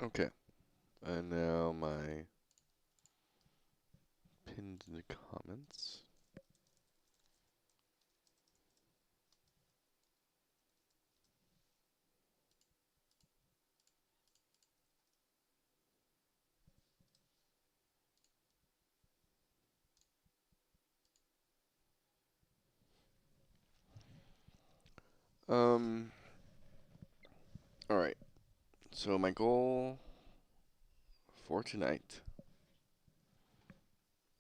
Okay, and now my pinned in the comments. Um, all right. So my goal for tonight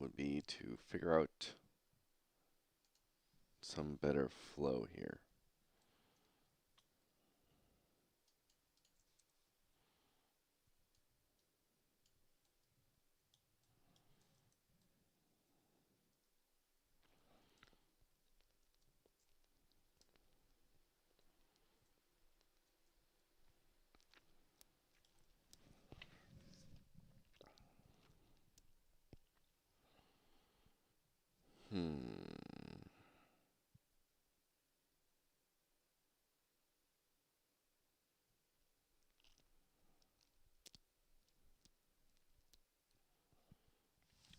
would be to figure out some better flow here. Hmm.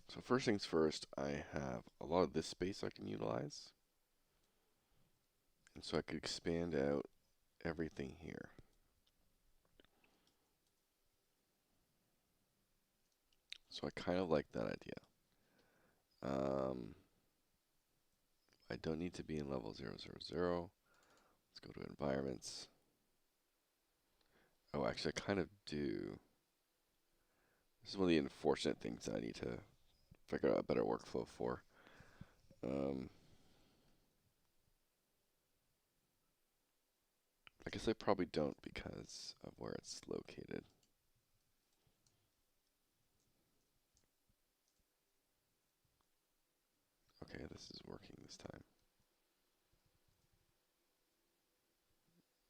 So first things first, I have a lot of this space I can utilize. And so I could expand out everything here. So I kind of like that idea. I don't need to be in level 000. Let's go to environments. Oh, actually, I kind of do. This is one of the unfortunate things that I need to figure out a better workflow for. I guess I probably don't because of where it's located. Okay, this is working this time.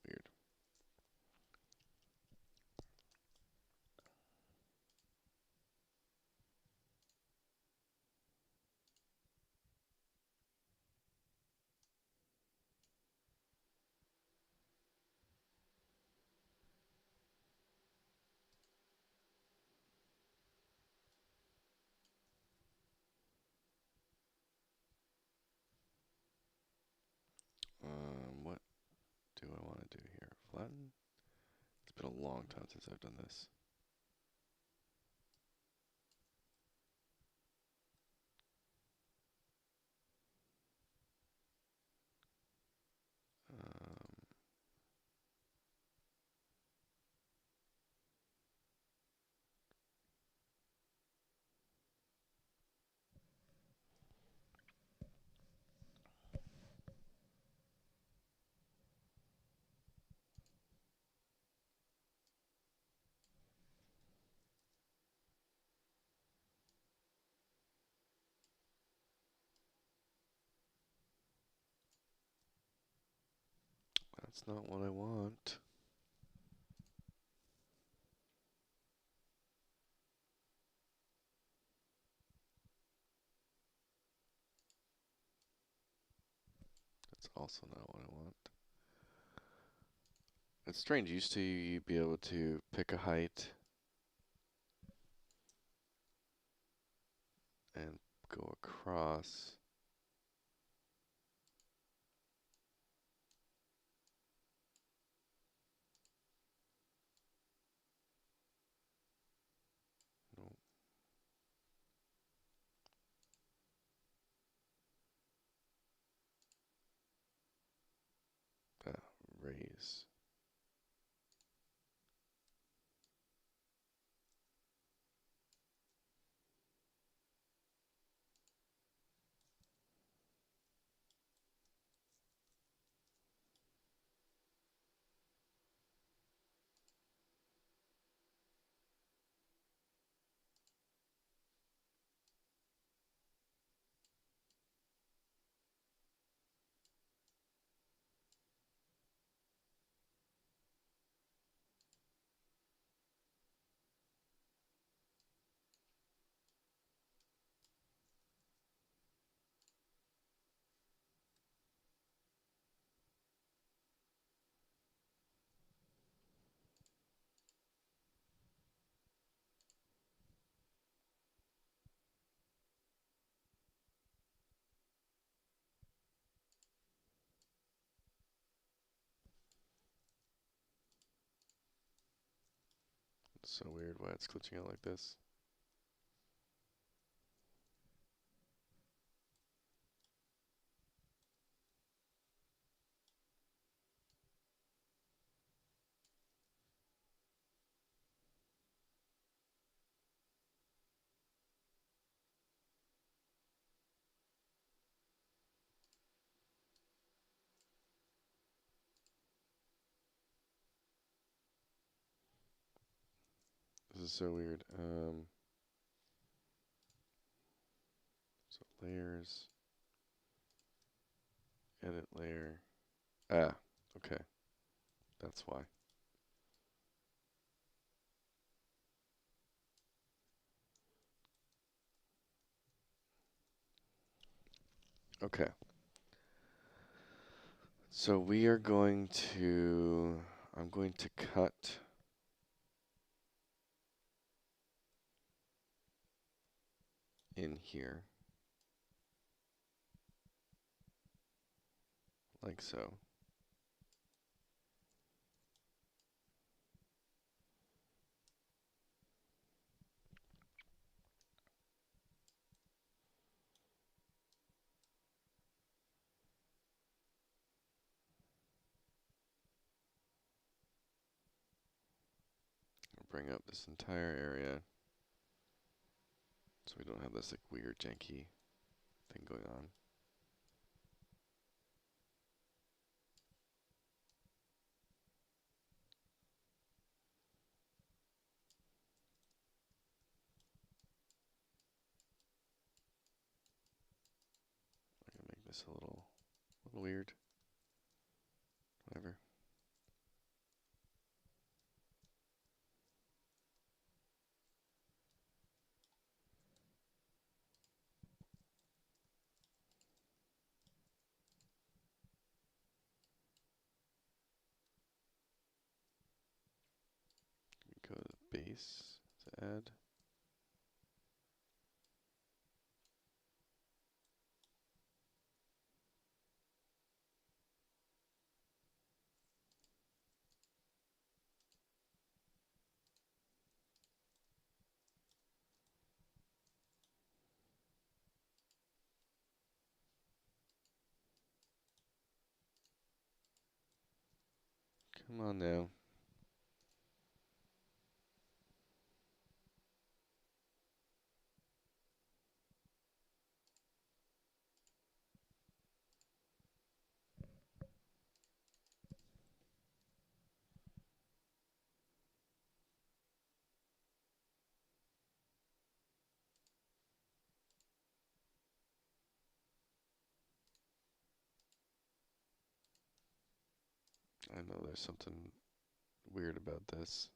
Weird. What do I want to do here? Flatten? It's been a long time since I've done this. Um, that's not what I want. That's also not what I want. It's strange. Used to be able to pick a height and go across. Nope. Raise. So weird why it's glitching out like this. This is so weird. So layers, edit layer. Ah, okay. That's why. Okay. So we are going to, I'm going to cut in here. Like so. Bring up this entire area so we don't have this like weird janky thing going on. I'm gonna make this a little weird. Whatever. Go to the base to add. Come on now. I know there's something weird about this.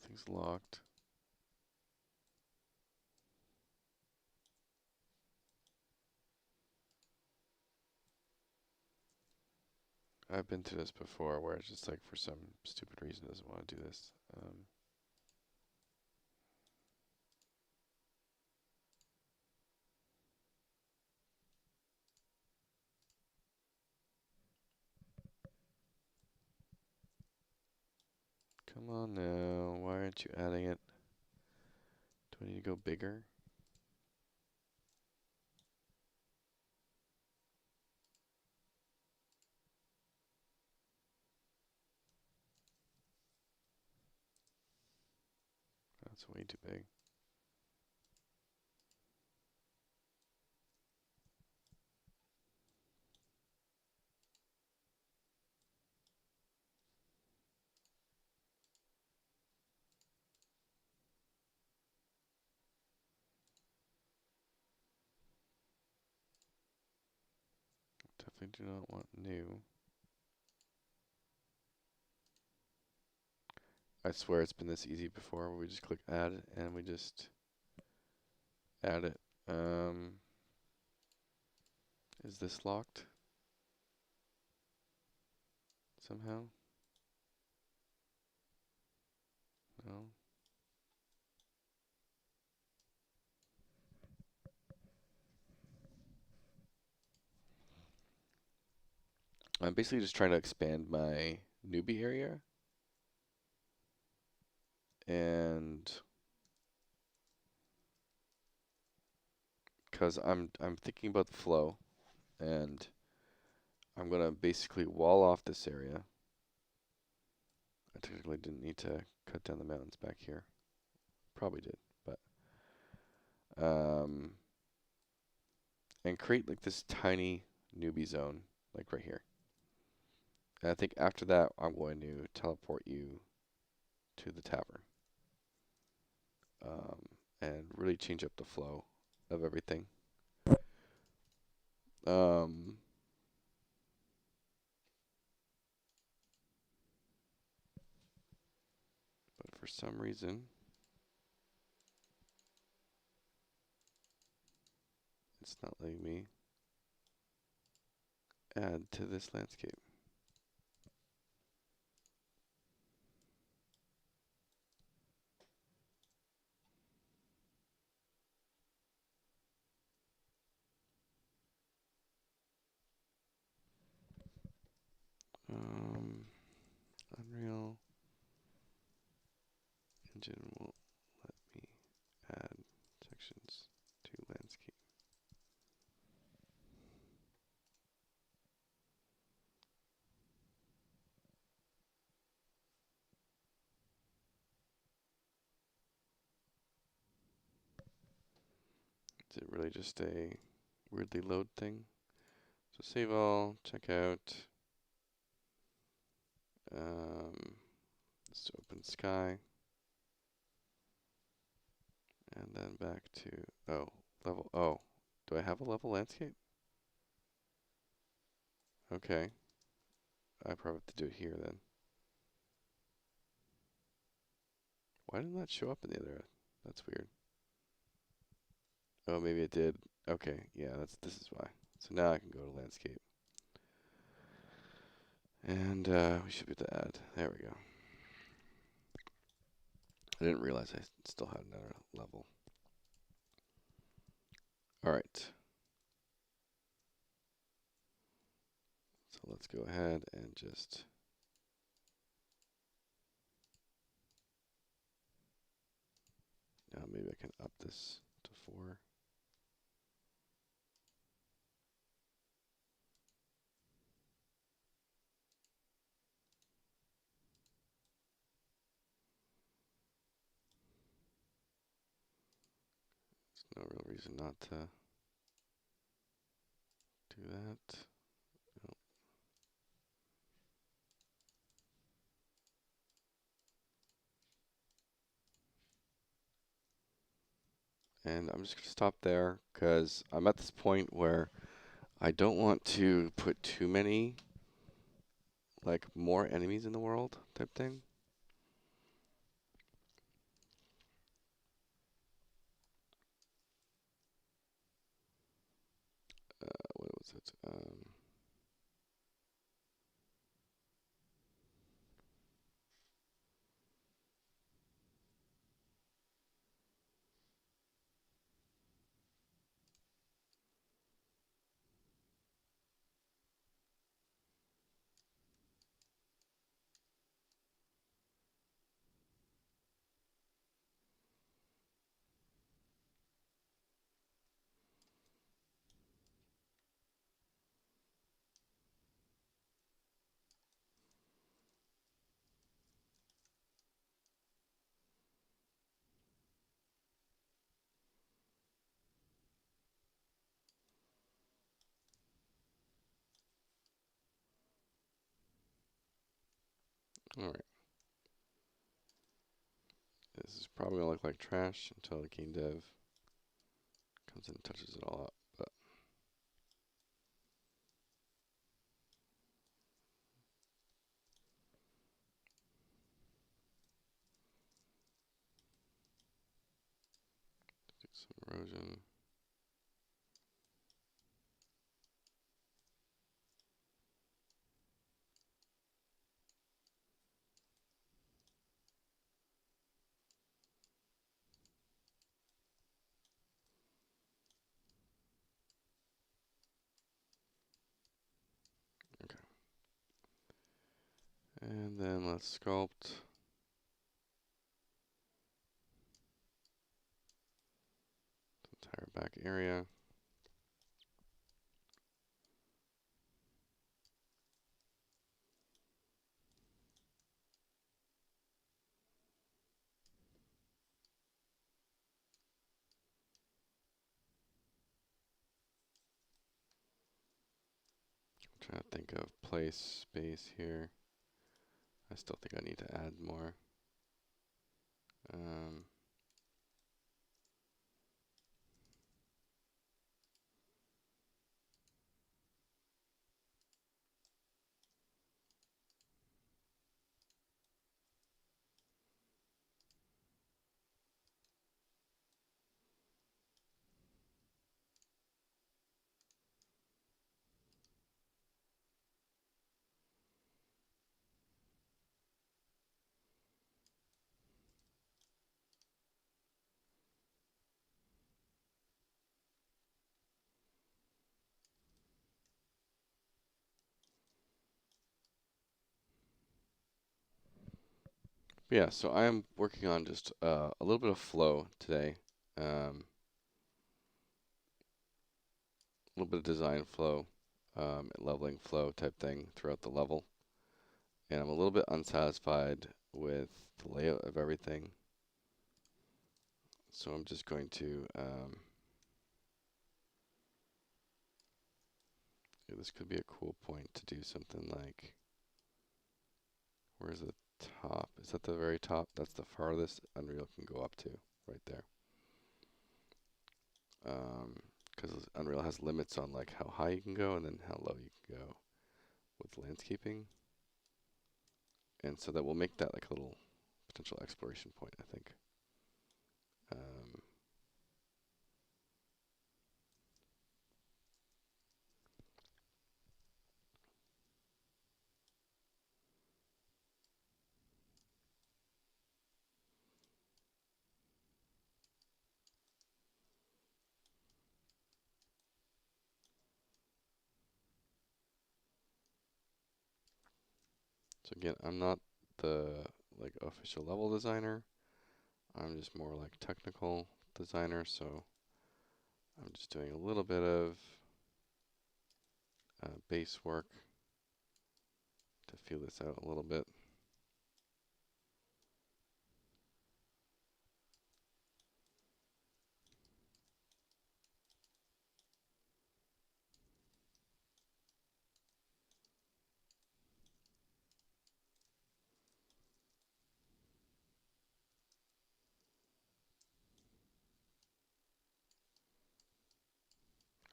Nothing's locked. I've been through this before where it's just like for some stupid reason it doesn't want to do this. Come on now, why aren't you adding it? Do I need to go bigger? That's way too big. Definitely do not want new. I swear it's been this easy before where we just click add and we just add it. Is this locked? Somehow? No? I'm basically just trying to expand my newbie area. And because I'm thinking about the flow, and I'm gonna basically wall off this area. I technically didn't need to cut down the mountains back here. Probably did, but and create like this tiny newbie zone, like right here. And I think after that, I'm going to teleport you to the tavern, and really change up the flow of everything. But for some reason, it's not letting me add to this landscape. Unreal Engine won't let me add sections to landscape. Is it really just a weirdly load thing? So save all, check out. Let's open sky. And then back to, level, do I have a level landscape? Okay. I probably have to do it here then. Why didn't that show up in the other? That's weird. Oh, maybe it did. Okay, yeah, this is why. So now I can go to landscape. And we should be able to add. There we go. I didn't realize I still had another level. All right. So let's go ahead and just now maybe I can up this to 4. There's no real reason not to do that. Nope. And I'm just going to stop there because I'm at this point where I don't want to put too many, like, more enemies in the world type thing. What was it? All right. This is probably going to look like trash until the game dev comes in and touches it all up. But Some erosion. Okay. And then let's sculpt the entire back area. I'm trying to think of place space here. I still think I need to add more. Yeah, so I am working on just a little bit of flow today. A little bit of design flow, leveling flow type thing throughout the level. And I'm a little bit unsatisfied with the layout of everything. So I'm just going to, this could be a cool point to do something like, where's the top? Is that the very top? That's the farthest Unreal can go up to, right there. Because Unreal has limits on like how high you can go and then how low you can go with landscaping. And so that will make that like a little potential exploration point, I think. So again, I'm not the like official level designer. I'm just more like technical designer, so I'm just doing a little bit of base work to feel this out a little bit.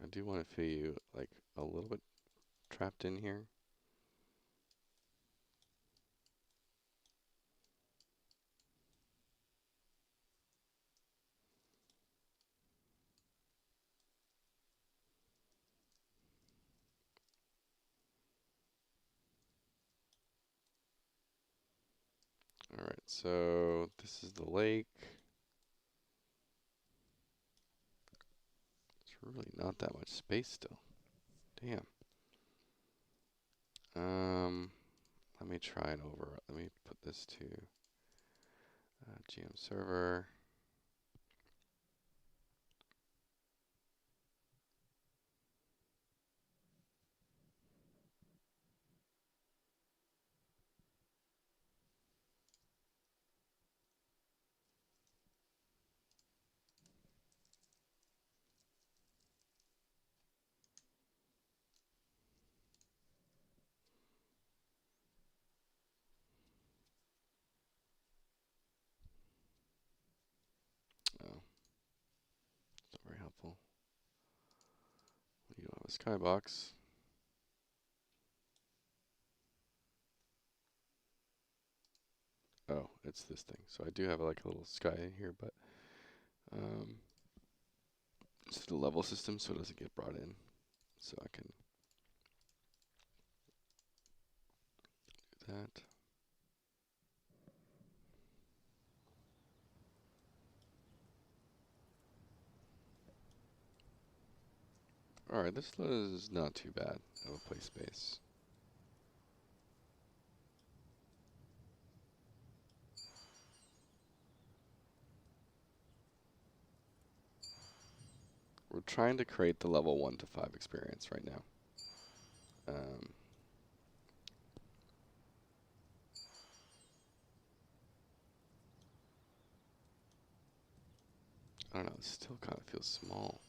I do want to feel you like a little bit trapped in here. All right, so this is the lake. It's really not that much space still. Damn. Let me try and let me put this to GM server. Oh, it's not very helpful. You don't have a skybox. Oh, it's this thing. So I do have like a little sky in here, but the level system so it doesn't get brought in. So I can do that. Alright, this is not too bad of a play space. We're trying to create the level 1 to 5 experience right now. I don't know, it still kind of feels small.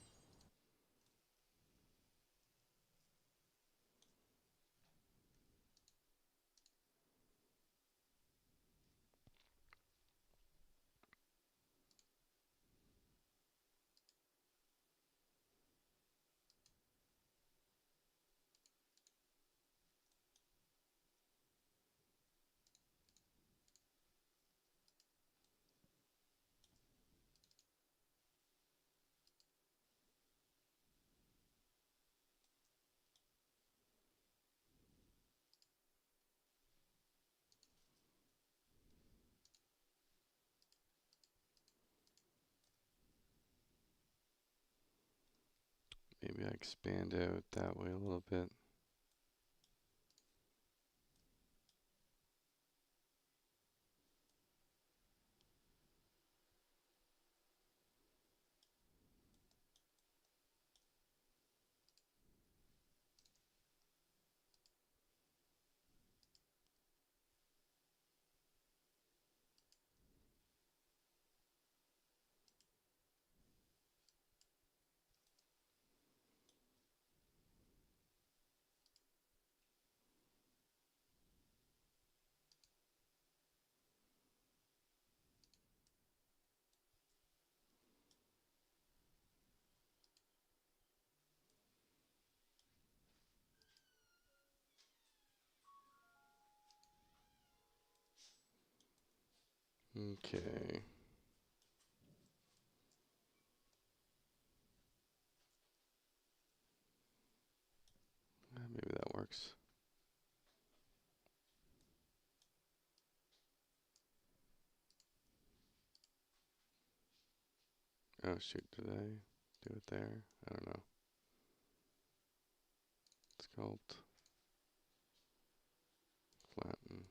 Maybe I expand out that way a little bit. Okay. Maybe that works. Oh shoot, did I do it there? I don't know. Sculpt. Flatten.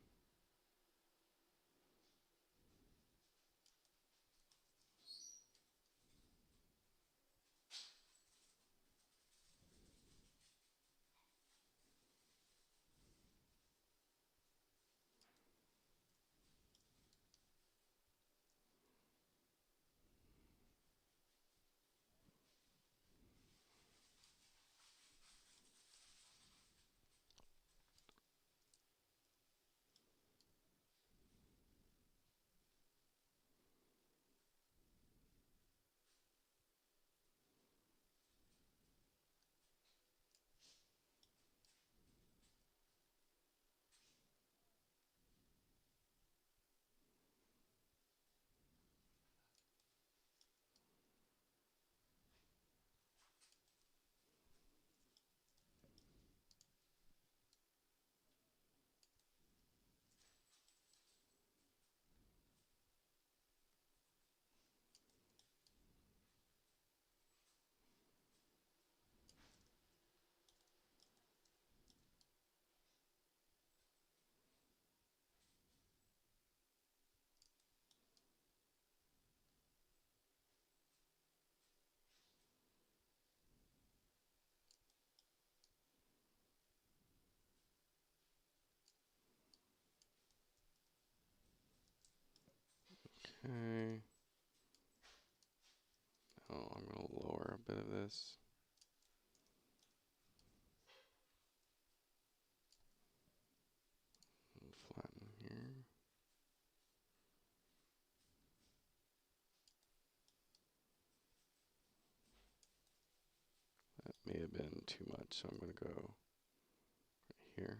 Okay. Oh, I'm going to lower a bit of this. And flatten here. That may have been too much, so I'm going to go right here.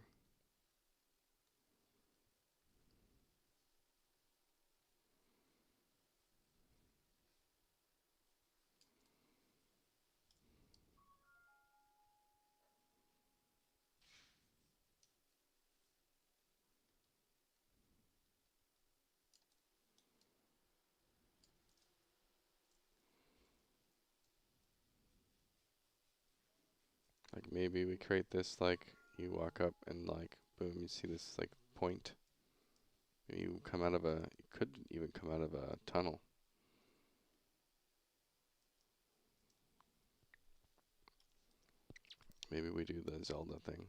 Like maybe we create this like you walk up and like boom, you see this like point. You come out of a, you could even come out of a tunnel. Maybe we do the Zelda thing.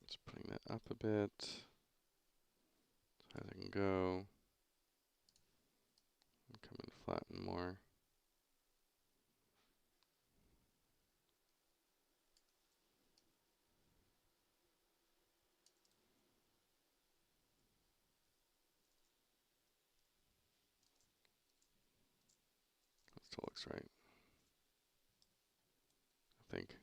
Just putting that up a bit. As high as I can go. Come in flatten more. That still looks right, I think.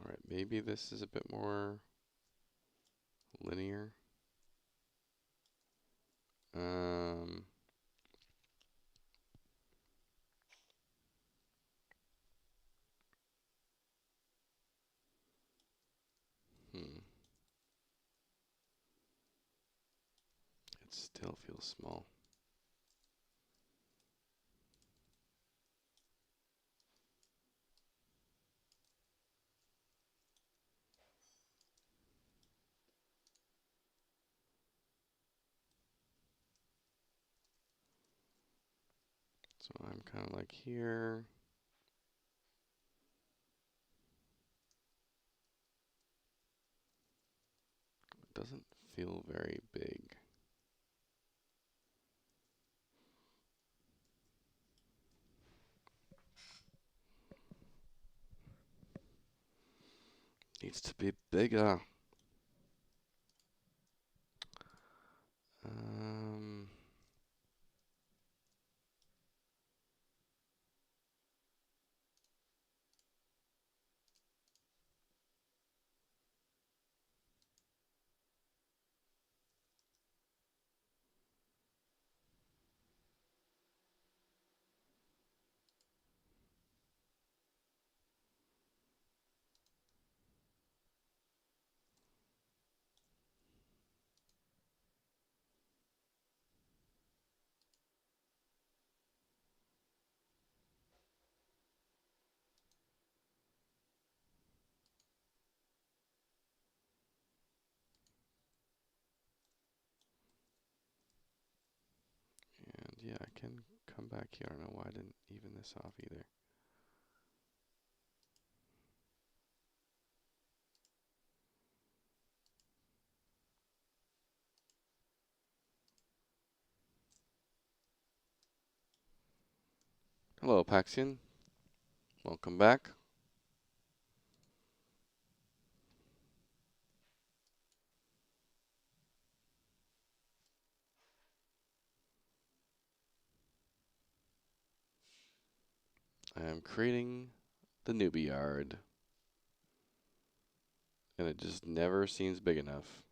Alright, maybe this is a bit more linear. Um, hmm. It still feels small. So I'm kind of like here. It doesn't feel very big. Needs to be bigger. Um, and yeah, I can come back here. I don't know why I didn't even this off either. Hello, Paxian. Welcome back. I am creating the newbie yard. And it just never seems big enough.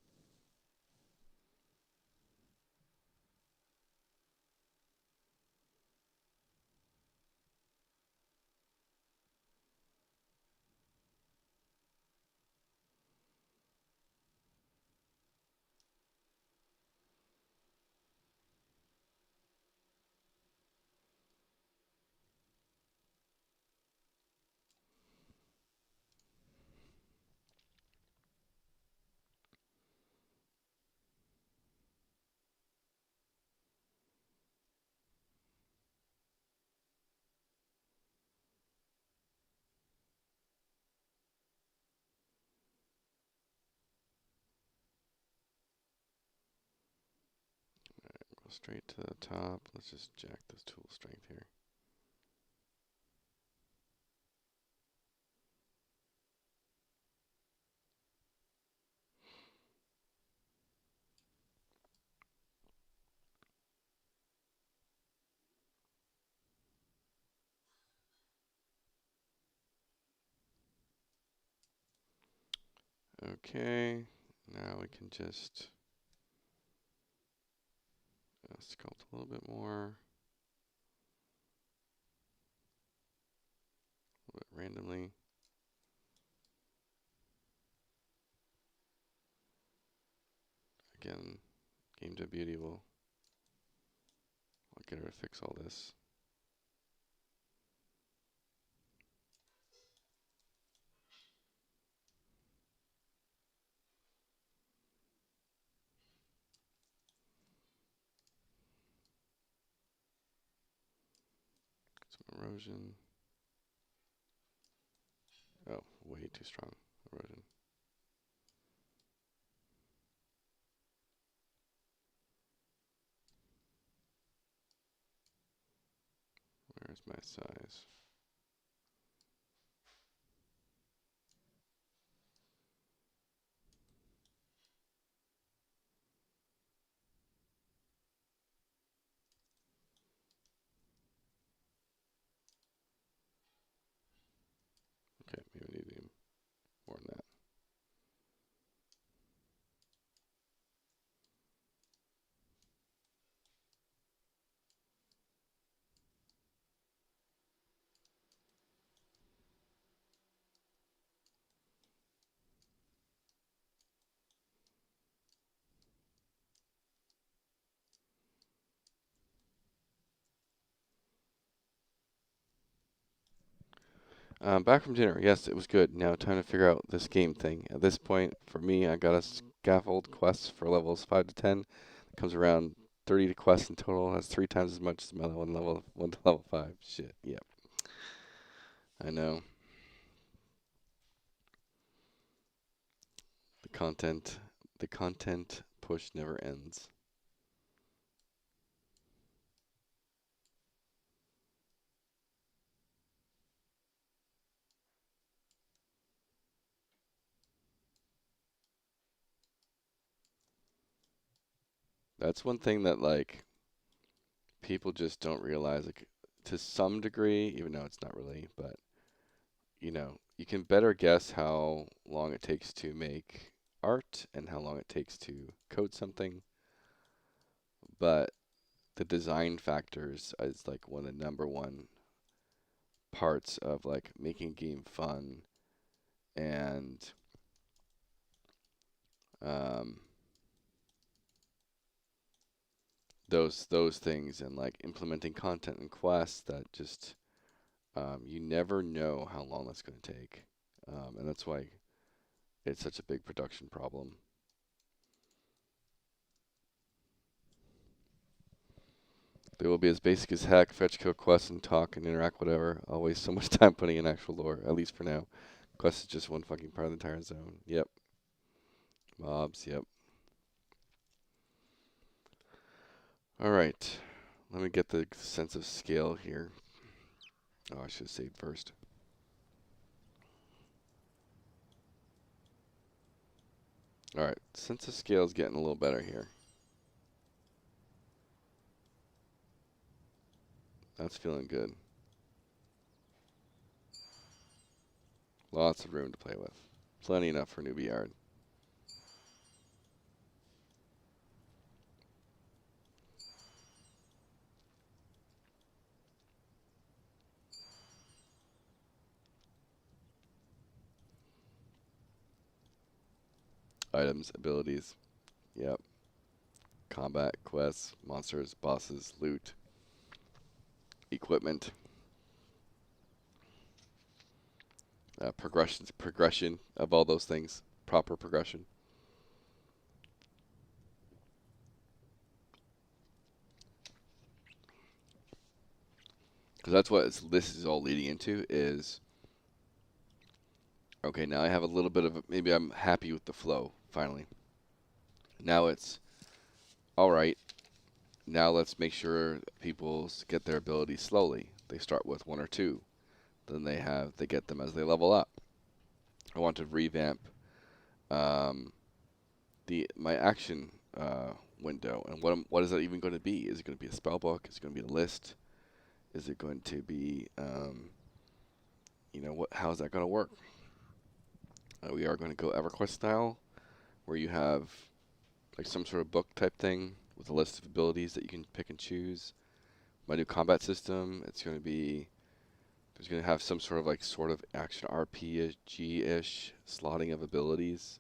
straight to the top. Let's just jack this tool strength here. Okay, now we can just sculpt a little bit more. A little bit randomly. Again, gameDEVbeauty will I'll get her to fix all this. Some erosion. Oh, way too strong erosion. Where's my size? Okay, maybe we need to do more than that. Back from dinner. Yes, it was good. Now time to figure out this game thing. At this point, for me, I got a scaffold quest for levels 5 to 10. It comes around 30 quests in total. That's 3 times as much as my level 1 to level 5. Shit, yep. I know. The content push never ends. That's one thing that, like, people just don't realize, like, to some degree, even though it's not really, but, you know, you can better guess how long it takes to make art and how long it takes to code something, but the design factors is, like, one of the #1 parts of, like, making a game fun and those things, and like implementing content and quests that just you never know how long that's going to take, and that's why it's such a big production problem. They will be as basic as heck, fetch, kill, quest, and talk and interact, whatever. I'll waste so much time putting in actual lore, at least for now. Quest is just one fucking part of the entire zone. Yep. Mobs, yep. Alright. Let me get the sense of scale here. Oh, I should have saved first. Alright, sense of scale is getting a little better here. That's feeling good. Lots of room to play with. Plenty enough for newbie yard. Items, abilities. Yep. Combat, quests, monsters, bosses, loot, equipment. Progression of all those things. Proper progression. Because that's what this is all leading into is, okay, now I have a little bit of, maybe I'm happy with the flow, finally. Now it's, all right, Now let's make sure people get their abilities slowly. They start with 1 or 2. Then they get them as they level up. I want to revamp um, my action window. And what is that even going to be? Is it going to be a spell book? Is it going to be a list? Is it going to be, how is that going to work? We are going to go EverQuest style, where you have like some sort of book type thing with a list of abilities that you can pick and choose. My new combat system, there's going to have some sort of action RPG-ish slotting of abilities.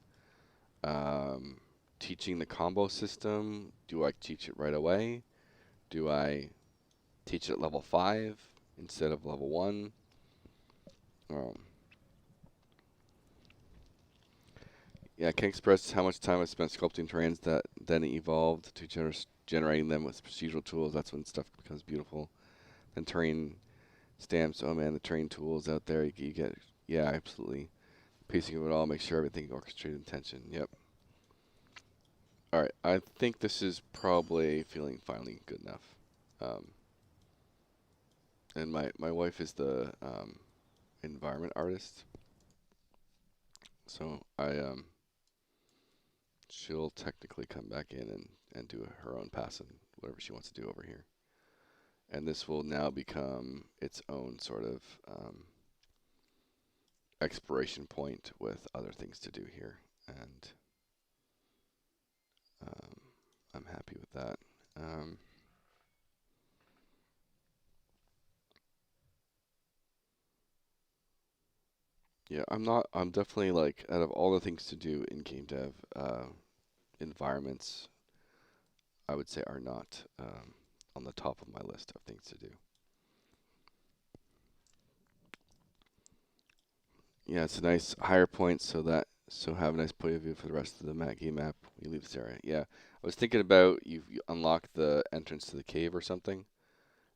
Teaching the combo system, do I teach it right away? Do I teach it at level 5 instead of level 1? Yeah, can express how much time I spent sculpting terrains that then evolved to generating them with procedural tools. That's when stuff becomes beautiful. Then terrain stamps. Oh man, the terrain tools out there. You get, yeah, absolutely. Pacing of it all, make sure everything orchestrated intention. Yep. All right, I think this is probably feeling finally good enough. And my wife is the environment artist, so she'll technically come back in and do her own pass and whatever she wants to do over here. And this will now become its own sort of exploration point with other things to do here. And I'm happy with that. Yeah, I'm definitely like, out of all the things to do in game dev, environments, I would say, are not on the top of my list of things to do. Yeah, it's a nice higher point, so have a nice point of view for the rest of the game map when you leave this area. Yeah, I was thinking about you unlock the entrance to the cave or something.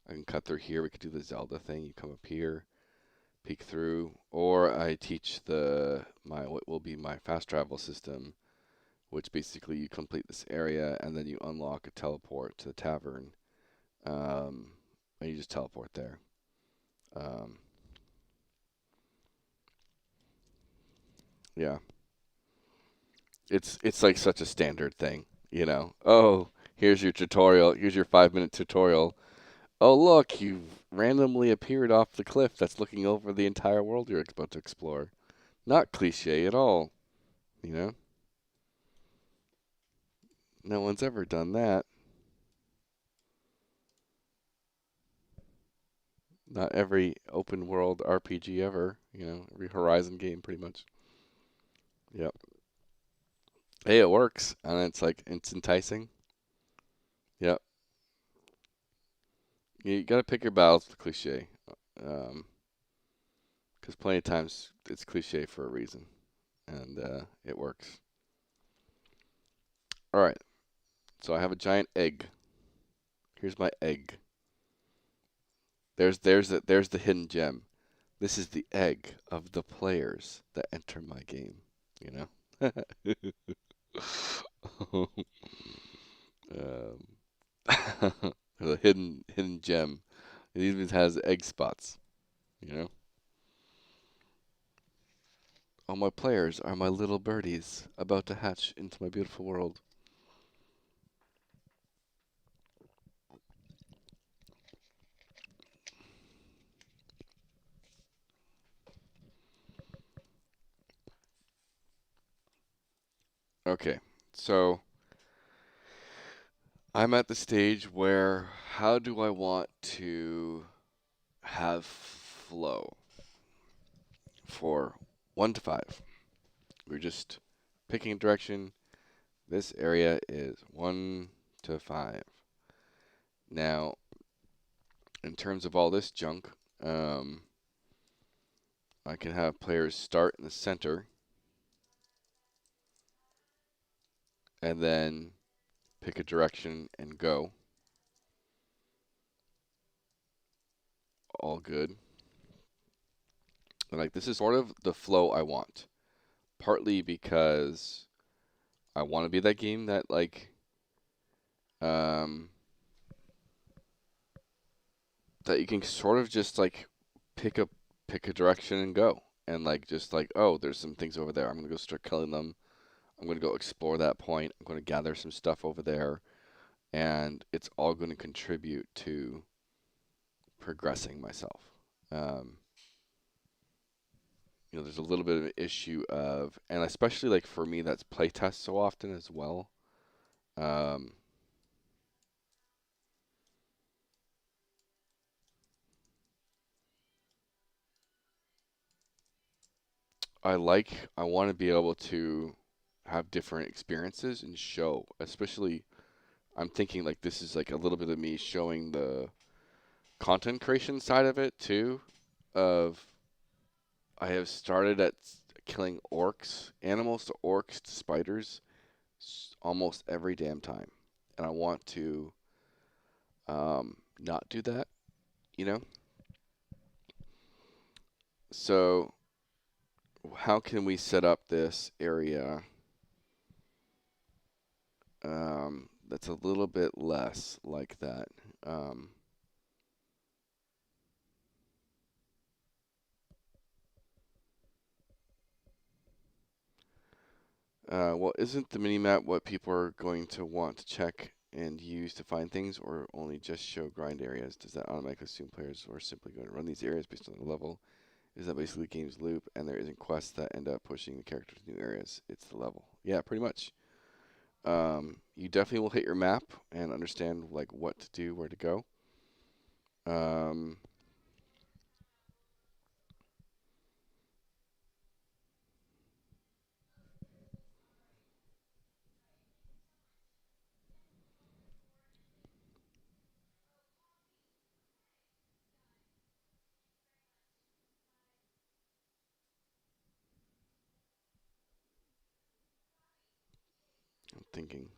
I can cut through here. We could do the Zelda thing. You come up here, peek through, or I teach what will be my fast travel system, which basically you complete this area and then you unlock a teleport to the tavern, and you just teleport there. Yeah, it's like such a standard thing, you know. Oh, here's your tutorial. Here's your 5-minute tutorial. Oh, look, you've randomly appeared off the cliff that's looking over the entire world you're about to explore. Not cliche at all, you know? No one's ever done that. Not every open world RPG ever, you know, every Horizon game pretty much. Yep. Hey, it works, and it's enticing. Yep. You gotta pick your battles with cliche. Because plenty of times it's cliche for a reason, and it works. All right, so I have a giant egg. Here's my egg. There's the hidden gem. This is the egg of the players that enter my game. You know. The hidden gem. It even has egg spots. You know. All my players are my little birdies about to hatch into my beautiful world. Okay, so I'm at the stage where how do I want to have flow for 1 to 5? We're just picking a direction. This area is 1 to 5. Now, in terms of all this junk, I can have players start in the center and then pick a direction and go. All good. And like, this is sort of the flow I want. Partly because I want to be that game that like that you can sort of just like pick a direction and go, and like just like, oh, there's some things over there. I'm gonna go start killing them. I'm gonna go explore that point. I'm gonna gather some stuff over there, and it's all going to contribute to progressing myself. Um, there's a little bit of an issue of, and especially like for me, that's playtest so often as well. Um, I want to be able to have different experiences and show, especially I'm thinking like this is like a little bit of me showing the content creation side of it too. Of I have started at killing orcs, animals to orcs to spiders, almost every damn time, and I want to not do that, you know. So how can we set up this area that's a little bit less like that? Um, well, isn't the minimap what people are going to want to check and use to find things, or only just show grind areas? Does that automatically assume players are simply going to run these areas based on their level? Is that basically the game's loop, and there isn't quests that end up pushing the character to new areas? It's the level. Yeah, pretty much. You definitely will hit your map and understand like what to do, where to go. Um, I'm thinking.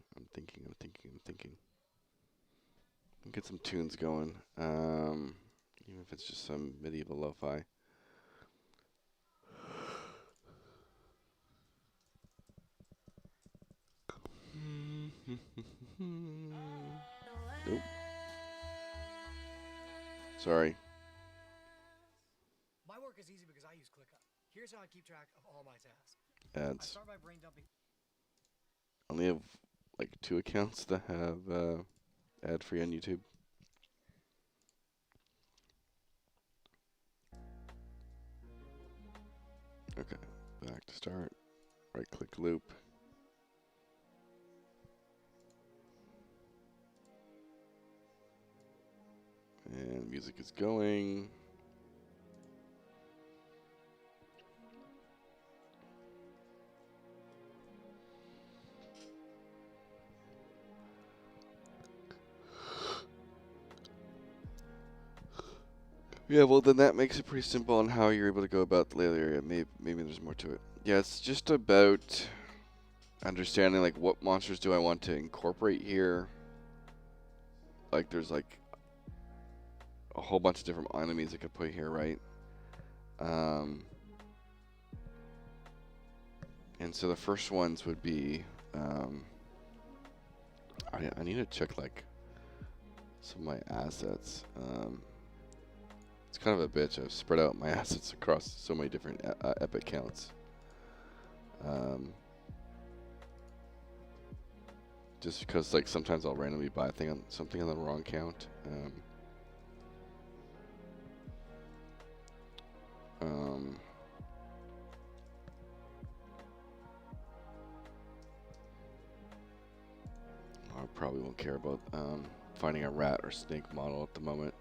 Get some tunes going. Even if it's just some medieval lo-fi. Nope. Sorry. My work is easy because I use ClickUp. Here's how I keep track of all my tasks. I Ads. start by brain dumping. Only have like 2 accounts that have ad free on YouTube. Okay, back to start. Right click loop. And music is going. Yeah, well then that makes it pretty simple on how you're able to go about the layout area. Maybe there's more to it. Yeah, it's just about understanding like what monsters do I want to incorporate here. Like there's like a whole bunch of different enemies I could put here, right? And so the first ones would be, I need to check like some of my assets. It's kind of a bitch. I've spread out my assets across so many different epic counts. Just because like sometimes I'll randomly buy something on the wrong count. I probably won't care about finding a rat or snake model at the moment.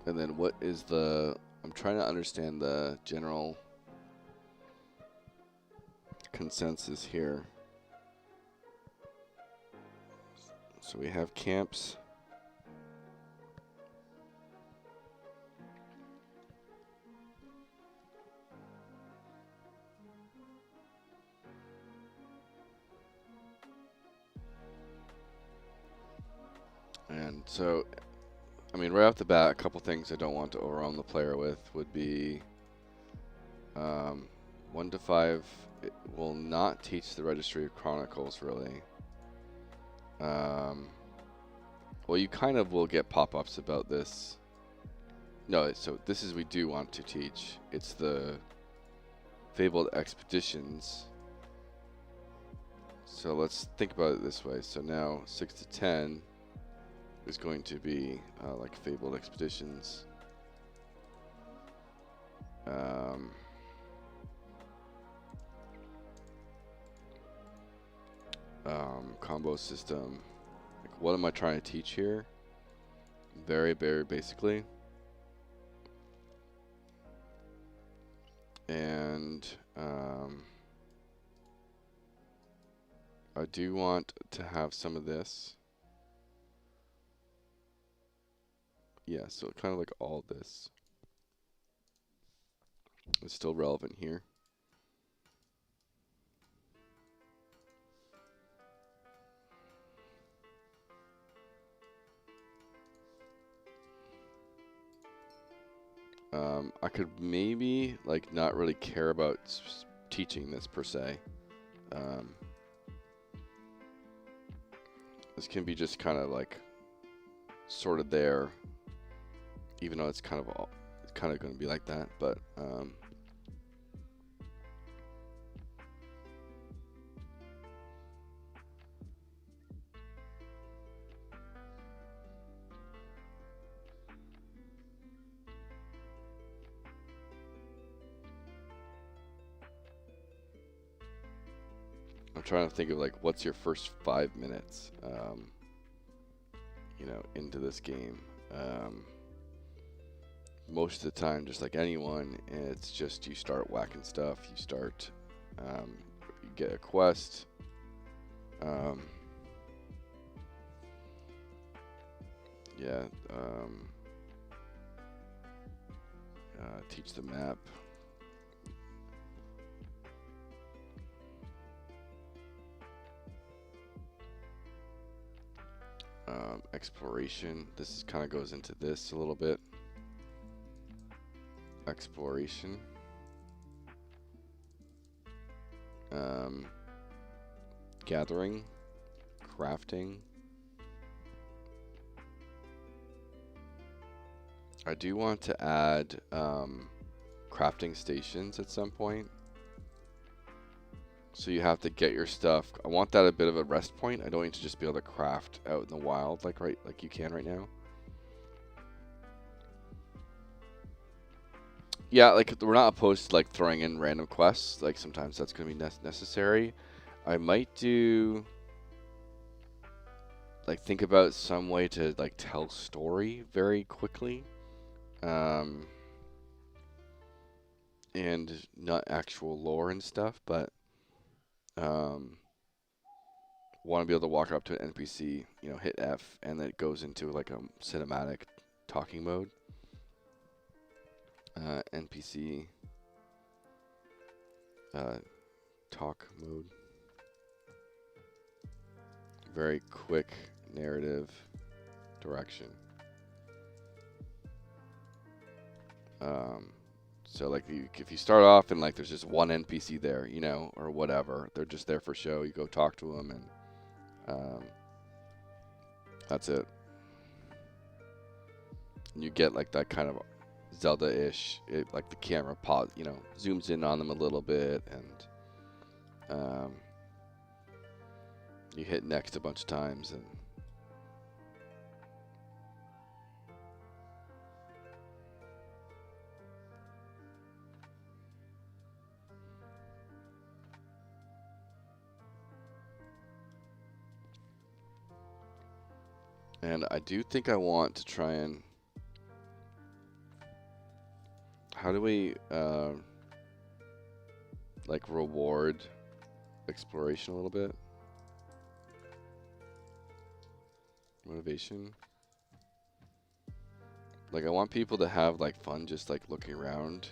And then what is I'm trying to understand the general consensus here. So we have camps. And so, I mean, right off the bat, a couple things I don't want to overwhelm the player with would be 1 to 5 it will not teach the Registry of Chronicles, really. Well, you kind of will get pop-ups about this. No, so this is we do want to teach. It's the Fabled Expeditions. So let's think about it this way. So now 6 to 10 is going to be like Fabled Expeditions. Combo system. Like, what am I trying to teach here? Very, very basically. And I do want to have some of this. Yeah, so kind of like all this is still relevant here. I could maybe like not really care about teaching this per se. This can be just kind of like sort of there, even though it's kind of going to be like that. But I'm trying to think of like what's your first 5 minutes, you know, into this game. Most of the time, just like anyone, it's just you start whacking stuff. You start, you get a quest. Yeah. Teach the map. Exploration. This kind of goes into this a little bit. Exploration. Gathering. Crafting. I do want to add crafting stations at some point. So you have to get your stuff. I want that a bit of a rest point. I don't need to just be able to craft out in the wild like you can right now. Yeah, like we're not opposed to like throwing in random quests. Like sometimes that's going to be necessary. I might do like think about some way to like tell story very quickly. And not actual lore and stuff, but want to be able to walk up to an NPC, you know, hit F, and then it goes into like a cinematic talking mode. NPC talk mode. Very quick narrative direction. So like if you start off and like there's just one NPC there, you know, or whatever, they're just there for show. You go talk to them and that's it. And you get like that kind of Zelda-ish, like the camera you know, zooms in on them a little bit, and you hit next a bunch of times, and I do think I want to try and how do we like reward exploration a little bit? Motivation. Like I want people to have like fun just like looking around,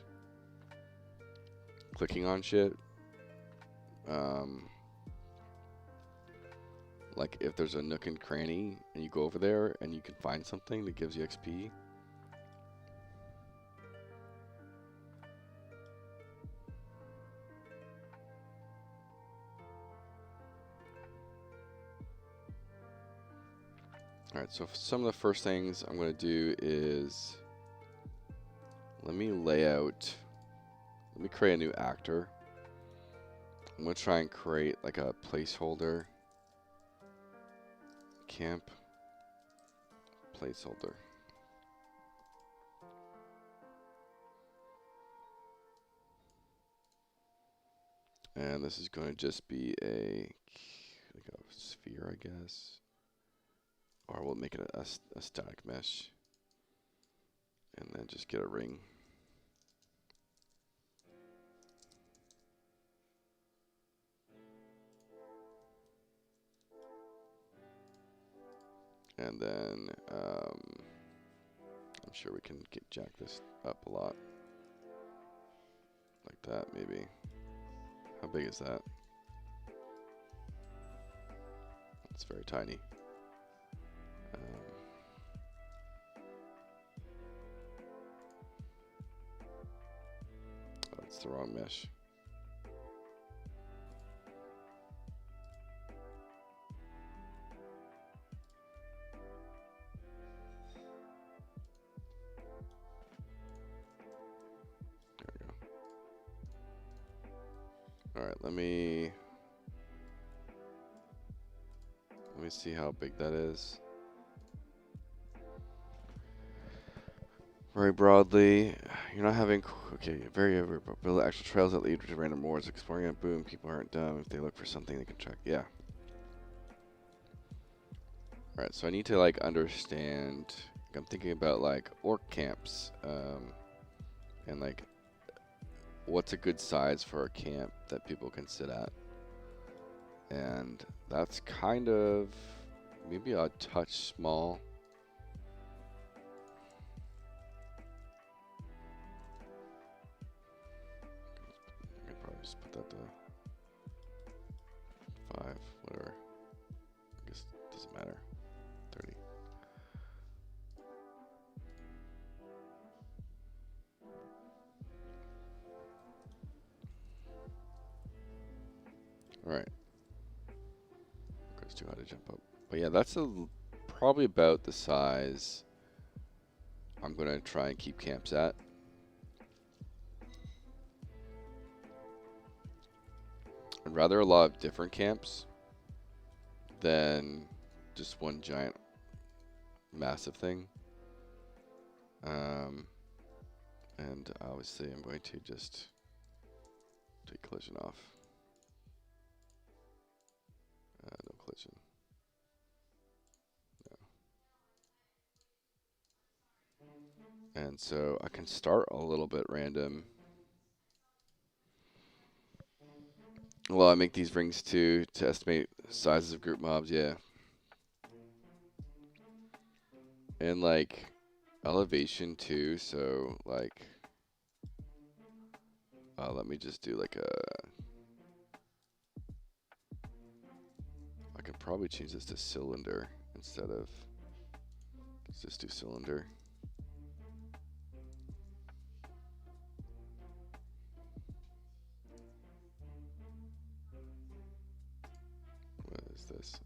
clicking on shit. Like if there's a nook and cranny and you go over there and you can find something that gives you XP. Alright, so some of the first things I'm going to do is let me create a new actor. I'm going to try and create like a placeholder camp placeholder. And this is going to just be like a sphere, I guess. Or we'll make it a static mesh. And then just get a ring. And then I'm sure we can jack this up a lot. Like that, maybe. How big is that? It's very tiny. Oh, it's the wrong mesh. There we go. Alright, let me see how big that is. Very broadly, you're not having build actual trails that lead to random wards. Exploring it, boom, people aren't dumb. If they look for something, they can track. Yeah. Alright, so I need to like understand. I'm thinking about like orc camps, and like what's a good size for a camp that people can sit at. And that's kind of maybe a touch small. I could probably just put that to 5, whatever. I guess it doesn't matter. 30. Alright. It's too hard to jump up. But yeah, that's probably about the size I'm going to try and keep camps at. I'd rather a lot of different camps than just one giant massive thing. And obviously I'm going to just take collision off. No collision. No. And so I can start a little bit random. Well, I make these rings too to estimate sizes of group mobs, yeah. And like elevation too, so like let me just do like I could probably change this to cylinder instead of, let's just do cylinder. What is this?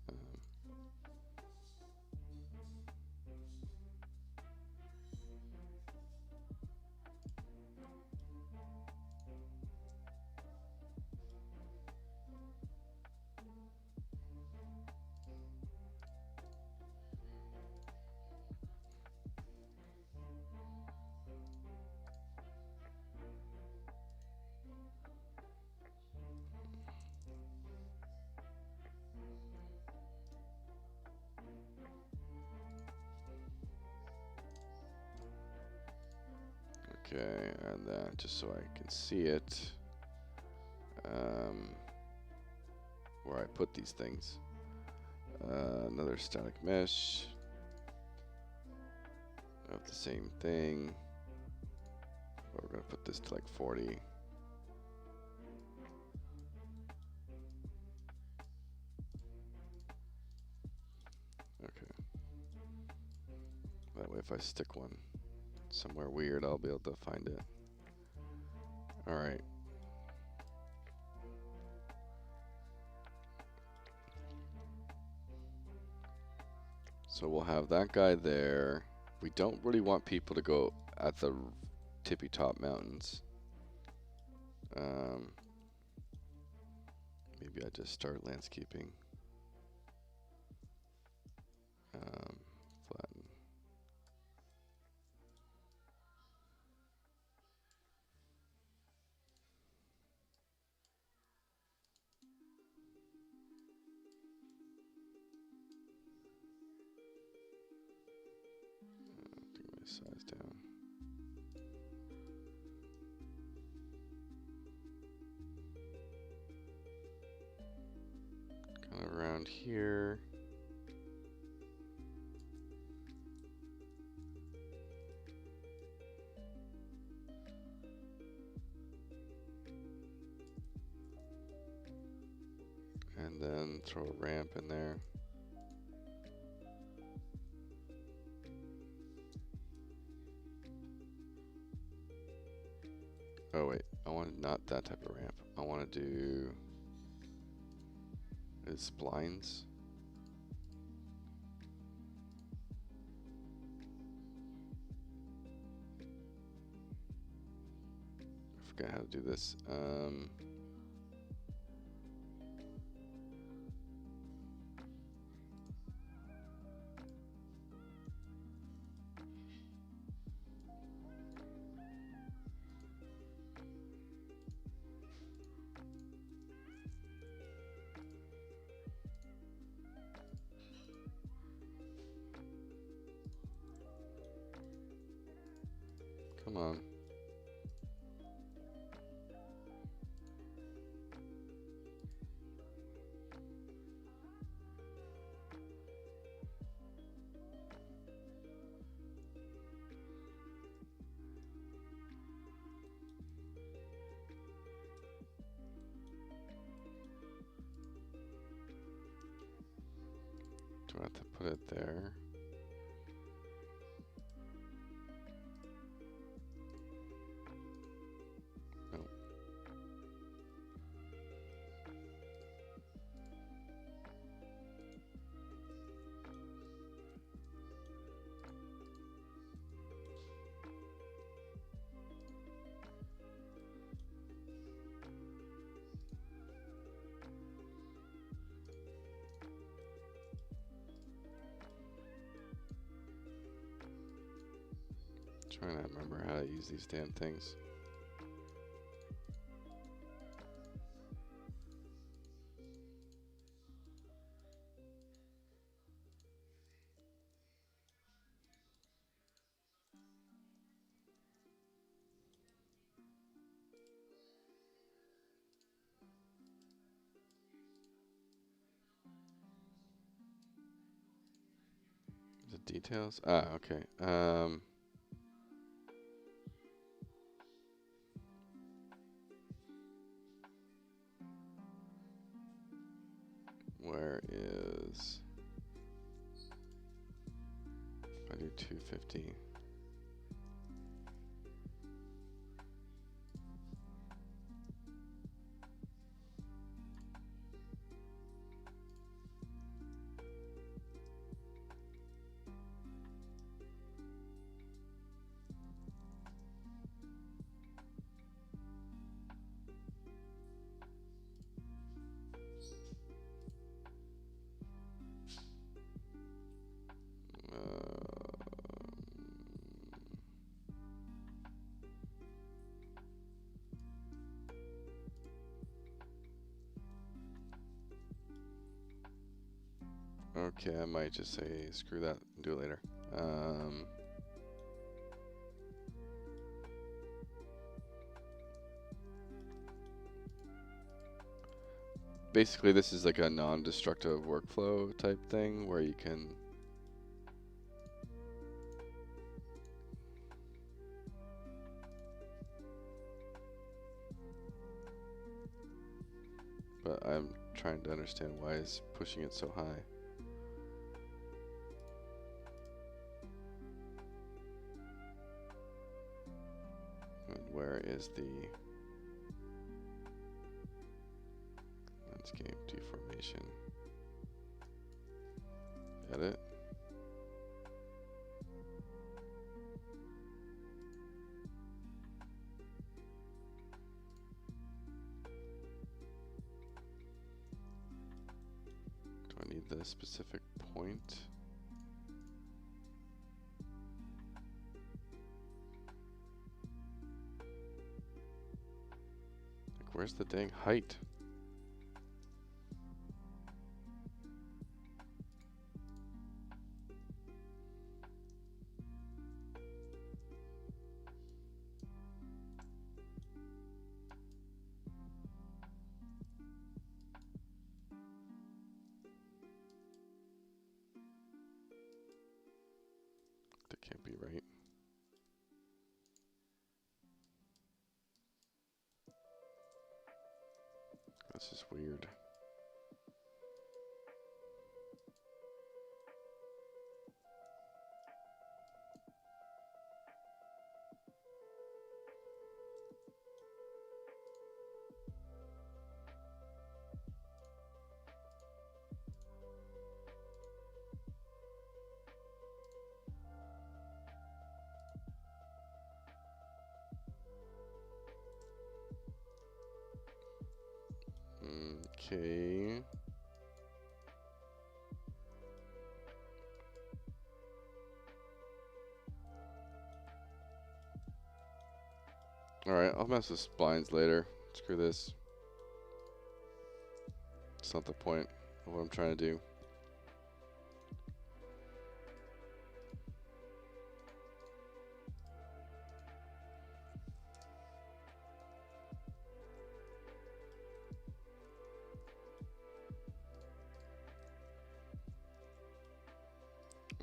Okay, and then just so I can see it, where I put these things. Another static mesh of the same thing. But we're going to put this to like 40. Okay. That way if I stick one somewhere weird, I'll be able to find it. Alright. So we'll have that guy there. We don't really want people to go at the tippy top mountains. Maybe I just start landscaping. Flatten. Bring my size down. Kind of around here. And then throw a ramp in there. Oh wait, I want not that type of ramp. I want to do splines. I forgot how to do this. Come on. Do I have to put it there? No. Trying to remember how to use these damn things. The details? Ah, okay. Where is... I do 250. Okay, I might just say screw that and do it later. Basically, this is like a non-destructive workflow type thing where you can but I'm trying to understand why it's pushing it so high. And where is the landscape deformation? Edit. the specific point. Like, where's the dang height? That can't be right. This is weird. Okay. Alright, I'll mess with splines later. Screw this. It's not the point of what I'm trying to do.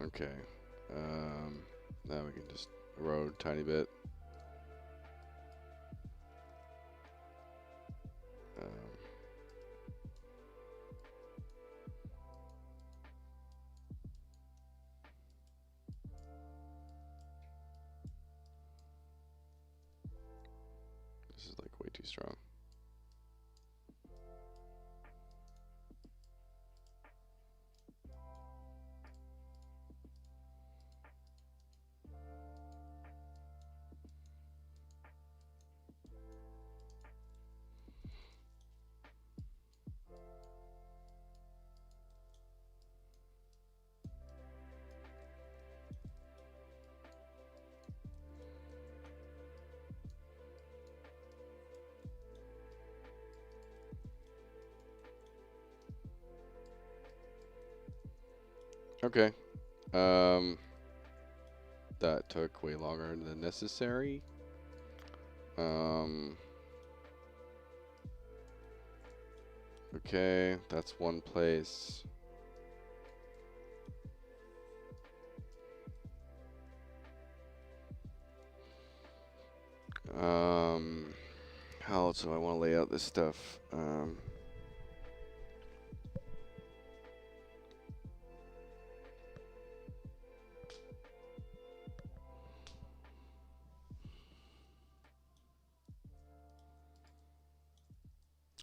Okay. Now we can just erode a tiny bit. This is like way too strong. Okay. That took way longer than necessary. Okay, that's one place. How else do I want to lay out this stuff?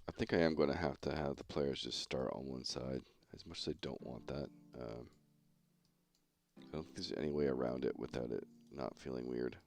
I think I am going to have the players just start on one side, as much as I don't want that. I don't think there's any way around it without it not feeling weird.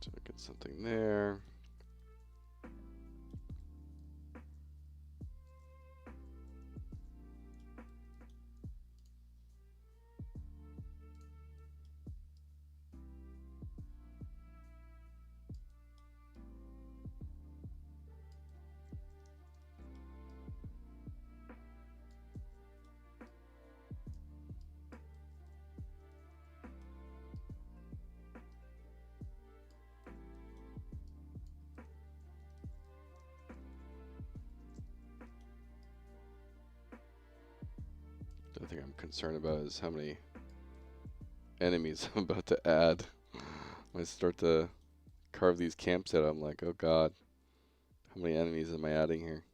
So I get something there. The other thing I'm concerned about is how many enemies I'm about to add. When I start to carve these camps out, I'm like, oh god, how many enemies am I adding here?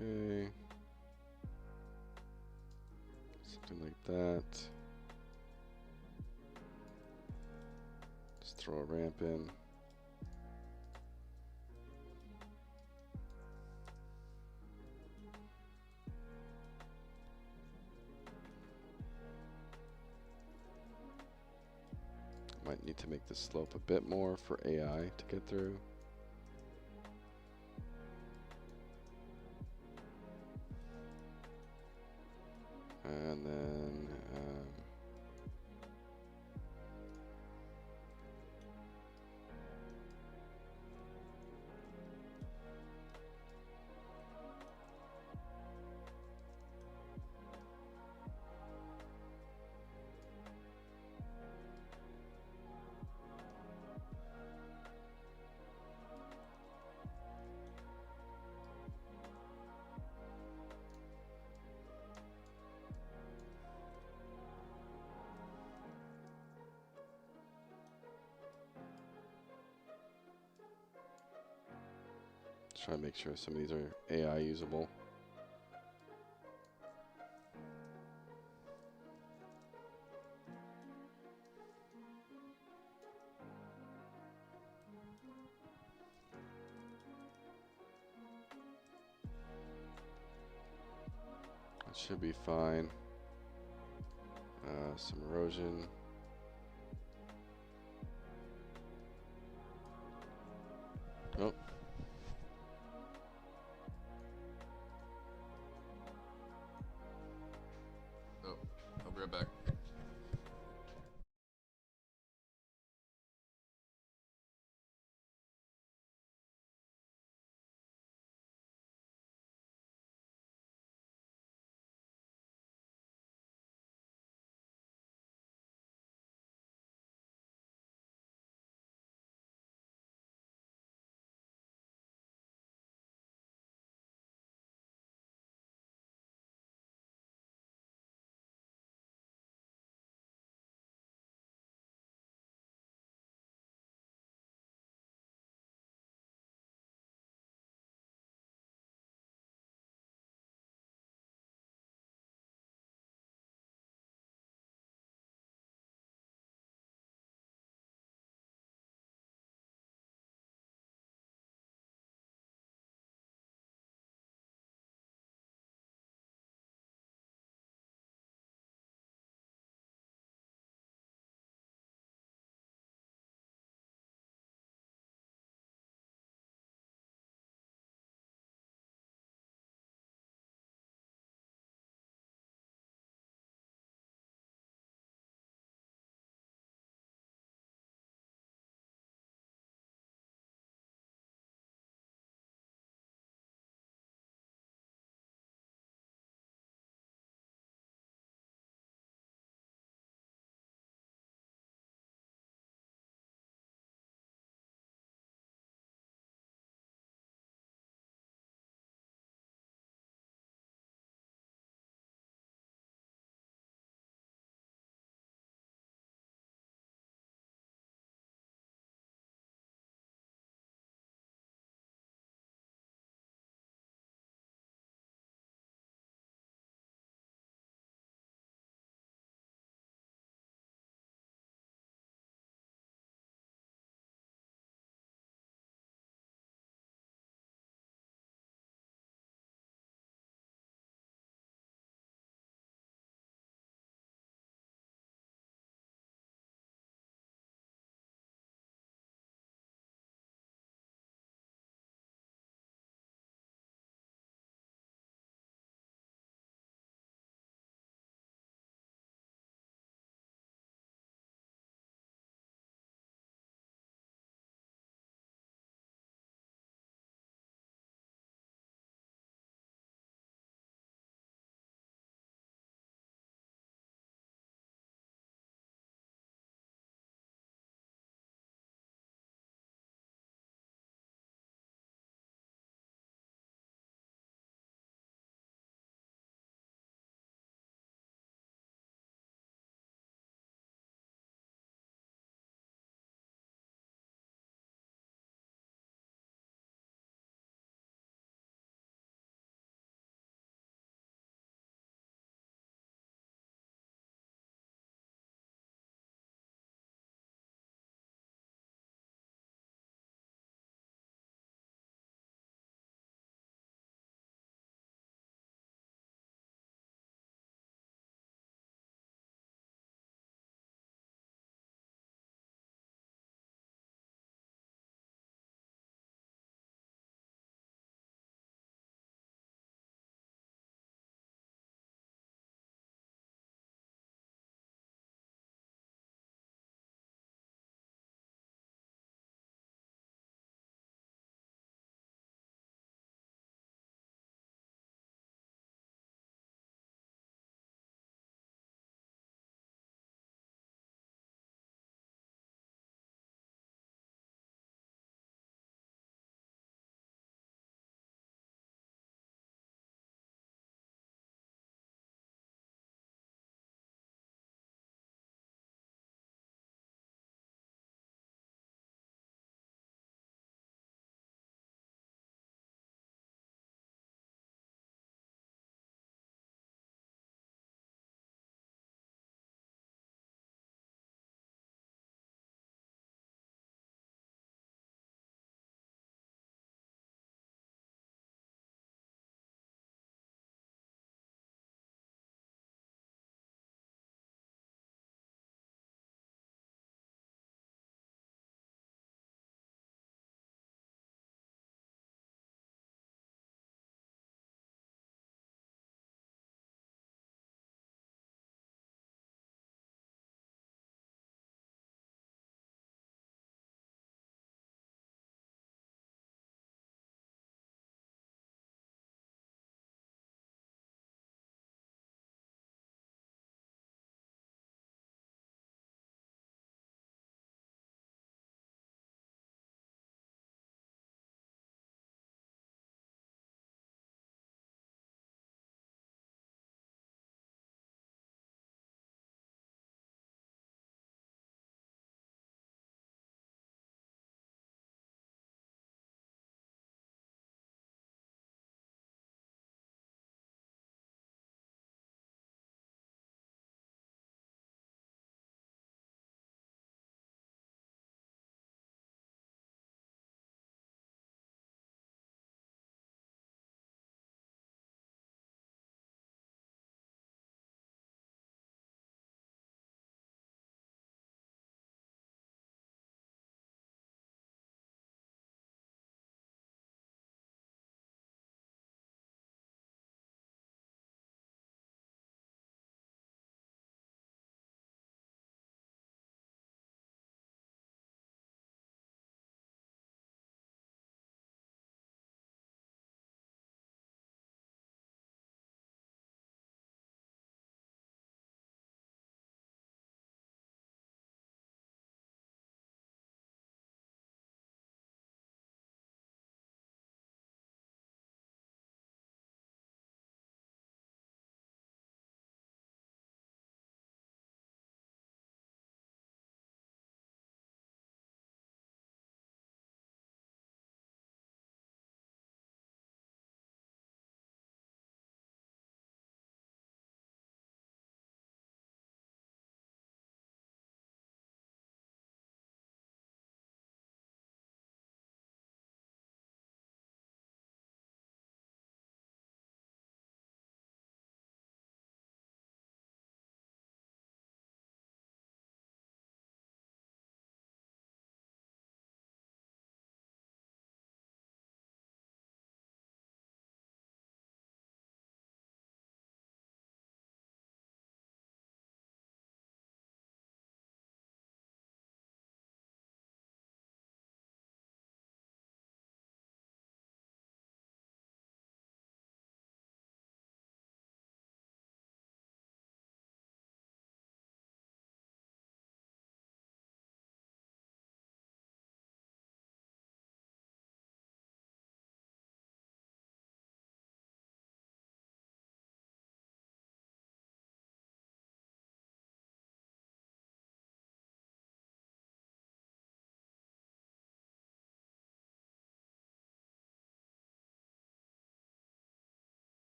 Okay. Something like that. Just throw a ramp in. Might need to make the slope a bit more for AI to get through. And then try to make sure some of these are AI usable. That should be fine. Some erosion. Oh. Oh, I'll be right back.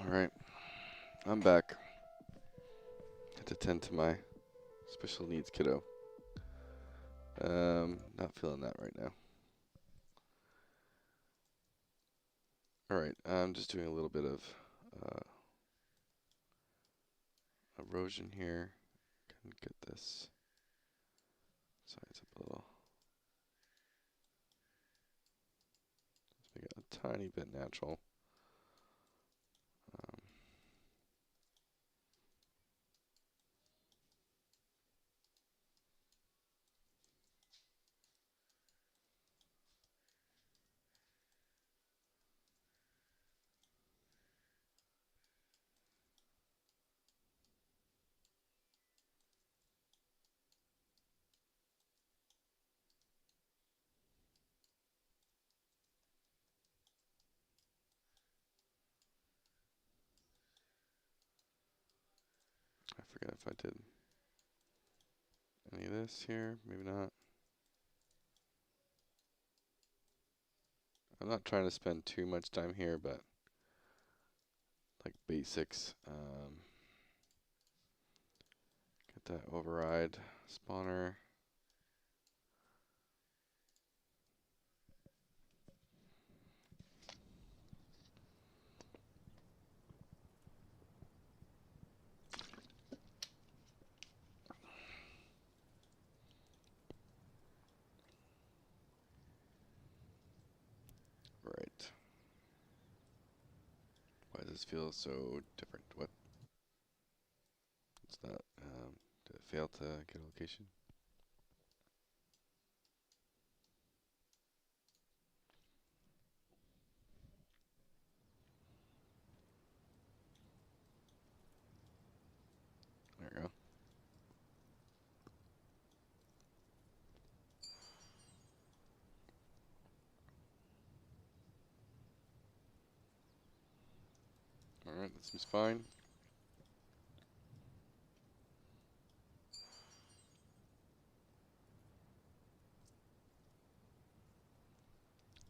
Alright, I'm back. Had to tend to my special needs kiddo. Not feeling that right now. Alright, I'm just doing a little bit of erosion here. Can get this size up a little. Just make it a tiny bit natural. I forget if I did any of this here. Maybe not. I'm not trying to spend too much time here, but like basics. Get that override spawner. Right. Why does this feel so different? What? It's not. Did it fail to get a location? There we go. Alright, that seems fine.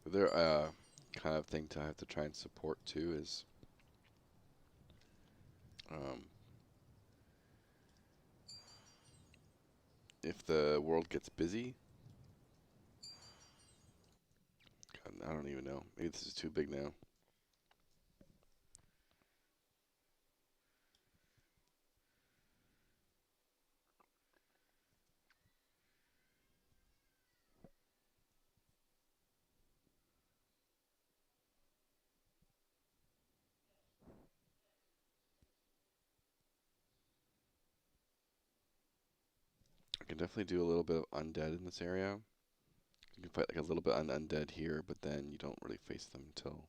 The other kind of thing to have to try and support too is if the world gets busy. God, I don't even know. Maybe this is too big now. I can definitely do a little bit of undead in this area. You can fight like a little bit undead here, but then you don't really face them until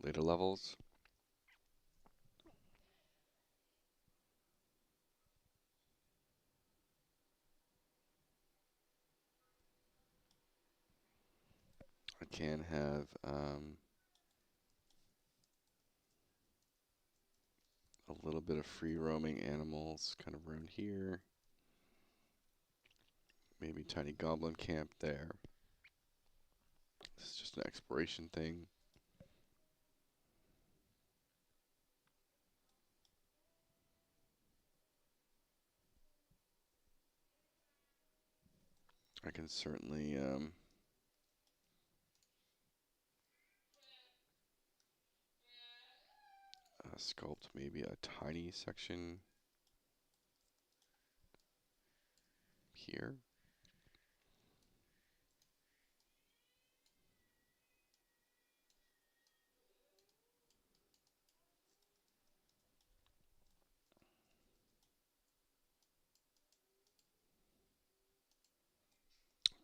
later levels. I can have a little bit of free roaming animals kind of around here. Maybe tiny goblin camp there. This is just an exploration thing. I can certainly sculpt maybe a tiny section here.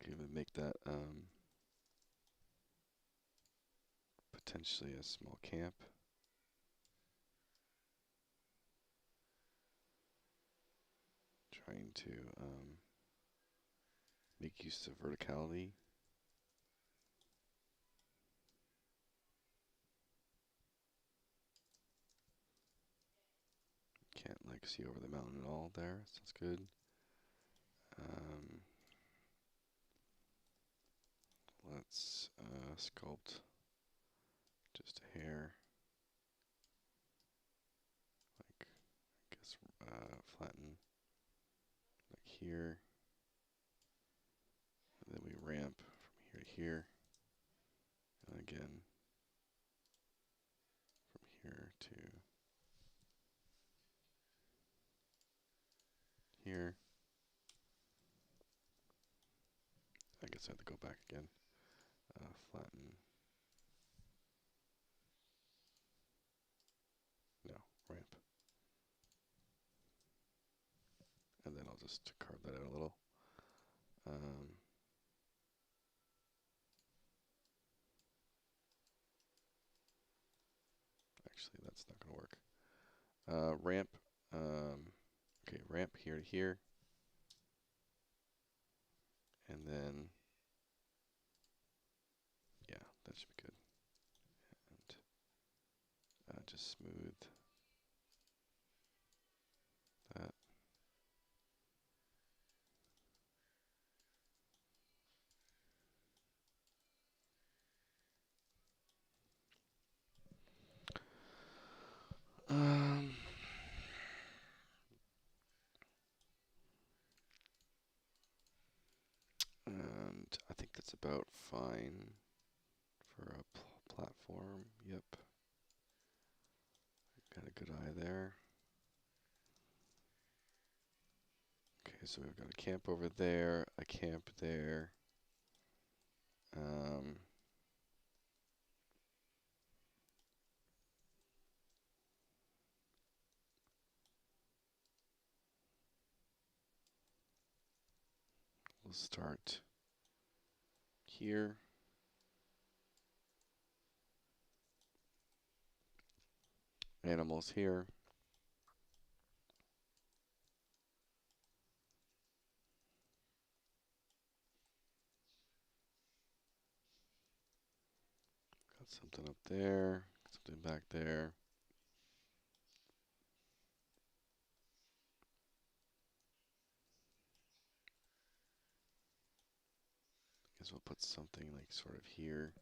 Could even make that potentially a small camp. Trying to make use of verticality. Can't like see over the mountain at all there. Sounds good. Let's sculpt just a hair. flatten like here. And then we ramp from here to here. And again, from here to here. I guess I have to go back again. Flatten. No, ramp. And then I'll just carve that out a little. Actually, that's not going to work. Ramp. Okay, ramp here to here. And then, yeah, that should be good. And just smooth that. And I think that's about fine for a platform. Yep. Got a good eye there. Okay, so we've got a camp over there, a camp there. We'll start here. Animals here. Got something up there, something back there. Guess we'll put something like sort of here.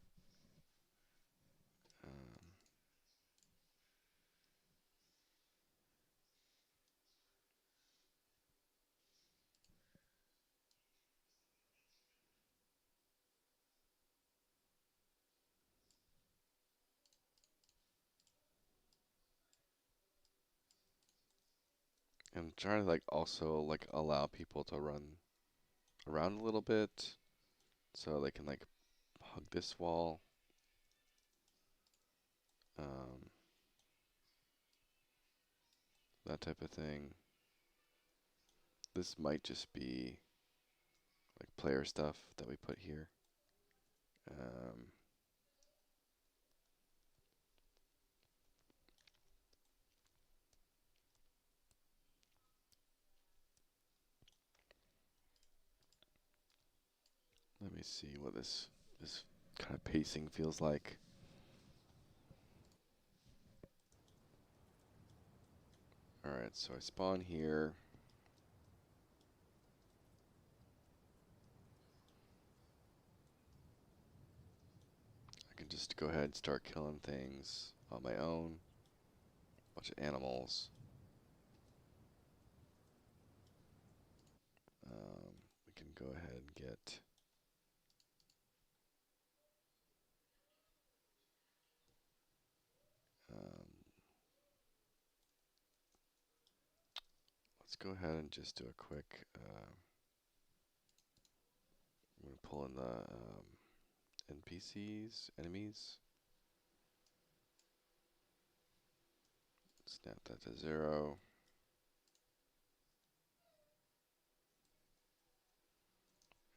And try to like also like allow people to run around a little bit so they can like hug this wall. That type of thing. This might just be like player stuff that we put here. Let me see what this kind of pacing feels like. Alright, so I spawn here. I can just go ahead and start killing things on my own. Bunch of animals. We can go ahead and get let's go ahead and just do a quick I'm going to pull in the NPCs, enemies. Snap that to 0.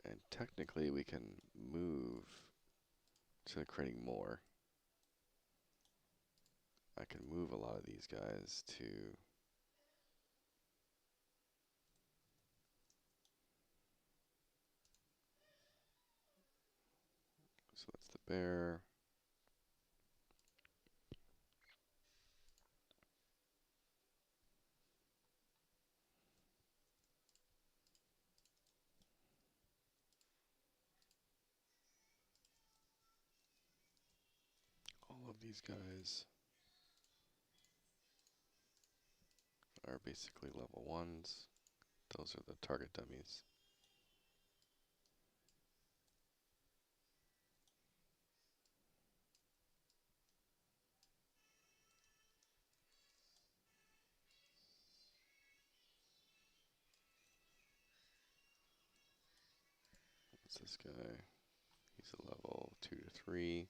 And technically we can move to creating more. I can move a lot of these guys to so that's the bear. All of these guys are basically level 1s. Those are the target dummies. What's this guy? He's a level 2 to 3.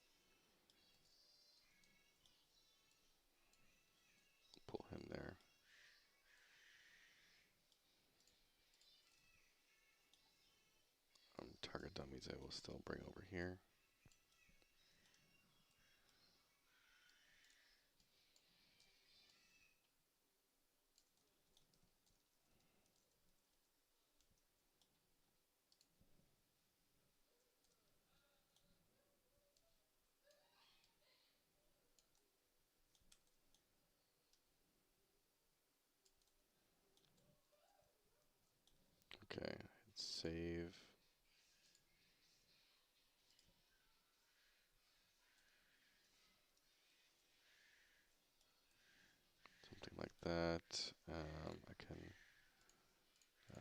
Pull him there. Target dummies I will still bring over here. Okay, save. Something like that. I can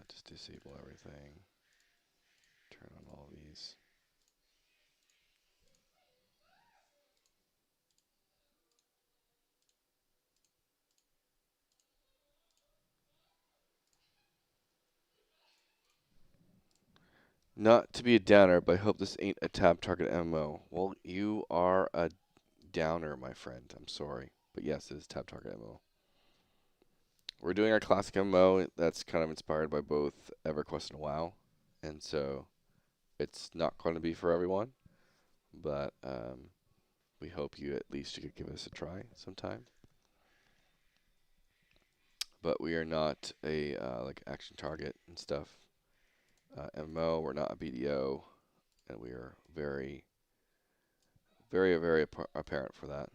just disable everything. Turn on all these. Not to be a downer, but I hope this ain't a tab target MMO. Well, you are a downer, my friend. I'm sorry. But yes, it is tab target MMO. We're doing our classic MMO that's kind of inspired by both EverQuest and WoW. And so it's not going to be for everyone. But we hope you at least you could give us a try sometime. But we are not a like action target and stuff. MMO, we're not a BDO, and we are very, very, very apparent for that.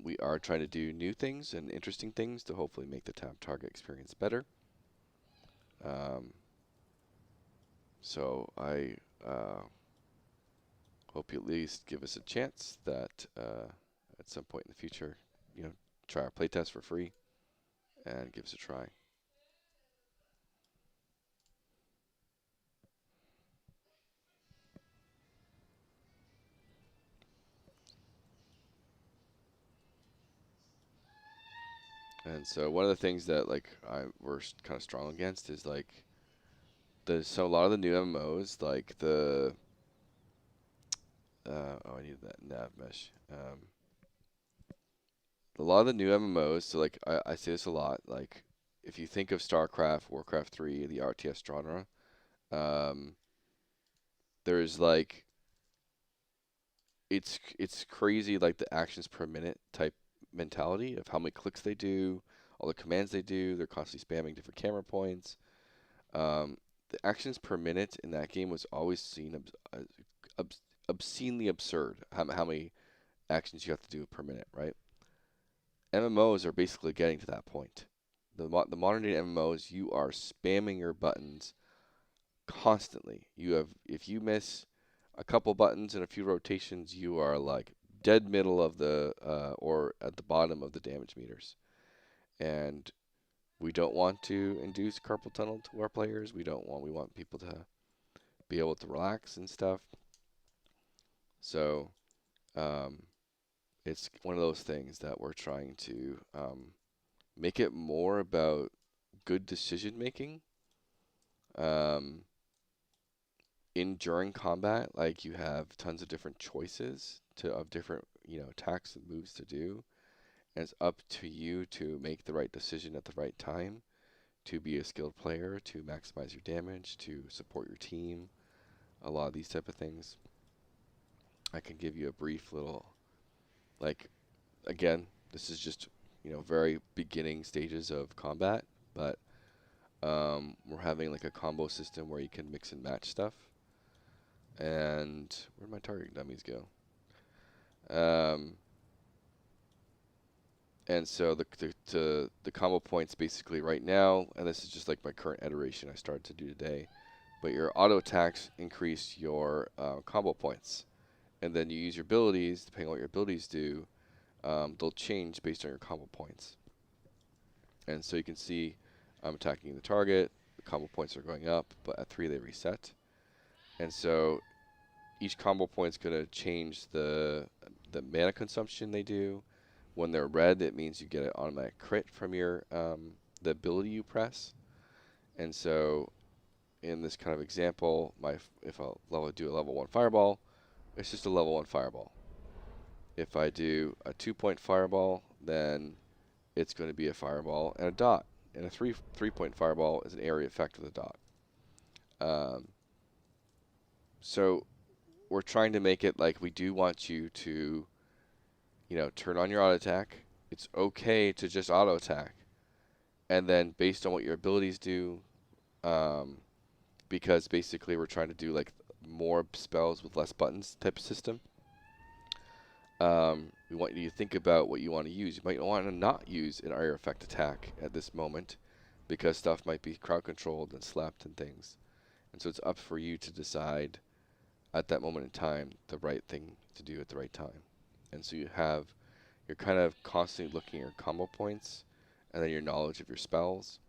We are trying to do new things and interesting things to hopefully make the tab target experience better. So I hope you at least give us a chance that at some point in the future, try our playtest for free and give us a try. And so one of the things that we're kind of strong against is like so a lot of the new MMOs like the I need that nav mesh. A lot of the new MMOs, so like I say this a lot, like if you think of StarCraft, Warcraft 3, the RTS genre, um, there's like it's crazy like the actions per minute type mentality of how many clicks they do, all the commands they do. They're constantly spamming different camera points. The actions per minute in that game was always seen obscenely absurd. How many actions you have to do per minute, right? MMOs are basically getting to that point. The modern day MMOs, you are spamming your buttons constantly. If you miss a couple buttons and a few rotations, you are like dead middle of the or at the bottom of the damage meters. And we don't want to induce carpal tunnel to our players. We want people to be able to relax and stuff. So it's one of those things that we're trying to make it more about good decision making. During combat, like you have tons of different choices of different attacks and moves to do, and it's up to you to make the right decision at the right time, to be a skilled player, to maximize your damage, to support your team. A lot of these type of things. I can give you a brief little, like, again, this is just very beginning stages of combat, but we're having like a combo system where you can mix and match stuff. And where'd my target dummies go? And so the combo points basically right now, and this is just like my current iteration I started to do today, but your auto attacks increase your combo points. And then you use your abilities, depending on what your abilities do, they'll change based on your combo points. And so you can see I'm attacking the target, the combo points are going up, but at 3 they reset. And so each combo point is going to change the mana consumption they do. When they're red, it means you get an automatic crit from your the ability you press. And so in this kind of example, if I do a level 1 fireball, it's just a level 1 fireball. If I do a 2-point fireball, then it's going to be a fireball and a dot. And a 3-point fireball is an area effect with a dot. So we're trying to make it like we do want you to, turn on your auto attack. It's okay to just auto attack, and then based on what your abilities do, because basically we're trying to do like more spells with less buttons type of system. We want you to think about what you want to use. You might want to not use an area effect attack at this moment, because stuff might be crowd controlled and slept and things, and so it's up for you to decide at that moment in time the right thing to do at the right time. And so you're kind of constantly looking at your combo points, and then your knowledge of your spells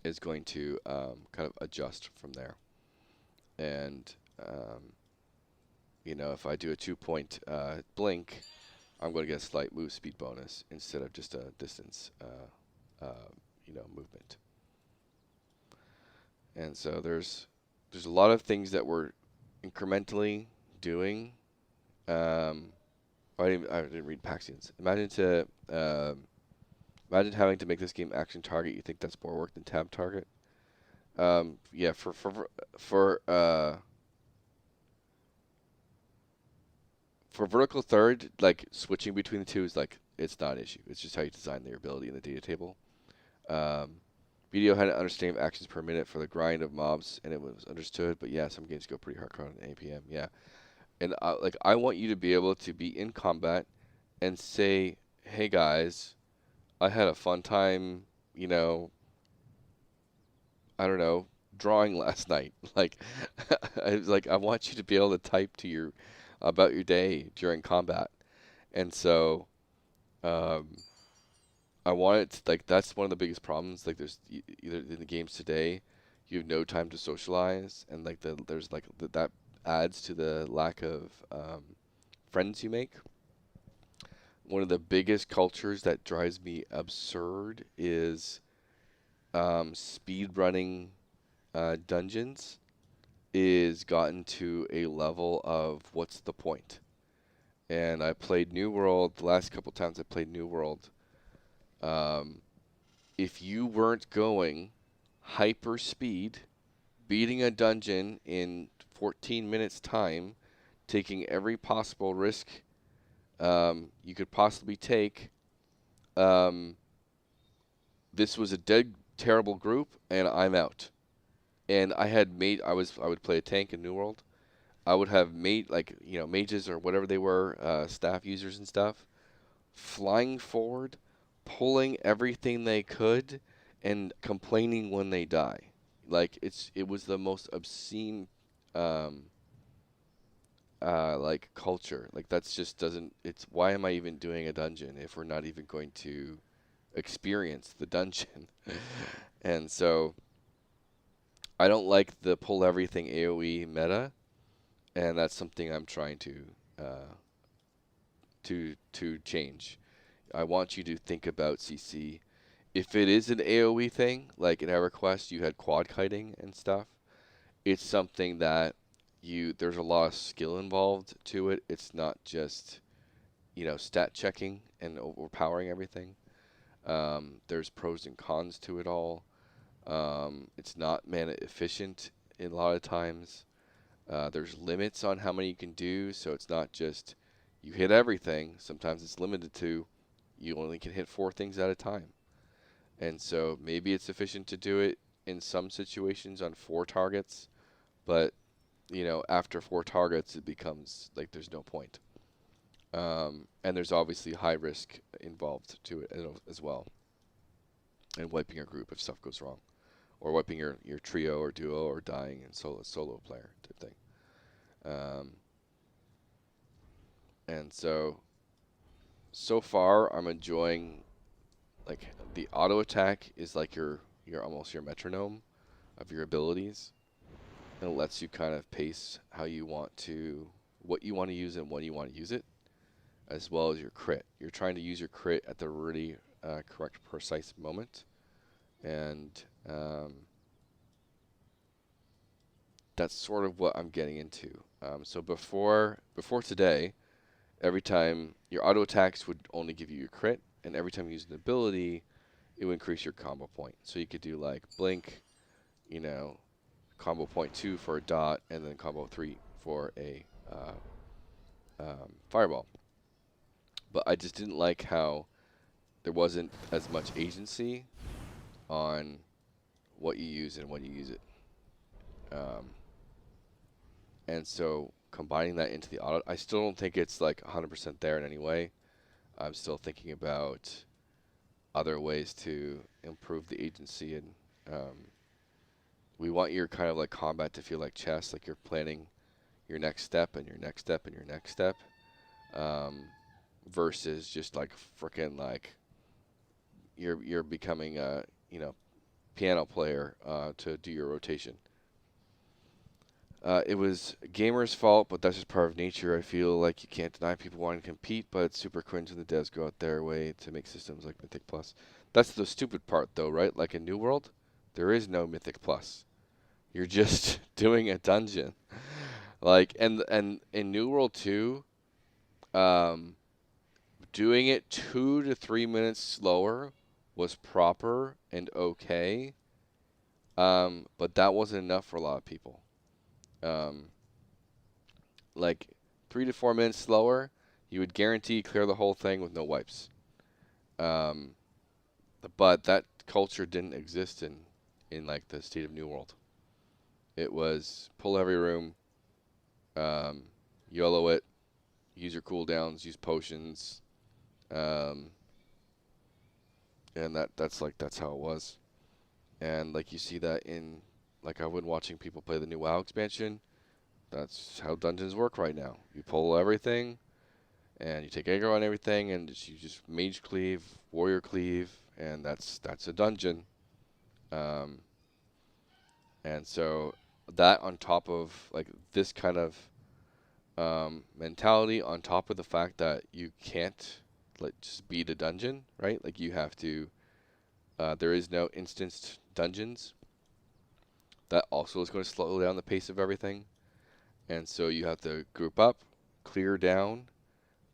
is going to kind of adjust from there. And if I do a 2-point blink, I'm going to get a slight move speed bonus instead of just a distance movement. And so there's a lot of things that we're incrementally doing. I didn't read Paxians. Imagine having to make this game action target. You think that's more work than tab target? Yeah, for vertical third, like switching between the two is like it's not an issue. It's just how you design their ability in the data table. Video had an understanding of actions per minute for the grind of mobs, and it was understood. But yeah, some games go pretty hardcore on APM. Yeah. And I want you to be able to be in combat and say, "Hey guys, I had a fun time, I don't know, drawing last night." Like, I want you to be able to type to about your day during combat, and so, I want it that's one of the biggest problems. Like, there's either in the games today, you have no time to socialize, and that adds to the lack of friends you make. One of the biggest cultures that drives me absurd is speed running dungeons is gotten to a level of what's the point. And I played New World the last couple times I played New World. If you weren't going hyper speed, beating a dungeon in 14 minutes time, taking every possible risk you could possibly take, this was a dead terrible group, and I'm out. And I would play a tank in New World. I would have mages or whatever they were, staff users and stuff, flying forward, pulling everything they could, and complaining when they die. Like it was the most obscene culture. Like that's just doesn't. It's why am I even doing a dungeon if we're not even going to experience the dungeon? And so I don't like the pull everything AOE meta, and that's something I'm trying to change. I want you to think about CC. If it is an AOE thing, like in EverQuest, you had quad kiting and stuff. It's something that there's a lot of skill involved to it. It's not just stat checking and overpowering everything. There's pros and cons to it all. It's not mana efficient a lot of times. There's limits on how many you can do, so it's not just you hit everything. Sometimes it's limited to you only can hit 4 things at a time. And so maybe it's sufficient to do it in some situations on 4 targets, but after 4 targets it becomes like there's no point. And there's obviously high risk involved to it as well. And wiping your group if stuff goes wrong. Or wiping your trio or duo or dying in solo player type thing. And so far I'm enjoying like the auto attack is like your almost your metronome of your abilities, and it lets you kind of pace how you want to, what you want to use and when you want to use it, as well as your crit. You're trying to use your crit at the really correct, precise moment, and that's sort of what I'm getting into. So before today, every time your auto attacks would only give you your crit, and every time you use an ability, it would increase your combo point. So you could do like blink, you know, combo point 2 for a dot, and then combo 3 for a fireball. But I just didn't like how there wasn't as much agency on what you use and when you use it. And so combining that into the auto, I still don't think it's like 100% there in any way. I'm still thinking about other ways to improve the agency, and we want your kind of like combat to feel like chess, like you're planning your next step and your next step and your next step, versus just like freaking like you're becoming a piano player to do your rotation. It was gamers' fault, but that's just part of nature. I feel like you can't deny people wanting to compete, but it's super cringe when the devs go out their way to make systems like Mythic Plus. That's the stupid part, though, right? Like in New World, there is no Mythic Plus. You're just doing a dungeon. Like, and in New World 2, um, doing it 2 to 3 minutes slower was proper and okay, but that wasn't enough for a lot of people. Um, like 3 to 4 minutes slower, you would guarantee clear the whole thing with no wipes. Um, but that culture didn't exist in like the State of New World. It was pull every room, um, YOLO it, use your cooldowns, use potions, um, and that's how it was. And like you see that in, like I've been watching people play the new WoW expansion. That's how dungeons work right now. You pull everything, and you take aggro on everything, and you just mage cleave, warrior cleave, and that's a dungeon. Um, and so that on top of like this kind of mentality, on top of the fact that you can't like just beat a dungeon, right? Like you have to. There is no instanced dungeons. That also is going to slow down the pace of everything, and so you have to group up, clear down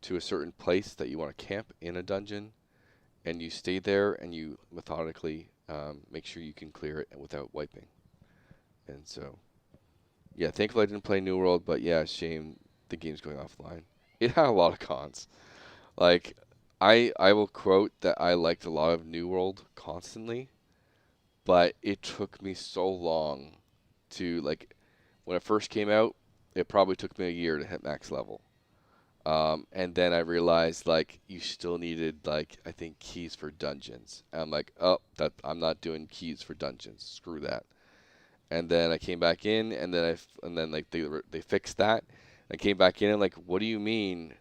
to a certain place that you want to camp in a dungeon, and you stay there and you methodically make sure you can clear it without wiping. And so, yeah, thankfully I didn't play New World, but yeah, shame the game's going offline. It had a lot of cons. Like, I will quote that I liked a lot of New World constantly, but it took me so long to, like, when it first came out, it probably took me a year to hit max level. And then I realized like you still needed like I think keys for dungeons. And I'm like, oh, that I'm not doing keys for dungeons. Screw that. And then I came back in, and then like they fixed that. I came back in and like, what do you mean?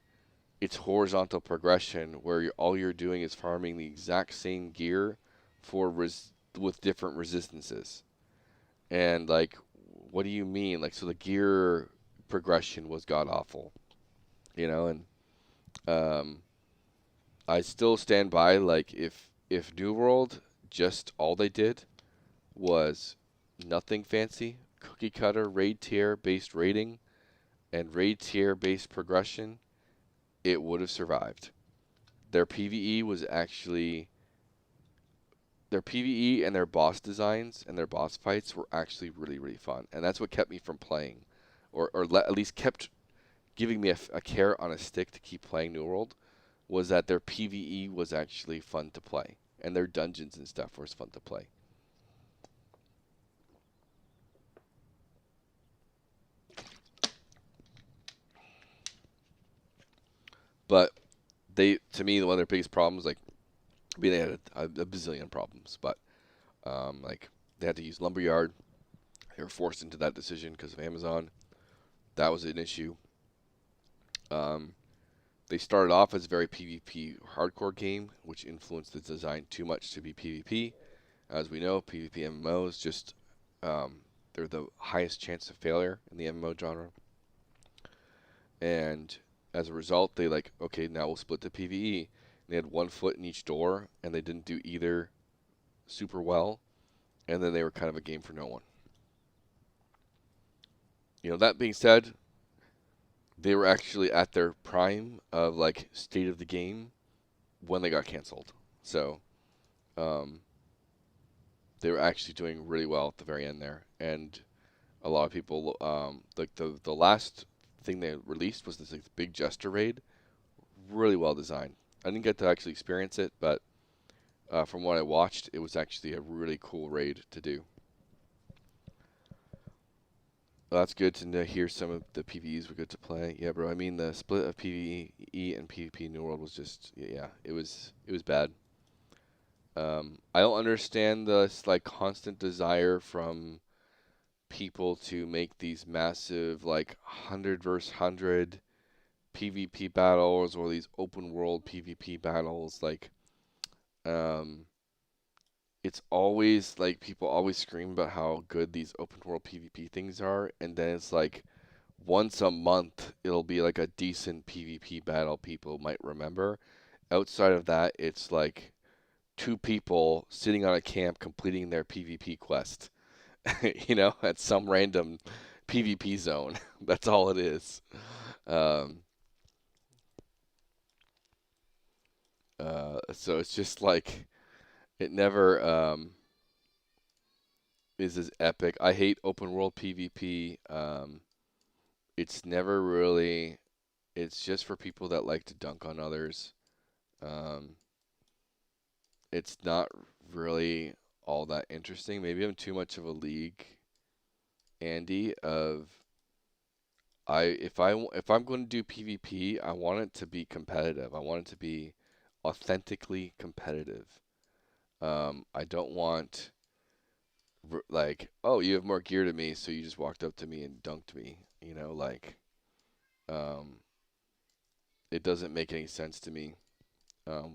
It's horizontal progression where all you're doing is farming the exact same gear for with different resistances. And like, what do you mean? Like, so the gear progression was god awful, and um, I still stand by like if New World just all they did was nothing fancy, cookie cutter raid tier based rating and raid tier based progression, it would have survived. Their PvE was actually their PvE and their boss designs and their boss fights were actually really really fun, and that's what kept me from playing, or at least kept giving me a carrot on a stick to keep playing New World, was that their PvE was actually fun to play, and their dungeons and stuff was fun to play. But to me, one of their biggest problems, like, I mean, they had a bazillion problems, but like they had to use Lumberyard. They were forced into that decision because of Amazon. That was an issue. Um, They started off as a very PvP hardcore game, which influenced the design too much to be PvP. As we know, PvP MMOs just they're the highest chance of failure in the MMO genre, and as a result, they like, okay, now we'll split the PvE. And they had one foot in each door, and they didn't do either super well, and then they were kind of a game for no one. That being said, they were actually at their prime of like state of the game when they got canceled. So um, they were actually doing really well at the very end there, and a lot of people like the last thing they released was this like, big Jester raid, really well designed. I didn't get to actually experience it, but from what I watched, it was actually a really cool raid to do. Well, that's good to hear some of the PvEs were good to play. Yeah, bro. I mean, the split of PvE and PvP New World was just, yeah, it was bad. I don't understand this like constant desire from people to make these massive like 100 versus 100 PvP battles or these open world PvP battles. Like, um, it's always like people always scream about how good these open world PvP things are, and then it's like once a month it'll be like a decent PvP battle people might remember. Outside of that, it's like two people sitting on a camp completing their PvP quest, at some random PvP zone. That's all it is. Um, so it's just like it never is as epic. I hate open world PvP. It's never really. It's just for people that like to dunk on others. Um, it's not really all that interesting. Maybe I'm too much of a league Andy of if I'm going to do PvP, I want it to be competitive. I want it to be authentically competitive. I don't want like, oh, you have more gear to me, so you just walked up to me and dunked me. Um, it doesn't make any sense to me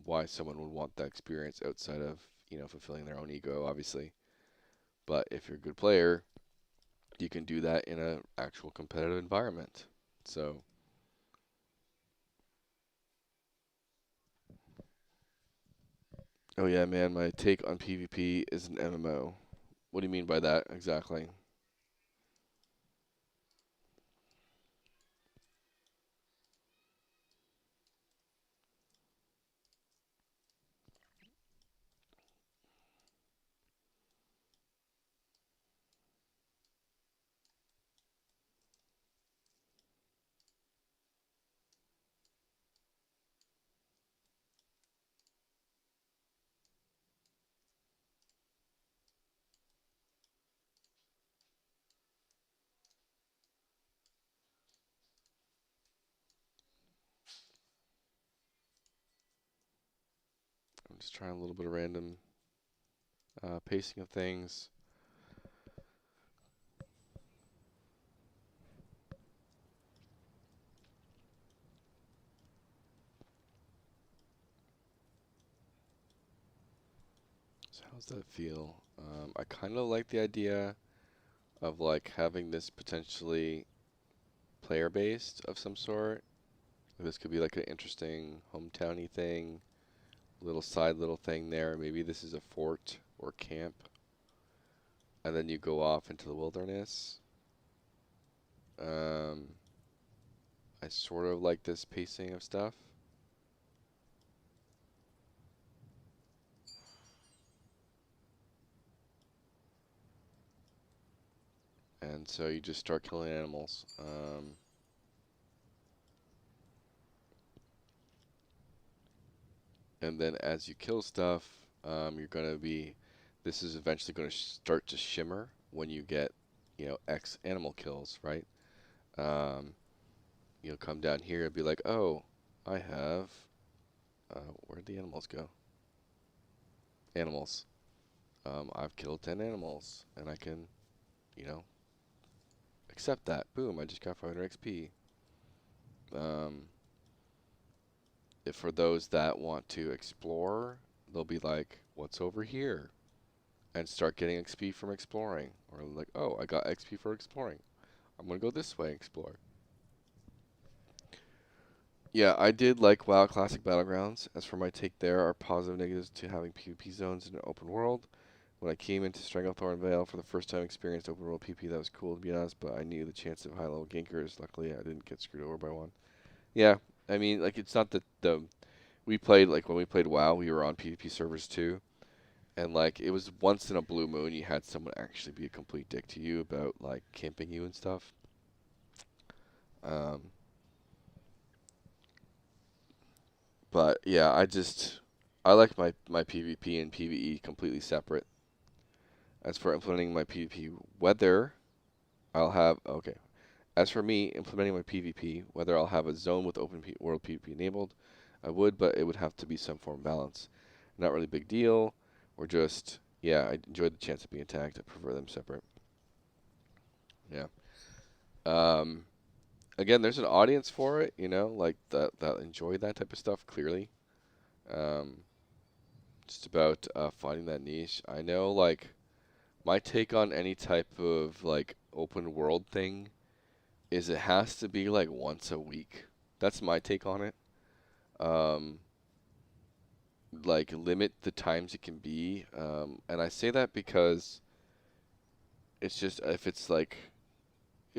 why someone would want that experience outside of fulfilling their own ego, obviously. But if you're a good player, you can do that in an actual competitive environment. So, oh yeah, man, my take on PvP is an MMO. What do you mean by that exactly? I'm just trying a little bit of random pacing of things. So how's that feel? I kind of like the idea of like having this potentially player based of some sort. This could be like an interesting hometowny thing, little thing there. Maybe this is a fort or camp, and then you go off into the wilderness. Um, I sort of like this pacing of stuff. And so you just start killing animals. And then as you kill stuff, you're going to be, this is eventually going to start to shimmer when you get, X animal kills, right? Um, you'll come down here and be like, oh, I have, where'd the animals go? Animals. I've killed 10 animals, and I can, you know, accept that. Boom, I just got 500 XP. Um, if for those that want to explore, they'll be like, "What's over here?" and start getting XP from exploring, or like, "Oh, I got XP for exploring. I'm gonna go this way and explore." Yeah, I did like WoW Classic Battlegrounds. As for my take, there are positive and negatives to having PvP zones in an open world. When I came into Stranglethorn Vale for the first time, experienced open world PvP. That was cool to be honest, but I knew the chance of high level gankers. Luckily, I didn't get screwed over by one. Yeah, I mean, like it's not that the we played like when we played WoW, we were on PvP servers too, and like it was once in a blue moon you had someone actually be a complete dick to you about like camping you and stuff. Um, but yeah, I like my PvP and PvE completely separate. As for implementing my PvP, whether I'll have okay. As for me implementing my PvP, whether I'll have a zone with open world PvP enabled, I would, but it would have to be some form of balance. Not really big deal, or just yeah, I enjoy the chance of being attacked. I prefer them separate. Yeah. Um, Again, there's an audience for it, you know, like that enjoy that type of stuff. Clearly, um, just about finding that niche. I know, like my take on any type of like open world thing is it has to be like once a week. That's my take on it. Um, like limit the times it can be. And I say that because it's just if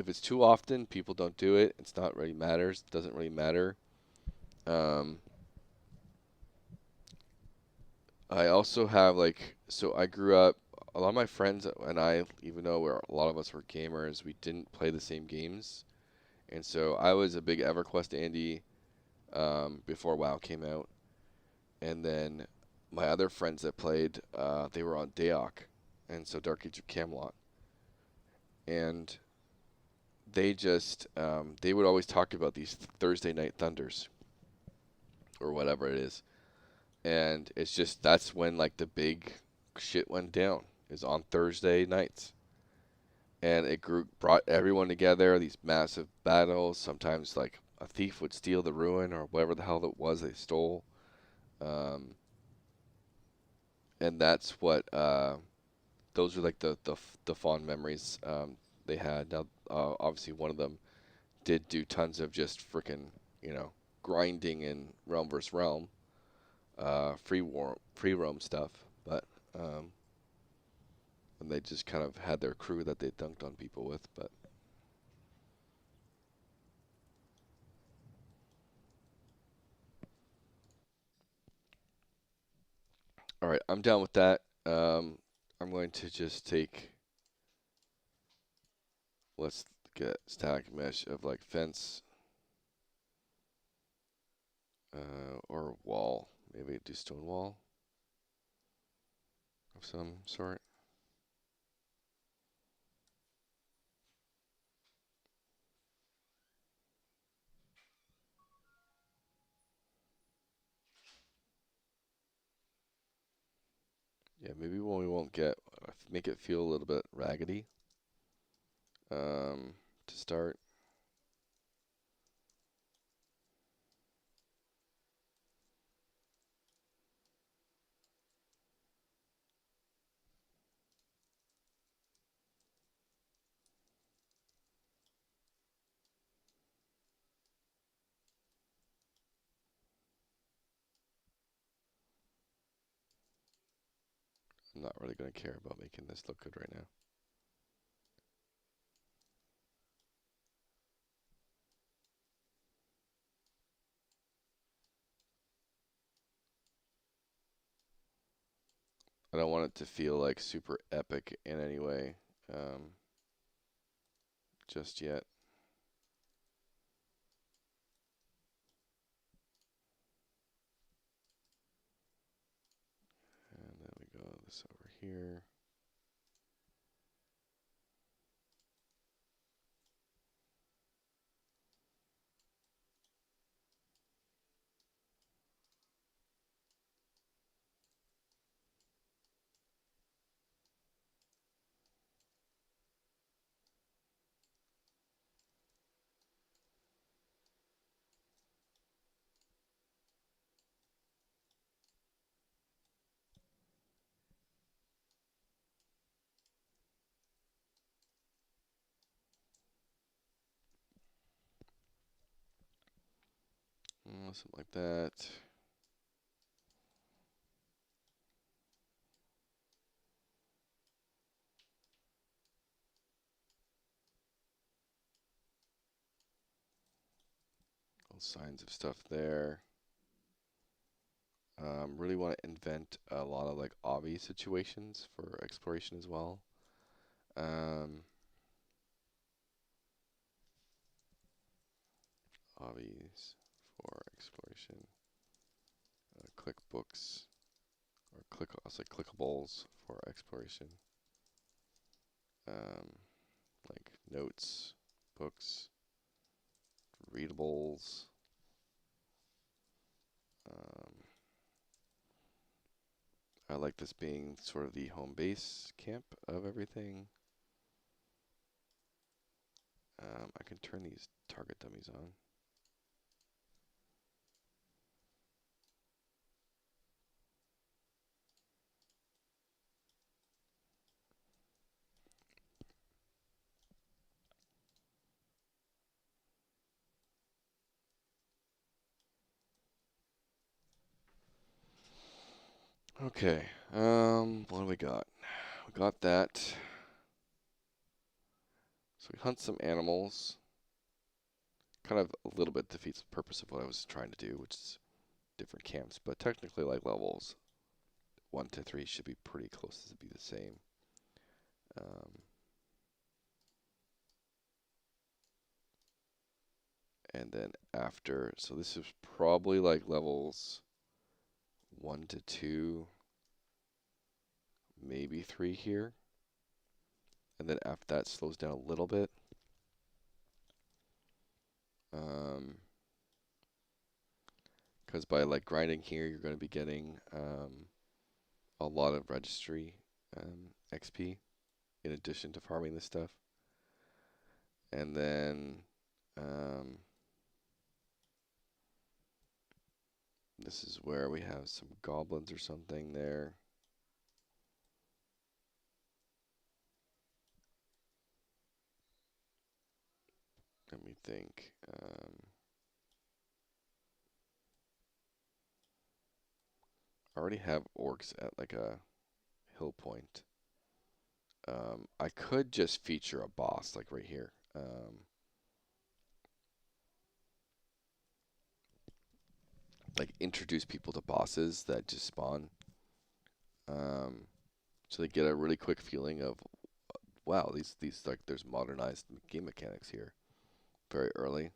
it's too often, people don't do it. It's not really matters. Doesn't really matter. Um, I also have like so I grew up. A lot of my friends and I, even though a lot of us were gamers, we didn't play the same games. And so I was a big EverQuest Andy before WoW came out. And then my other friends that played, they were on Daok, and so Dark Age of Camelot. And they would always talk about these Thursday night thunders or whatever it is. And it's just that's when like the big shit went down is on Thursday nights. And brought everyone together, these massive battles. Sometimes like a thief would steal the ruin or whatever the hell it was they stole. Um, and that's what those are like the fond memories they had. Now, obviously, one of them did do tons of just freaking, grinding in realm versus realm, free roam stuff. But and they just kind of had their crew that they dunked on people with. But all right, I'm done with that. I'm going to just take. Let's get static mesh of like fence or wall. Maybe do stone wall of some sort. Yeah, maybe when we won't get make it feel a little bit raggedy to start. I'm not really going to care about making this look good right now. I don't want it to feel like super epic in any way just yet. And then we go this over here. something like that. All signs of stuff there. Really want to invent a lot of like obby situations for exploration as well. Obbies for exploration. Click books or I'll say clickables for exploration. Like notes, books, readables. I like this being sort of the home base camp of everything. I can turn these target dummies on. Okay, what do we got? We got that. So we hunt some animals. Kind of a little bit defeats the purpose of what I was trying to do, which is different camps. But technically, like levels 1 to 3 should be pretty close to be the same. And then after, so this is probably like levels 1 to 2, maybe 3 here. And then after that slows down a little bit. Because by like grinding here, you're going to be getting a lot of registry XP in addition to farming this stuff. And then this is where we have some goblins or something there. Let me think. I already have orcs at like a hill point. I could just feature a boss like right here. Like introduce people to bosses that just spawn. So they get a really quick feeling of, wow, these like there's modernized game mechanics here very early.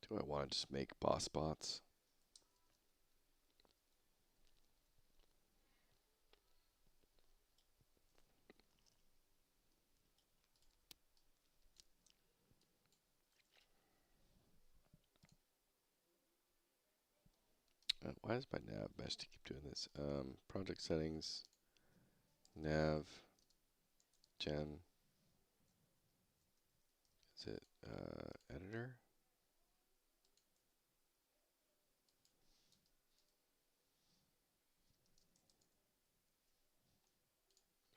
Do I want to just make boss bots? Why does my nav mesh to keep doing this? Project settings, nav, gen. Is it editor?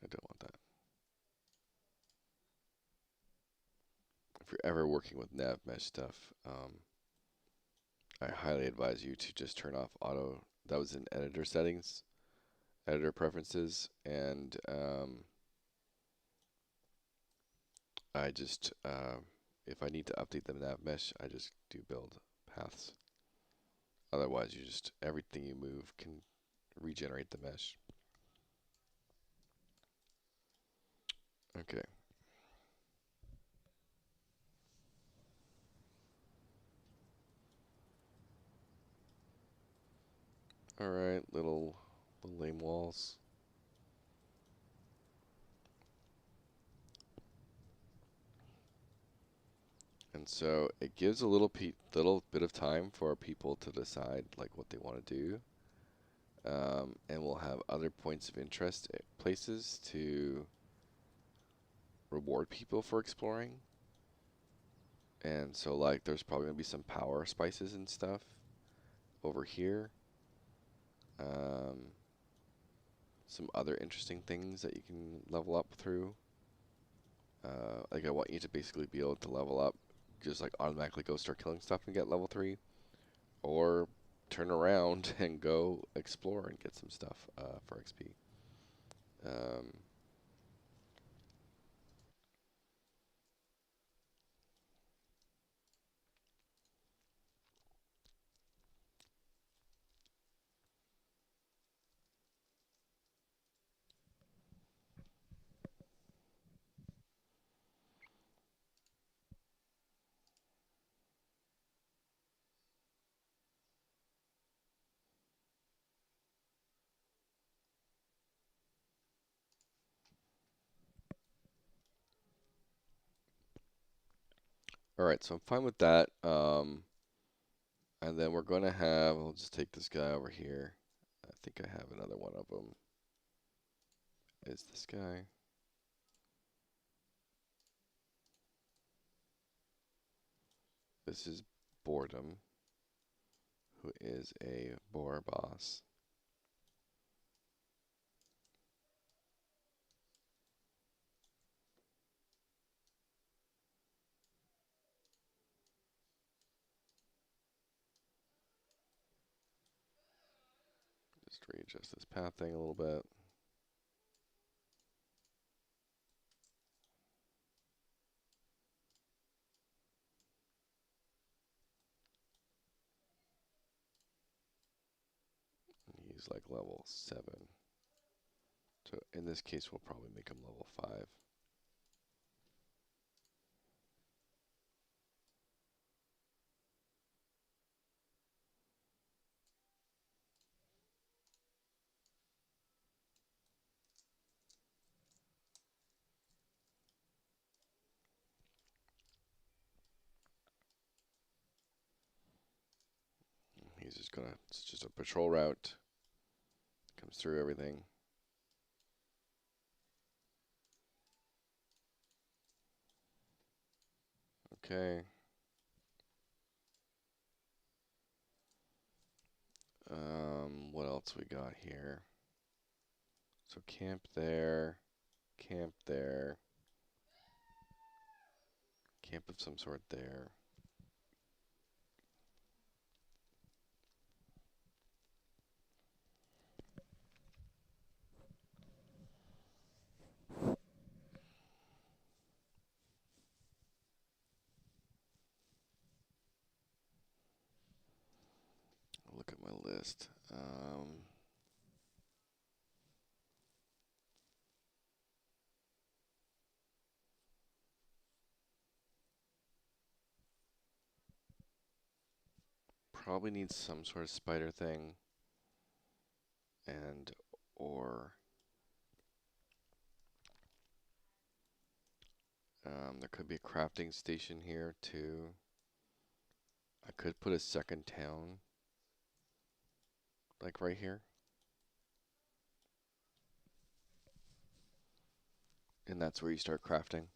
I don't want that. If you're ever working with nav mesh stuff, I highly advise you to just turn off auto. That was in editor settings, editor preferences, and I just, if I need to update the nav mesh, I just do build paths. Otherwise, you just, everything you move can regenerate the mesh. Okay. Alright, little lame walls. And so it gives a little bit of time for people to decide like what they want to do. And we'll have other points of interest, places to reward people for exploring. And so, like, there's probably going to be some power spices and stuff over here. Some other interesting things that you can level up through. Like, I want you to basically be able to level up, just like automatically go start killing stuff and get level 3. Or turn around and go explore and get some stuff for XP. Alright, so I'm fine with that. And then we're going to have, I'll just take this guy over here. I think I have another one of them. Is this guy? This is Boredom, who is a boar boss. Just readjust this path thing a little bit. He's like level 7. So in this case, we'll probably make him level 5. He's just gonna, it's just a patrol route. Comes through everything. Okay. What else we got here? So camp there, camp there, camp of some sort there. Look at my list. Probably need some sort of spider thing. And or there could be a crafting station here too. I could put a second town, like right here. And that's where you start crafting.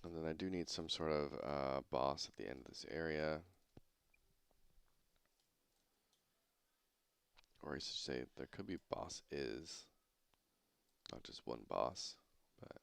And then I do need some sort of boss at the end of this area. Or I should say, there could be boss is. Not just one boss, but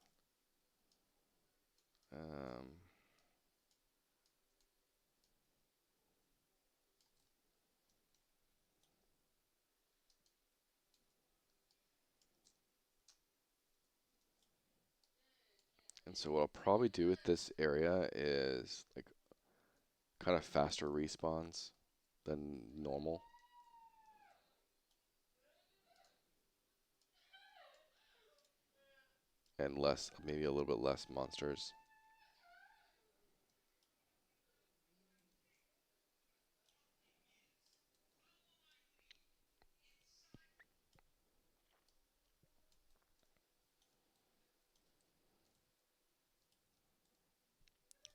and so what I'll probably do with this area is like kind of faster respawns than normal. and less, maybe a little bit less monsters.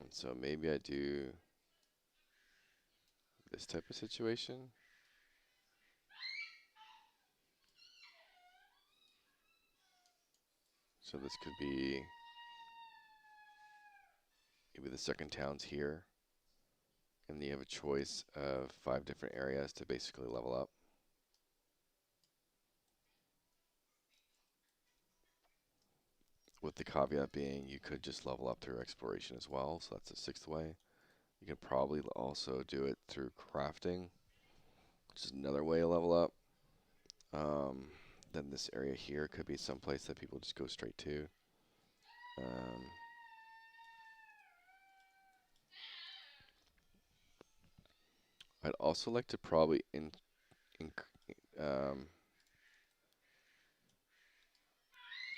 And so maybe I do this type of situation. So this could be, maybe the second town's here, and you have a choice of 5 different areas to basically level up. With the caveat being you could just level up through exploration as well, so that's the 6th way. You could probably also do it through crafting, which is another way to level up. Then this area here could be someplace that people just go straight to. I'd also like to probably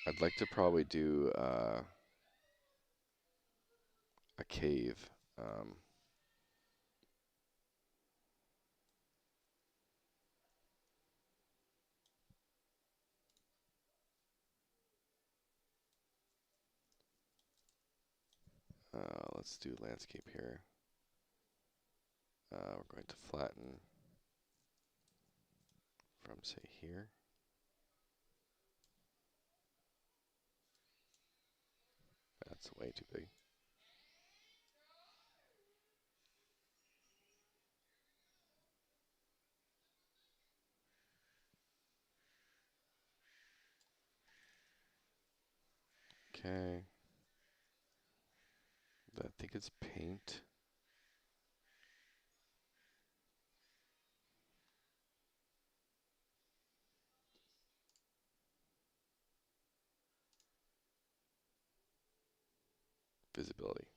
I'd like to probably do a cave. Let's do landscape here. We're going to flatten from, say, here. That's way too big. Okay. I think it's paint. Visibility.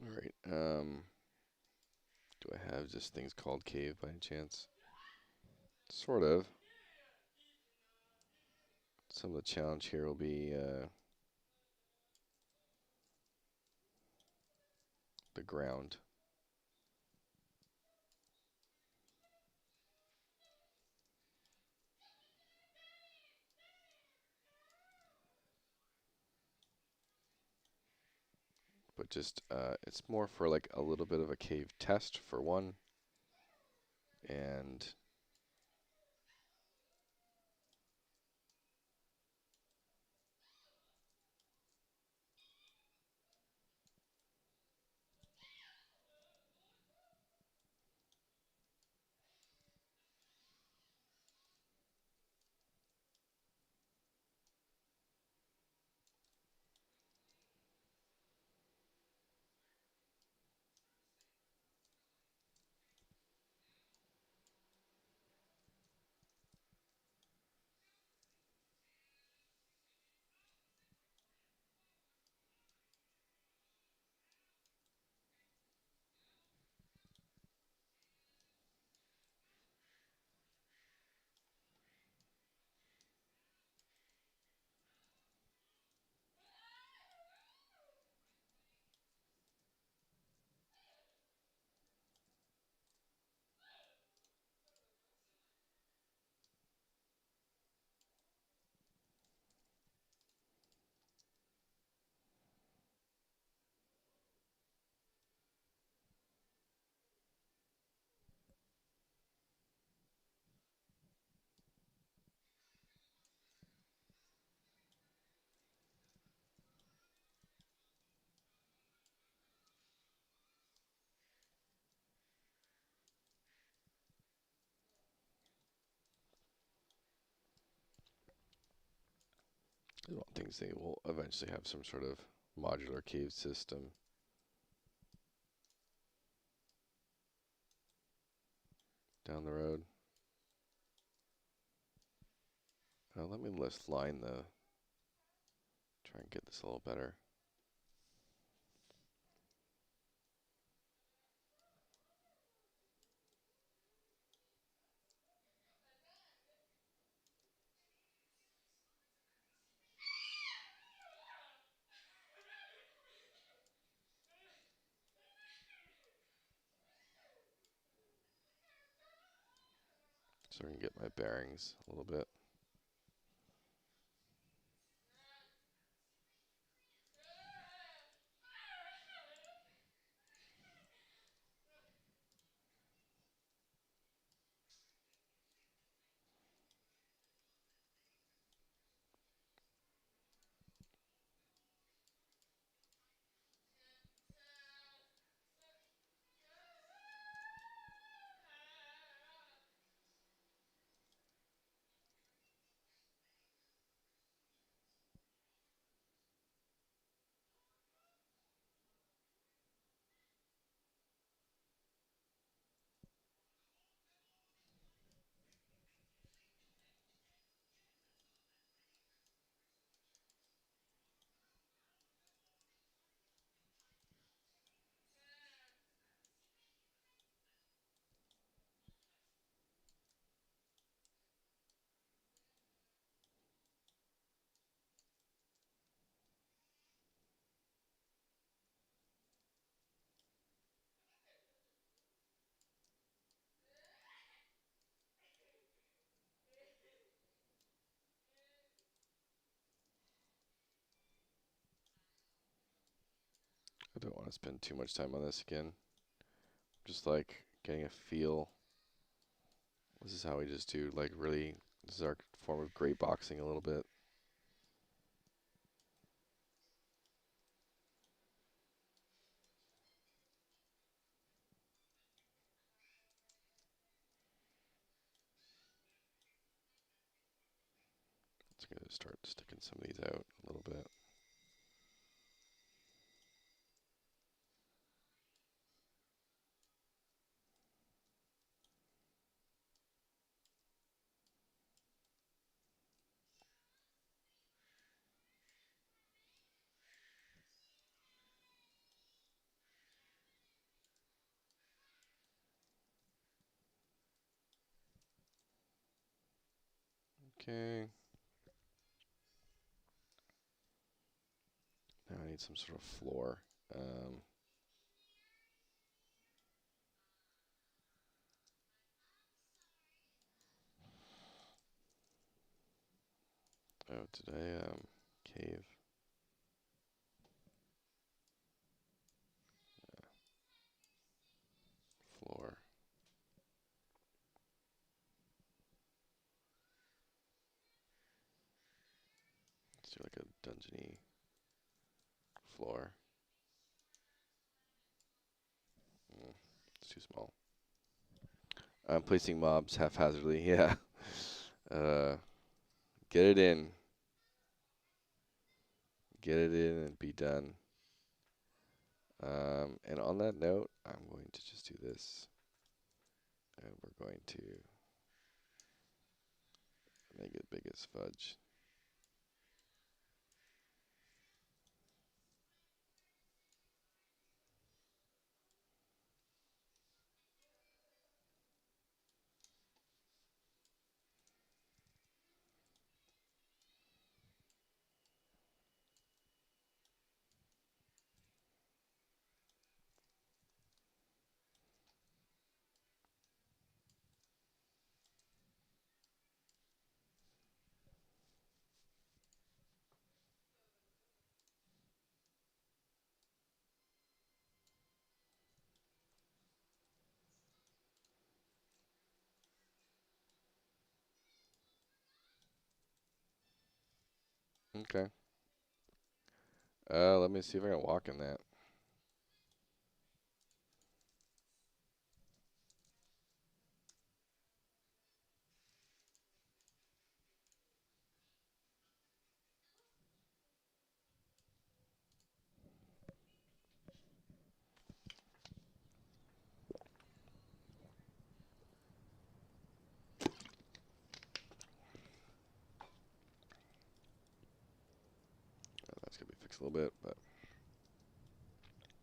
All right. Do I have just things called cave by any chance? Sort of. Some of the challenge here will be the ground. But just, it's more for like a little bit of a cave test for one. And I don't think they will eventually have some sort of modular cave system. Down the road. Let me list line the. Try and get this a little better. So I can get my bearings a little bit. I don't want to spend too much time on this again. Just like getting a feel. This is how we just do, like, really, this is our form of great boxing a little bit. It's going to start sticking some of these out a little bit. Okay. Now I need some sort of floor. Oh, today, cave. Yeah. Floor. Let's do like a dungeony floor. It's too small. I'm placing mobs haphazardly, yeah. Get it in. Get it in and be done. And on that note, I'm going to just do this. And we're going to make it big as fudge. Okay. Let me see if I can walk in that. a little bit, but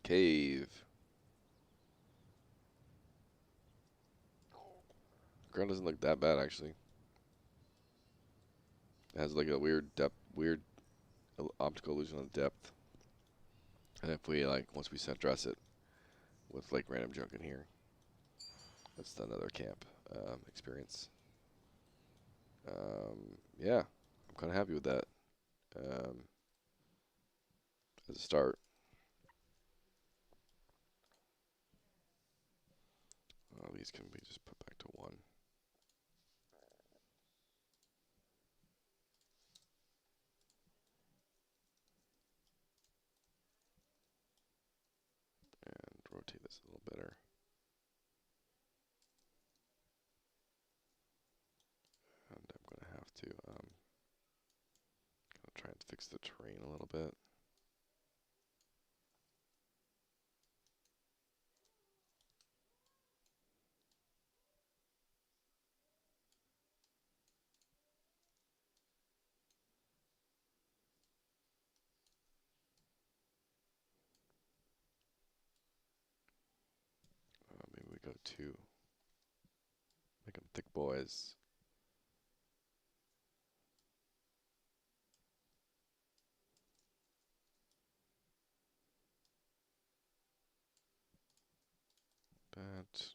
cave. Ground doesn't look that bad actually. It has like a weird depth, weird optical illusion on depth. And if we like, once we set dress it with like random junk in here, that's another camp experience. Yeah, I'm kind of happy with that as a start. These can be just put back to 1. And rotate this a little better. And I'm going to have to try and fix the terrain a little bit. Maybe we go 2. Make them thick boys. That.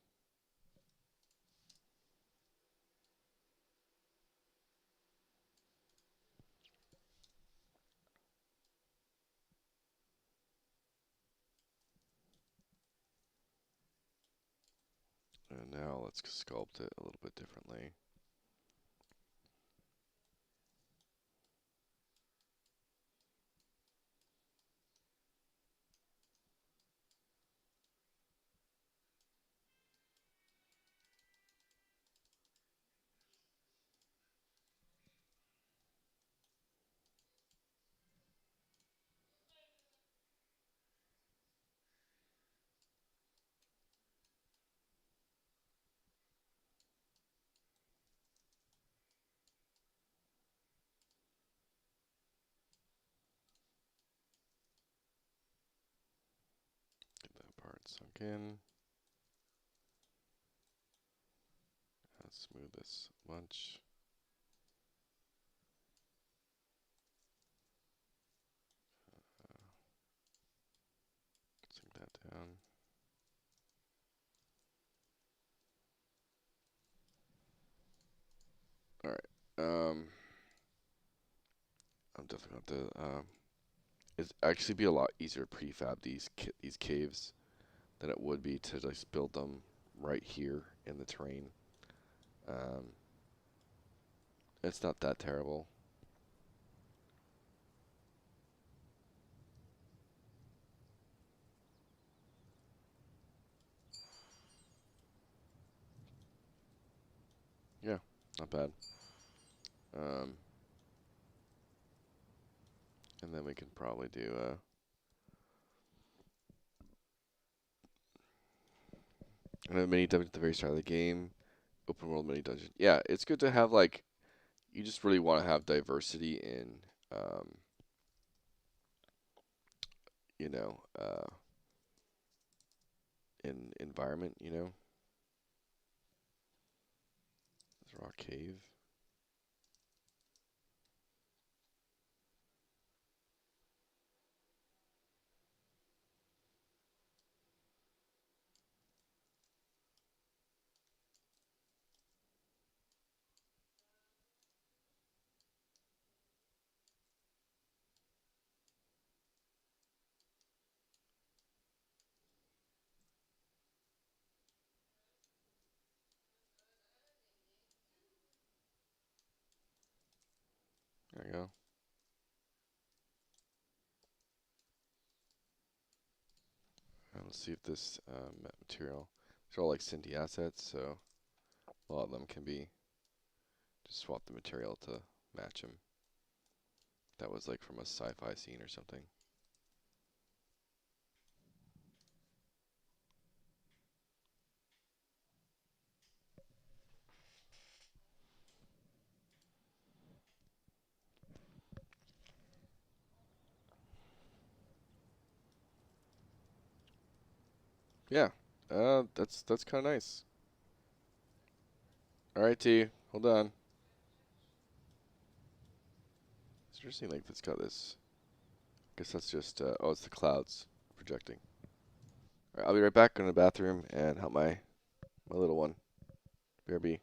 And now let's sculpt it a little bit differently. Get that part sunk in. Let's smooth this a bunch. Sink that down. All right. I'm definitely going to. It'd actually be a lot easier to prefab these caves than it would be to just build them right here in the terrain. It's not that terrible. Yeah, not bad. And then we can probably do another mini dungeon at the very start of the game. Open world mini dungeon. Yeah, it's good to have like, you just really want to have diversity in, you know, in environment. You know, this rock cave. There you go. Let's see if this material. These are all like Cindy assets, so a lot of them can be just swap the material to match them. That was like from a sci-fi scene or something. Yeah. That's kind of nice. All right, T. Hold on. Is there anything like that's got this? Guess that's just. Oh, it's the clouds projecting. All right, I'll be right back. Go to the bathroom and help my little one. BRB.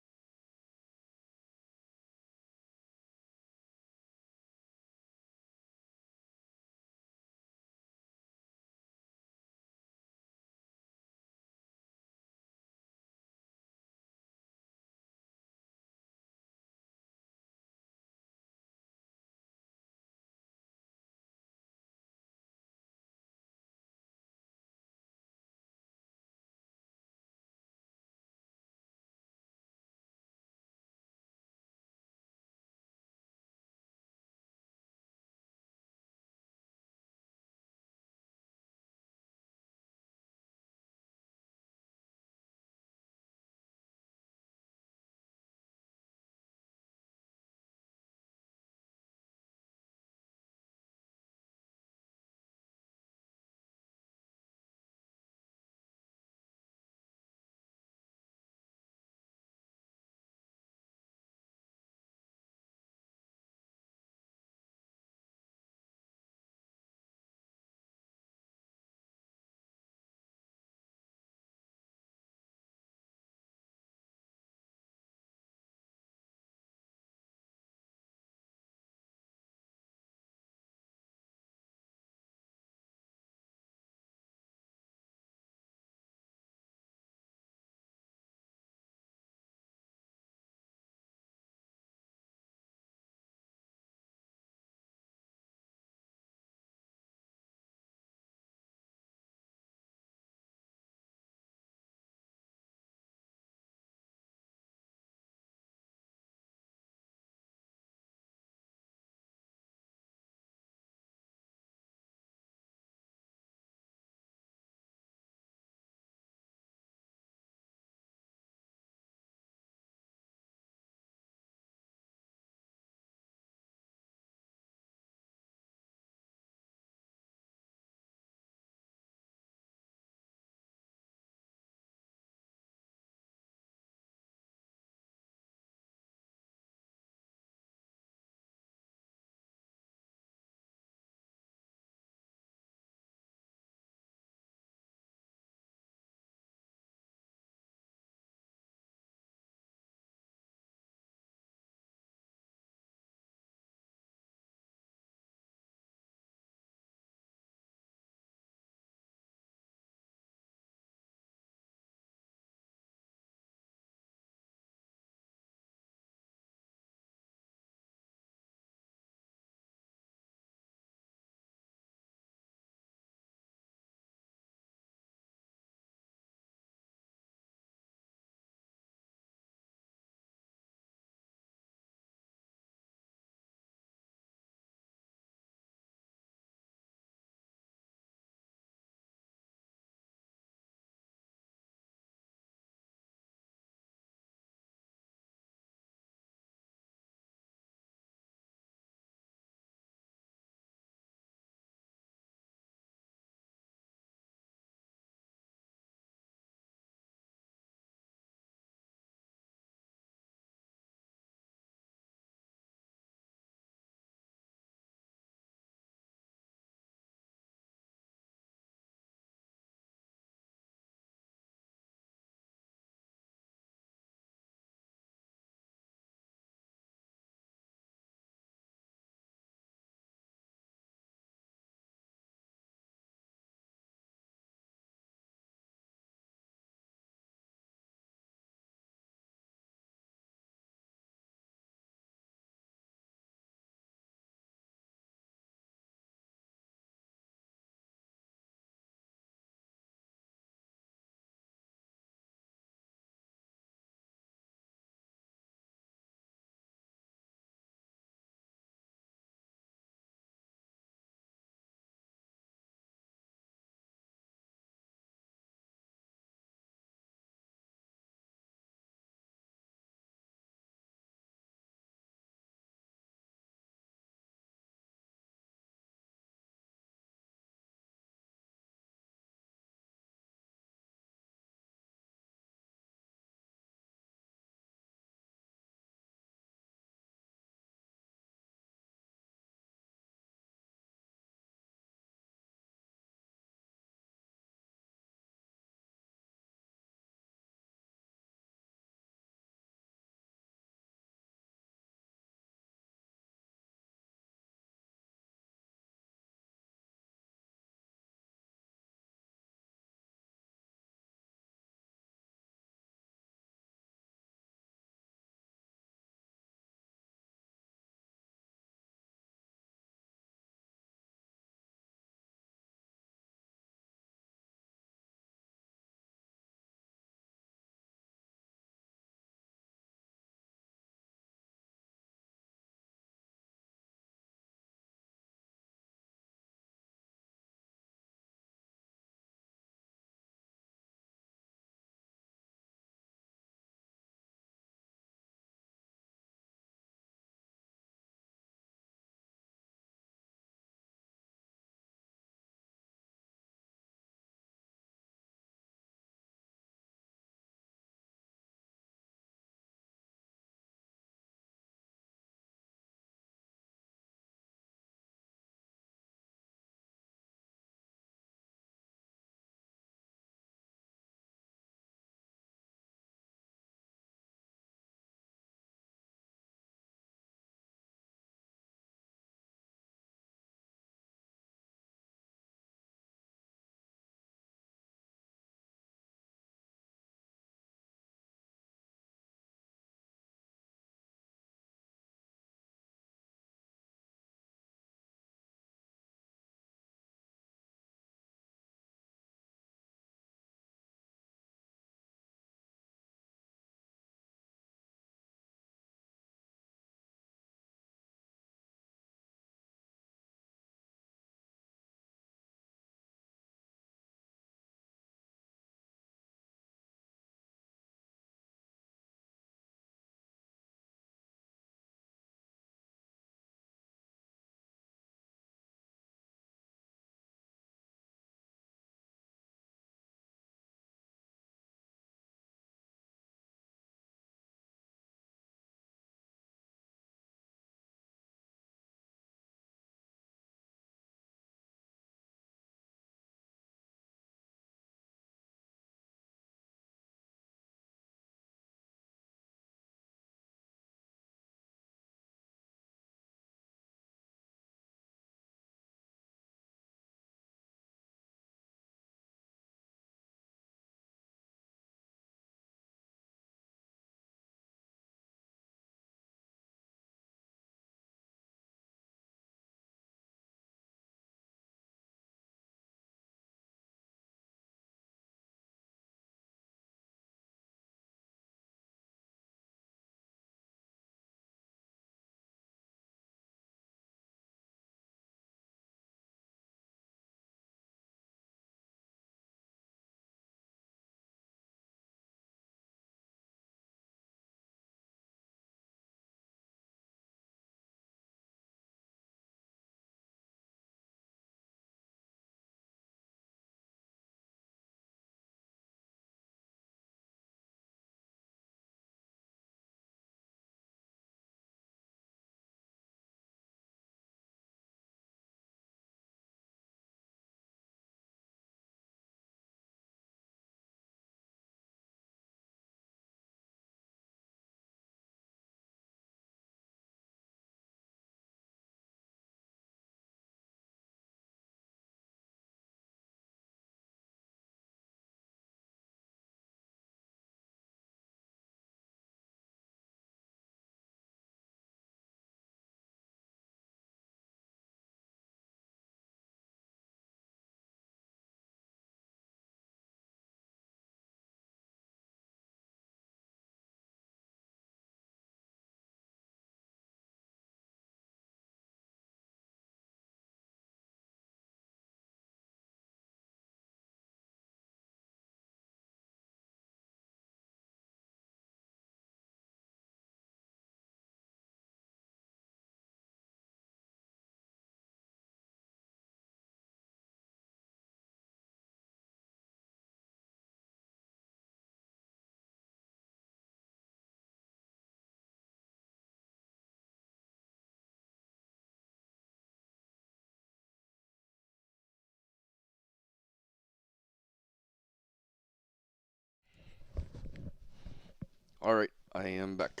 Alright, I am back.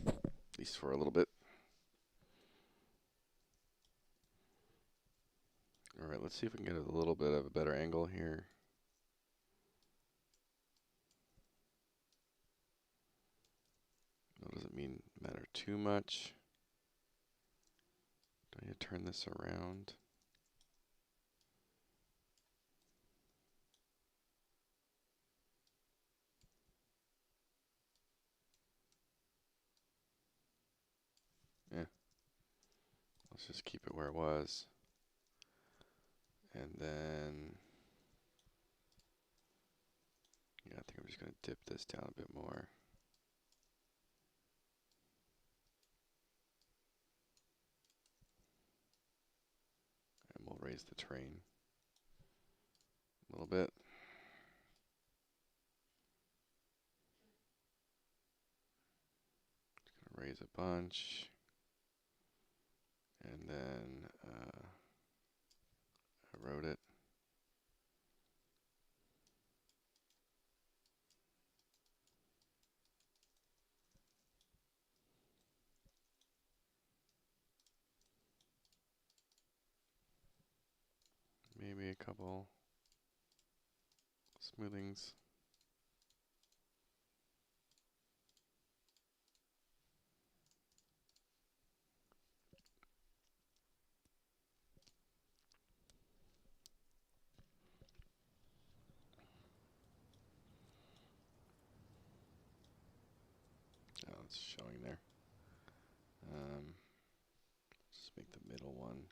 At least for a little bit. Alright, let's see if we can get a little bit of a better angle here. That doesn't matter too much. Do I need to turn this around? Yeah. Let's just keep it where it was. And then, yeah, I think I'm just going to dip this down a bit more. And we'll raise the terrain a little bit. Just going to raise a bunch. And then erode it. Maybe a couple smoothings. Oh, it's showing there. Just make the middle one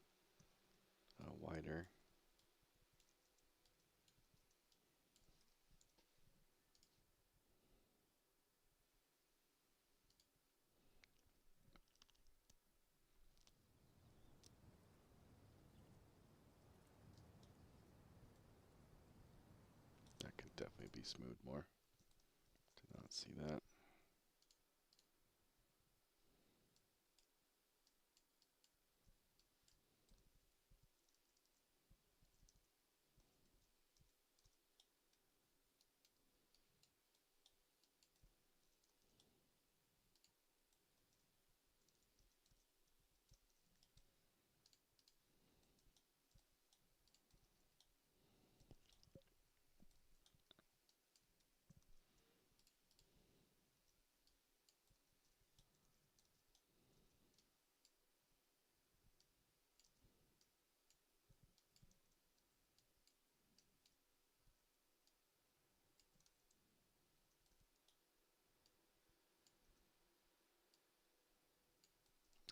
wider. That could definitely be smoothed more. Did not see that.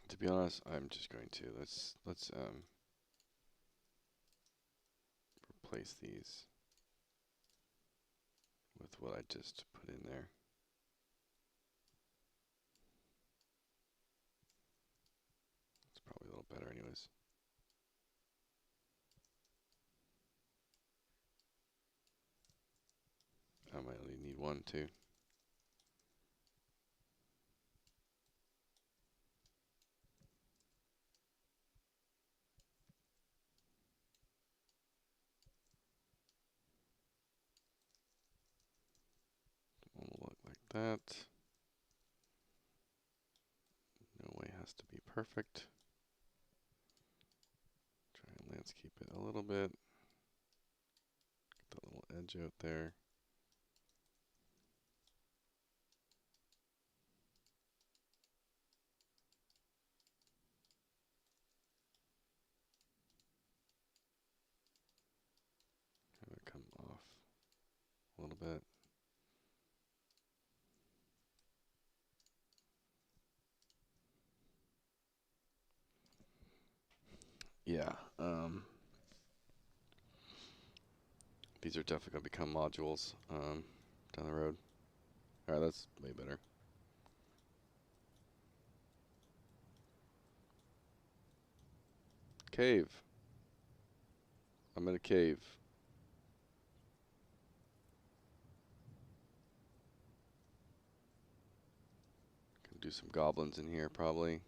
To be honest, I'm just going to let's replace these with what I just put in there. It's probably a little better anyways. I might only need one too. One will look like that. No way has to be perfect. Try and landscape it a little bit. Get that little edge out there. Have it come off a little bit. Yeah. These are definitely going to become modules down the road. Alright, that's way better. Cave. I'm in a cave. Can do some goblins in here probably.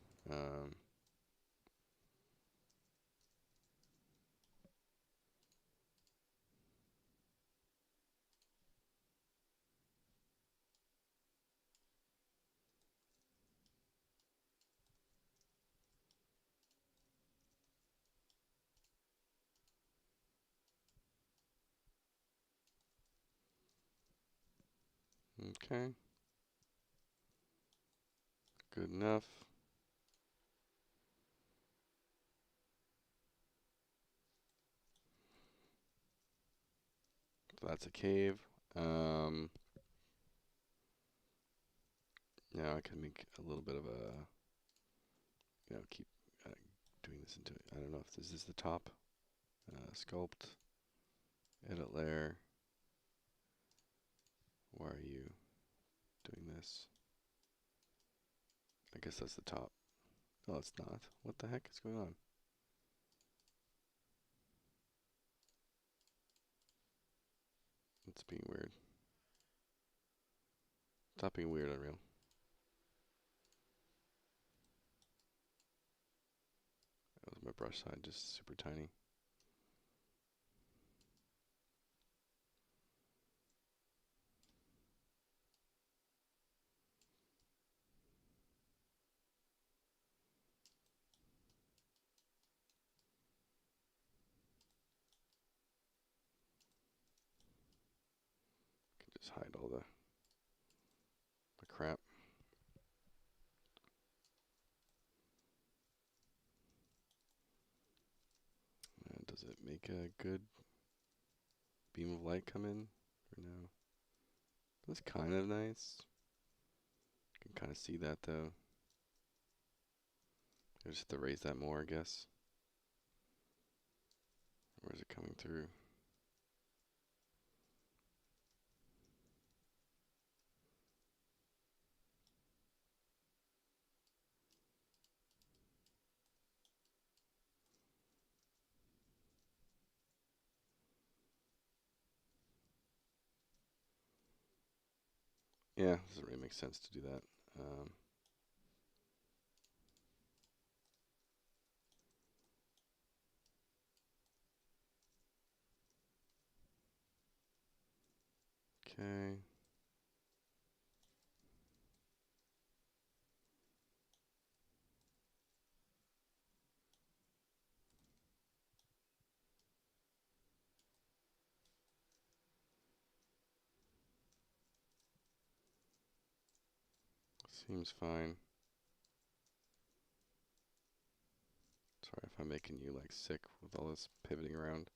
Okay. Good enough. So that's a cave. Now I can make a little bit of a, keep doing this into, I don't know if this is the top. Sculpt, edit layer. Why are you doing this? I guess that's the top. Oh, it's not. What the heck is going on? It's being weird. Stop being weird, Unreal. That was my brush side, just super tiny. Can just hide all the crap. And does it make a good beam of light come in? Or no? That's kind of nice. You can kind of see that though. I just have to raise that more, I guess. Where is it coming through? Yeah, doesn't really make sense to do that. Okay. Seems fine. Sorry if I'm making you like sick with all this pivoting around.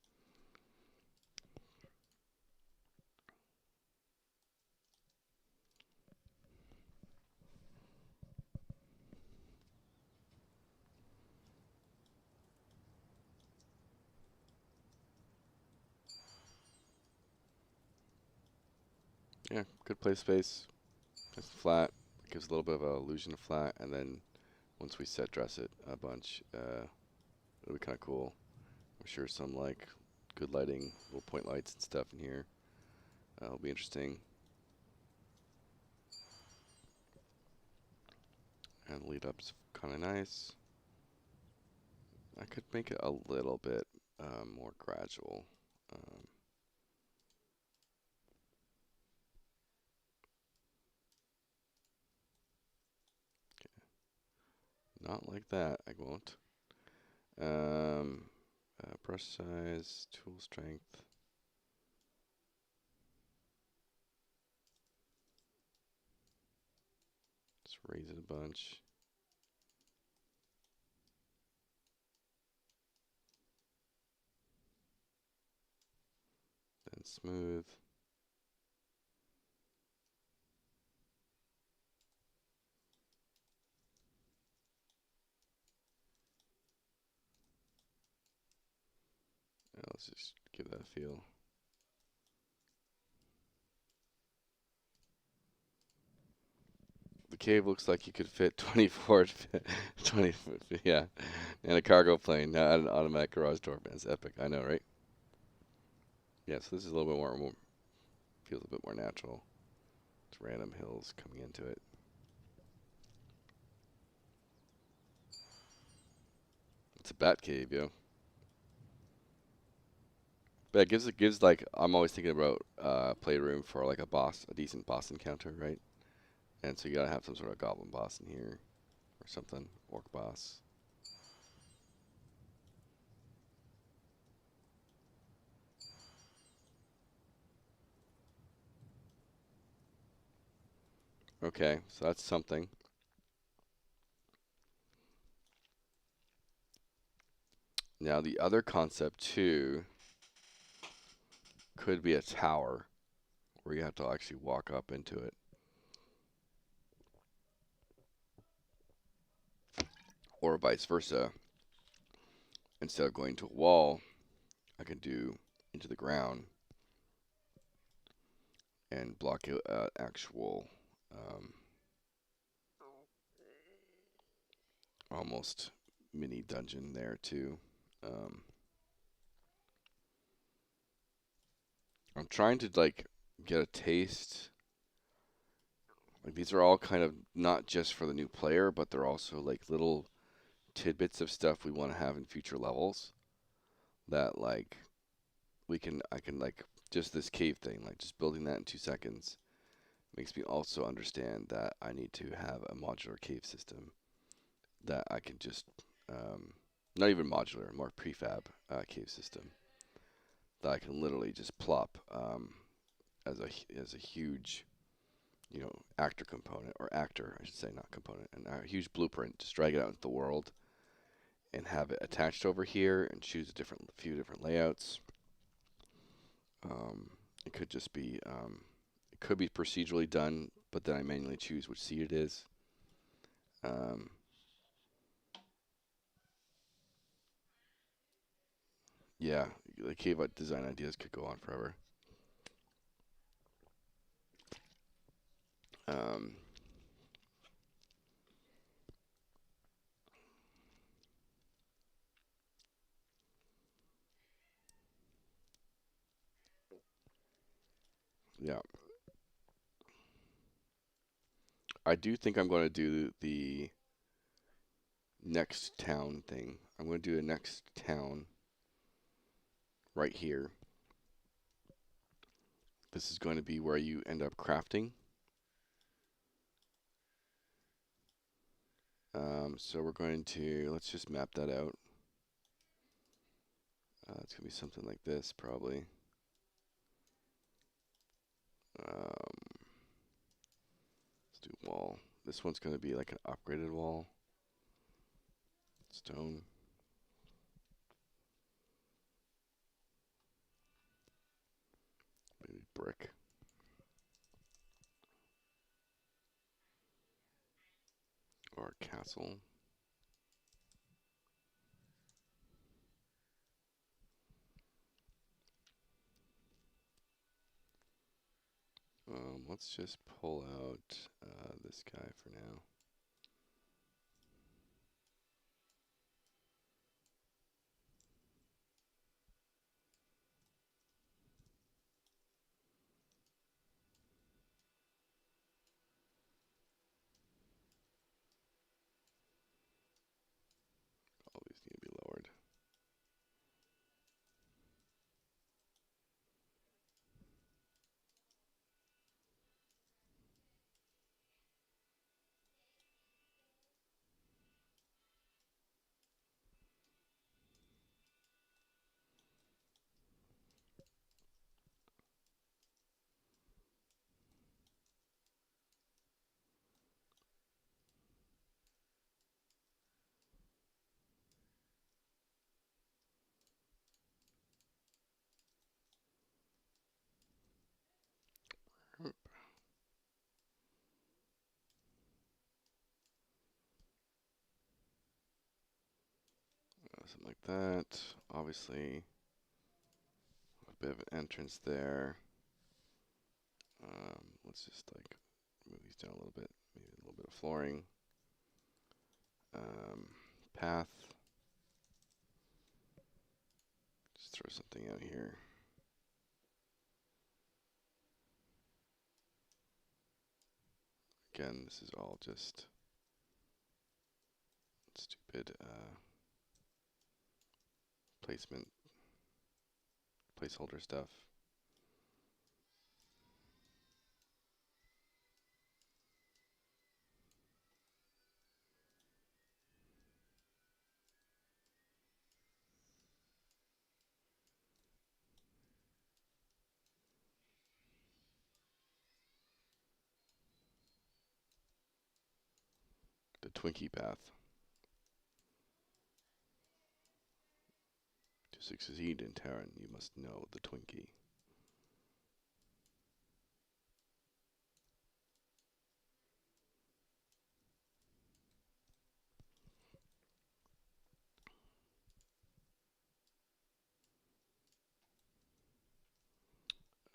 Yeah, good play space. It's flat. It gives a little bit of an illusion of flat, and then once we set dress it a bunch, it'll be kind of cool. I'm sure some like good lighting, little point lights and stuff in here. It'll be interesting. And the lead up's kind of nice. I could make it a little bit more gradual. Not like that, I won't. Brush size, tool strength. Just raise it a bunch. Then smooth. Let's just give that a feel. The cave looks like you could fit 24, 20, yeah, and a cargo plane, not an automatic garage door. Man, it's epic. I know, right? Yeah, so this is a little bit more feels a bit more natural. It's random hills coming into it. It's a bat cave, yo. But it gives like I'm always thinking about playroom for like a decent boss encounter, right? And so you gotta have some sort of goblin boss in here or something, orc boss. Okay, so that's something. Now the other concept too could be a tower where you have to actually walk up into it. Or vice versa. Instead of going to a wall, I can do into the ground and block an actual almost mini dungeon there too. Um, I'm trying to like get a taste. Like these are all kind of not just for the new player, but they're also like little tidbits of stuff we want to have in future levels that like I can like just this cave thing, like just building that in 2 seconds makes me also understand that I need to have a modular cave system that I can just not even modular, more prefab cave system that I can literally just plop as a huge, you know, actor component or actor, I should say, not component, and a huge blueprint. Just drag it out into the world and have it attached over here and choose a few different layouts. It could just be it could be procedurally done, but then I manually choose which seed it is. Yeah, the cave design ideas could go on forever. Um, yeah, I do think I'm going to do the next town thing. I'm going to do a next town right here. This is going to be where you end up crafting. So we're going to, let's just map that out. It's going to be something like this, probably. Let's do wall. This one's going to be like an upgraded wall. Stone. Maybe brick. Or a castle. Let's just pull out this guy for now. All these need to be lowered. Something like that. Obviously, a bit of an entrance there. Let's just like move these down a little bit. Maybe a little bit of flooring. Path. Just throw something out here. Again, this is all just stupid placement, placeholder stuff. Twinkie path. To succeed in Tearyn, you must know the Twinkie.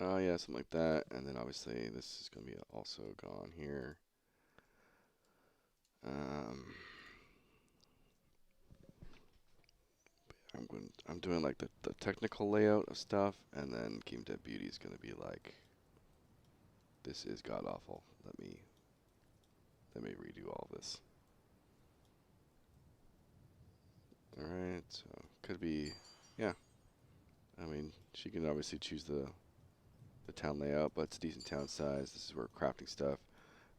Oh yeah, something like that. And then obviously this is going to be also gone here. I'm doing like the technical layout of stuff, and then gameDEVbeauty is going to be like, this is god awful. Let me redo all this. All right, so could be, yeah. I mean, she can obviously choose the town layout, but it's a decent town size. This is where crafting stuff.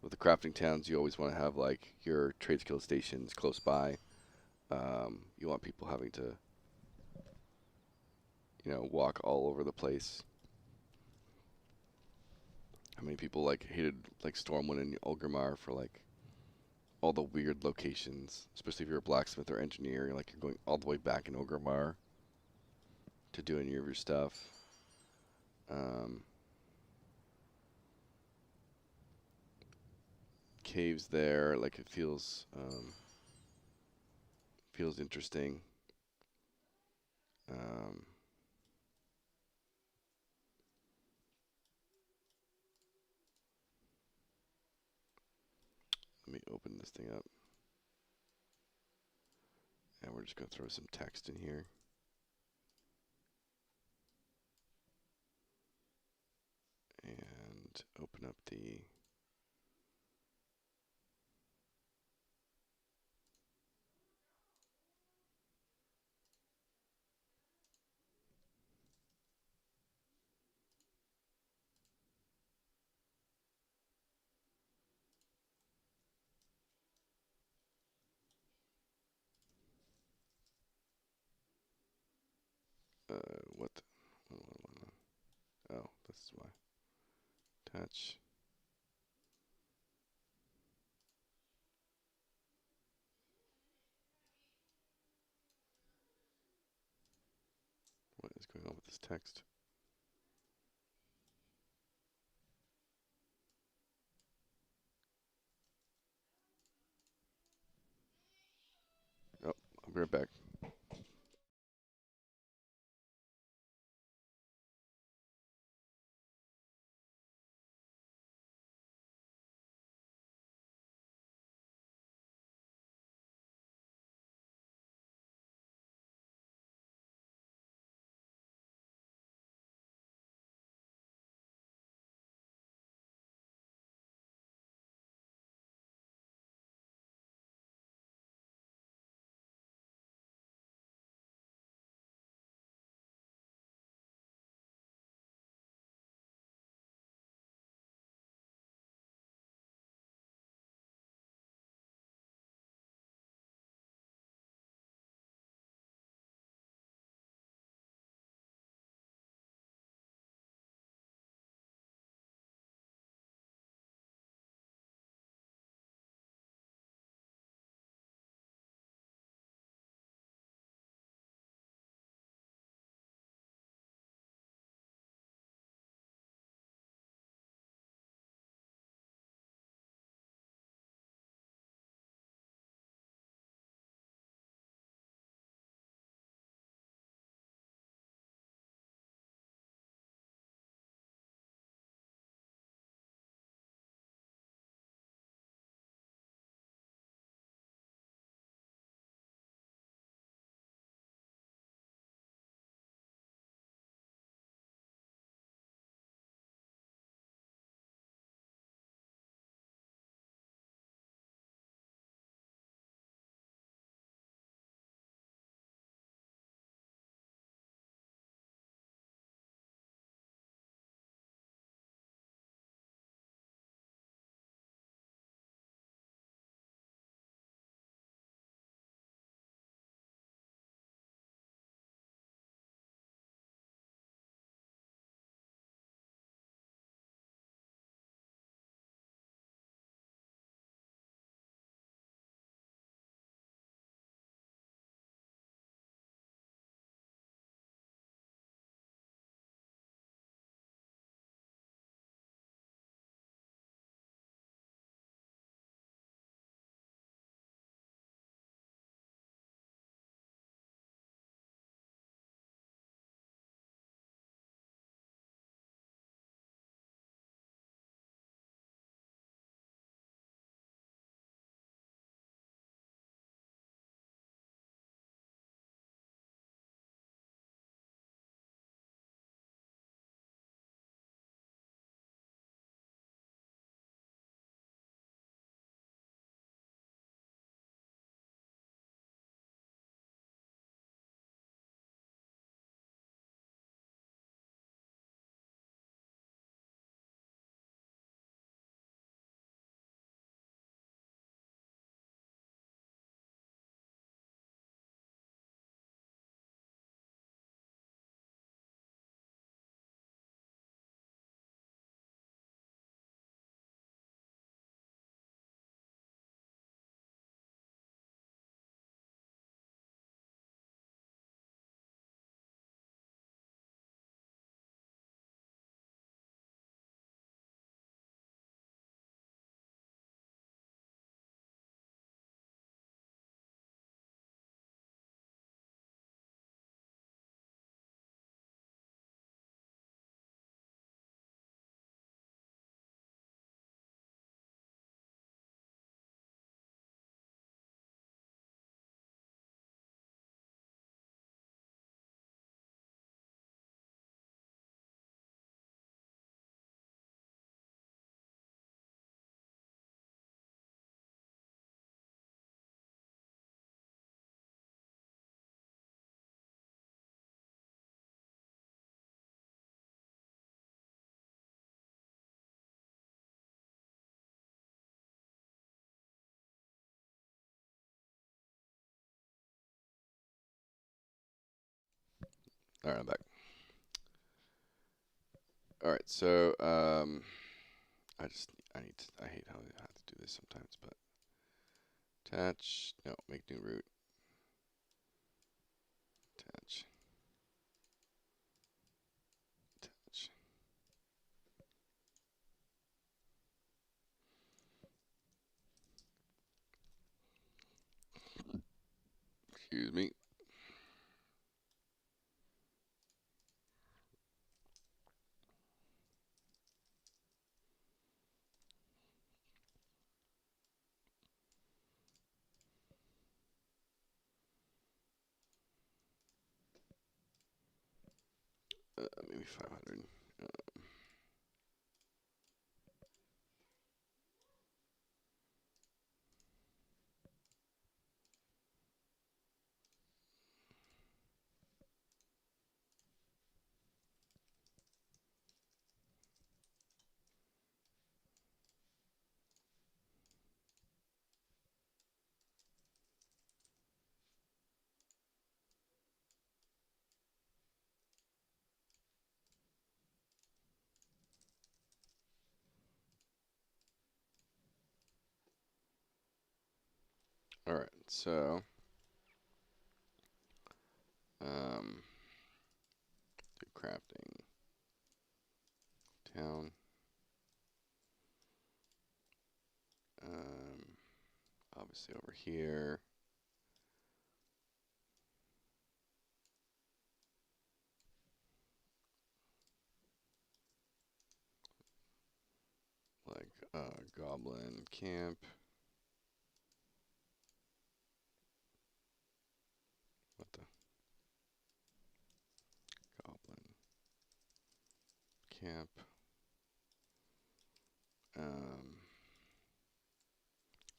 With the crafting towns, you always want to have like your trade skill stations close by. You want people having to, walk all over the place. How many people like hated like Stormwind and Ulgrimar for like all the weird locations, especially if you're a blacksmith or engineer, like you're going all the way back in Ulgrimar to do any of your stuff. Caves there, like it feels interesting. Let me open this thing up. And we're just going to throw some text in here. And open up the what? Oh, this is why. Touch. What is going on with this text? Oh, I'll be right back. All right, I'm back. All right, so I hate how I have to do this sometimes, but attach, no, make new root, attach, attach. Excuse me. Maybe 500. All right, so do crafting town. Obviously over here. Like goblin camp. What the? Goblin camp.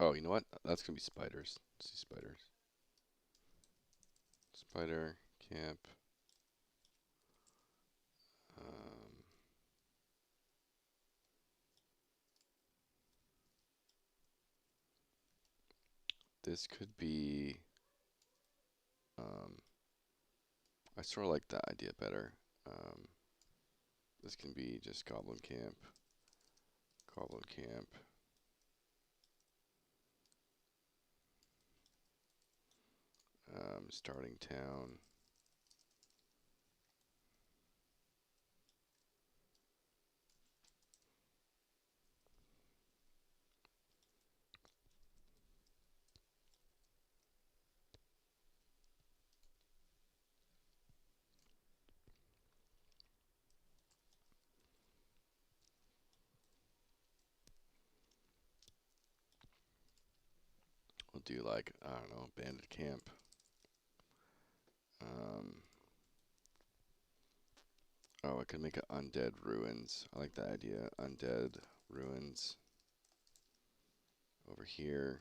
Oh, you know what? That's gonna be spiders. Let's see spiders. Spider camp. This could be. I sort of like that idea better. This can be just goblin camp. Goblin camp. Starting town. We'll do like, I don't know, bandit camp. Oh, I could make it undead ruins. I like that idea. Undead ruins. Over here.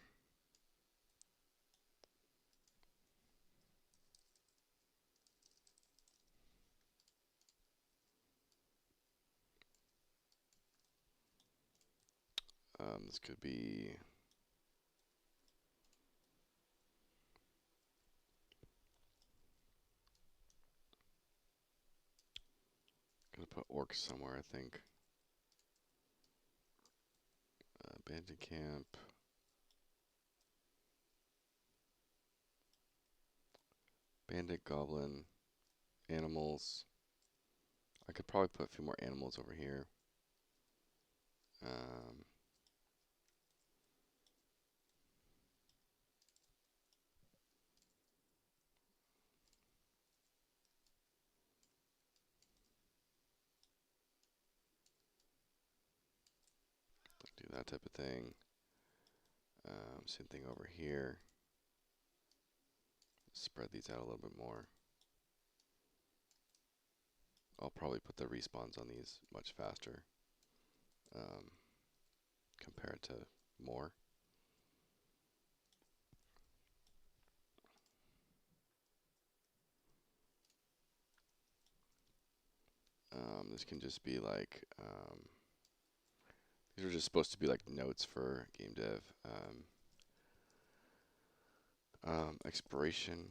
This could be. Gonna put orcs somewhere, I think. Bandit camp. Bandit, goblin, animals. I could probably put a few more animals over here. Do that type of thing. Same thing over here. Spread these out a little bit more. I'll probably put the respawns on these much faster compared to more. This can just be like, these are just supposed to be like notes for game dev. Exploration.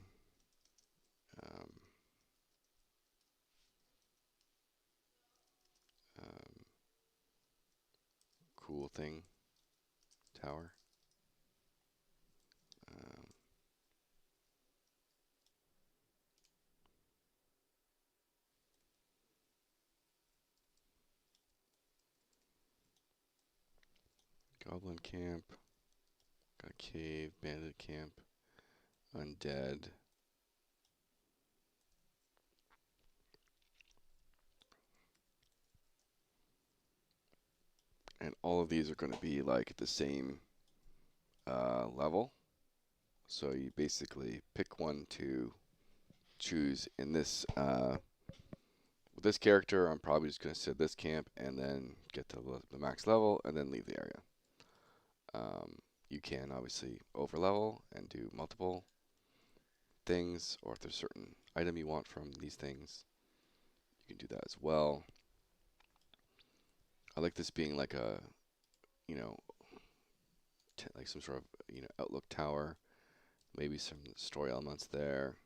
thing tower. Um, Goblin camp. Got a cave. Bandit camp. Undead. And all of these are going to be like the same level. So you basically pick one to choose. In this with this character, I'm probably just going to sit this camp and then get to the max level and then leave the area. You can obviously overlevel and do multiple things, or if there's a certain item you want from these things, you can do that as well. I like this being like a, you know, like some sort of, outlook tower, maybe some story elements there.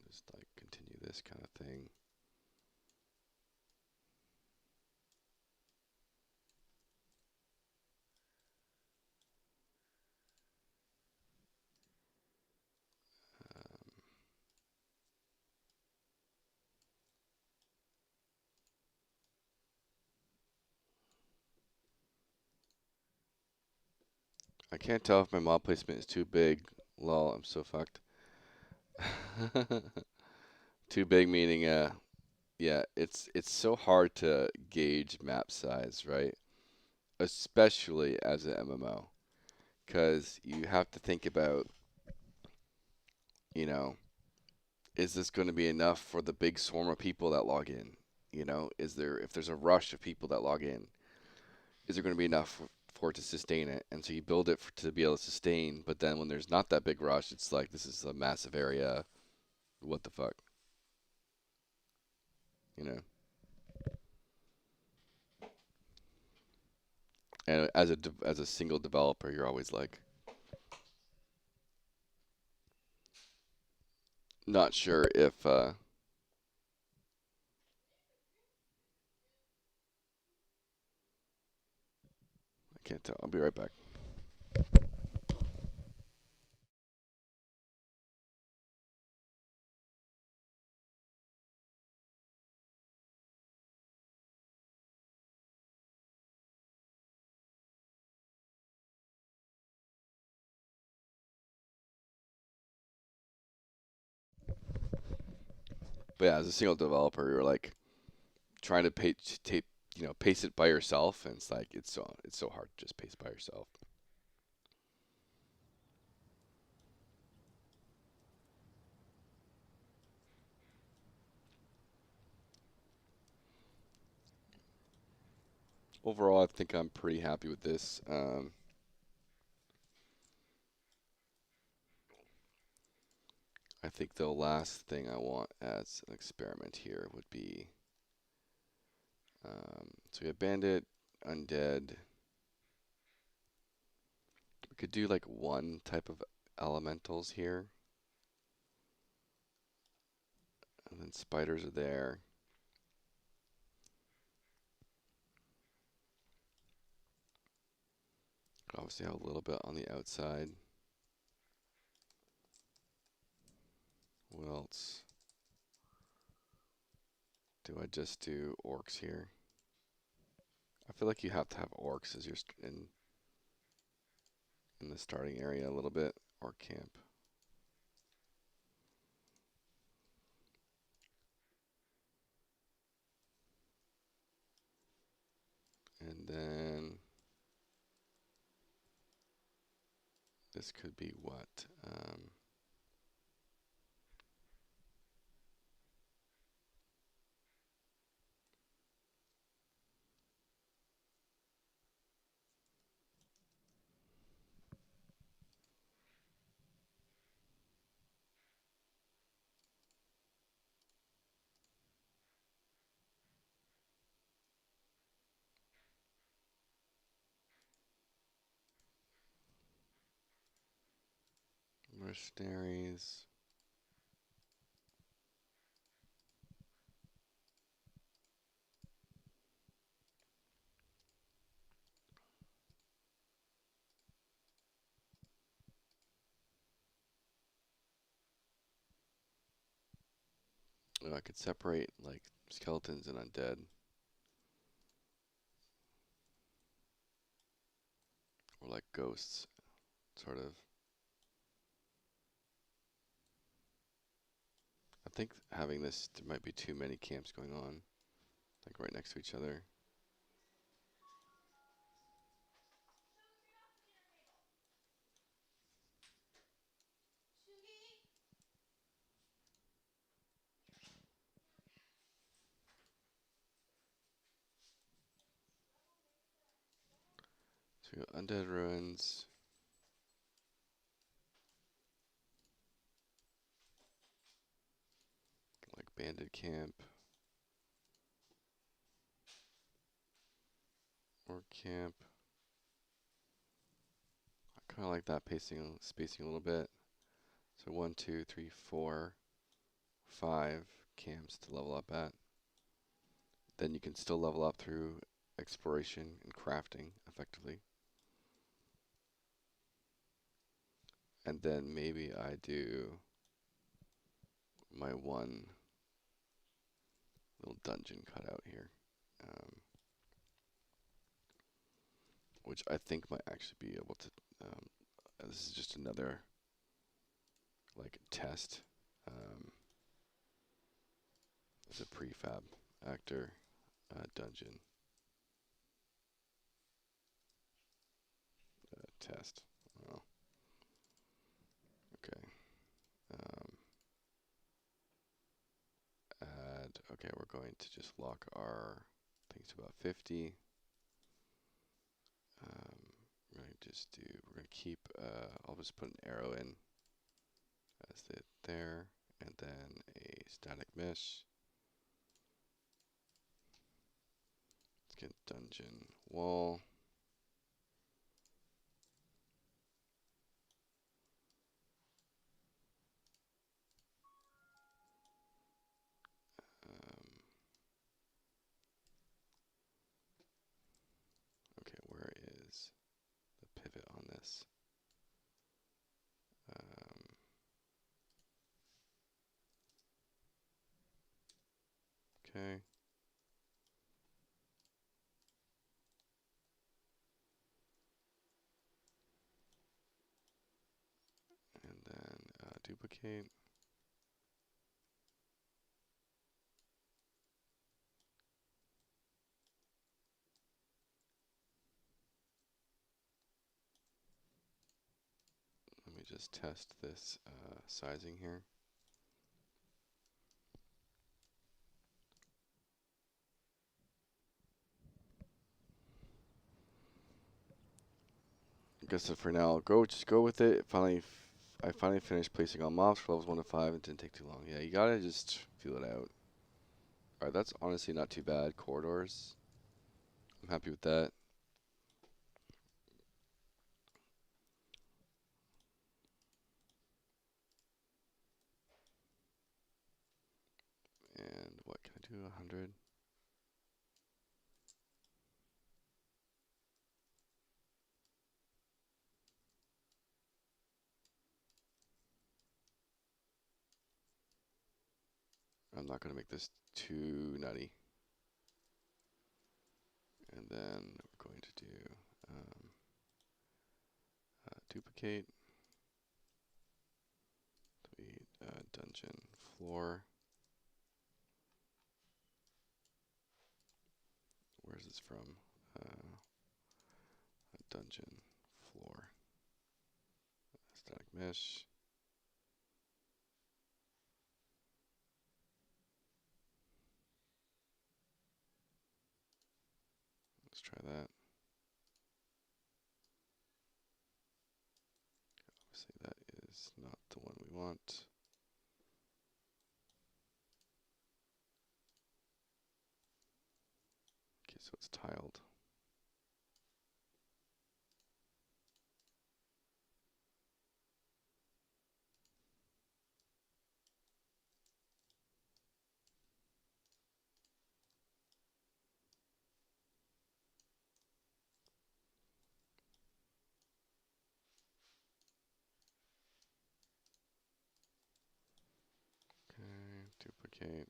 Just like continue this kind of thing. Um, I can't tell if my mob placement is too big. Lol, I'm so fucked. Too big meaning, yeah, it's so hard to gauge map size, right? Especially as an MMO, because you have to think about, you know, is this going to be enough for the big swarm of people that log in? Is there, if there's a rush of people that log in, is there going to be enough for it to sustain it? And so you build it to be able to sustain, but then when there's not that big rush, it's like, this is a massive area. What the fuck? You know? And as a single developer, you're always like, not sure if, I can't tell. I'll be right back. But yeah, as a single developer, you're like trying to pace it by yourself, and it's like it's so hard to just pace by yourself. Overall, I think I'm pretty happy with this. I think the last thing I want as an experiment here would be, so we have bandit, undead. We could do like one type of elementals here, and then spiders are there. Obviously, have a little bit on the outside. What else? Do I just do orcs here? I feel like you have to have orcs as you're in the starting area a little bit, or camp. And then this could be what? Mercenaries. I could separate like skeletons and undead. Or like ghosts, sort of. I think having this, there might be too many camps going on, like right next to each other. So we got undead ruins. Like bandit camp. Orc camp. I kind of like that spacing a little bit. So 1, 2, 3, 4, 5 camps to level up at. Then you can still level up through exploration and crafting effectively. And then maybe I do my one little dungeon cutout here. Which I think might actually be able to, this is just another like test. It's a prefab actor dungeon test. Oh. Okay. Add. Okay, we're going to just lock our things to about 50. We're going to just do. We're going to keep. I'll just put an arrow in as it there, and then a static mesh. Let's get dungeon wall. Okay, where is the pivot on this? Okay. And then duplicate. Let me just test this sizing here. I guess for now, just go with it. I finally finished placing all mobs for levels 1 to 5. It didn't take too long. Yeah, you gotta just feel it out. Alright, that's honestly not too bad. Corridors. I'm happy with that. And what can I do? 100. I'm not gonna make this too nutty. And then we're going to do duplicate. Delete dungeon floor. Where is this from? Dungeon floor. Static mesh. Let's try that. Obviously that is not the one we want. Okay, so it's tiled. Okay, duplicate.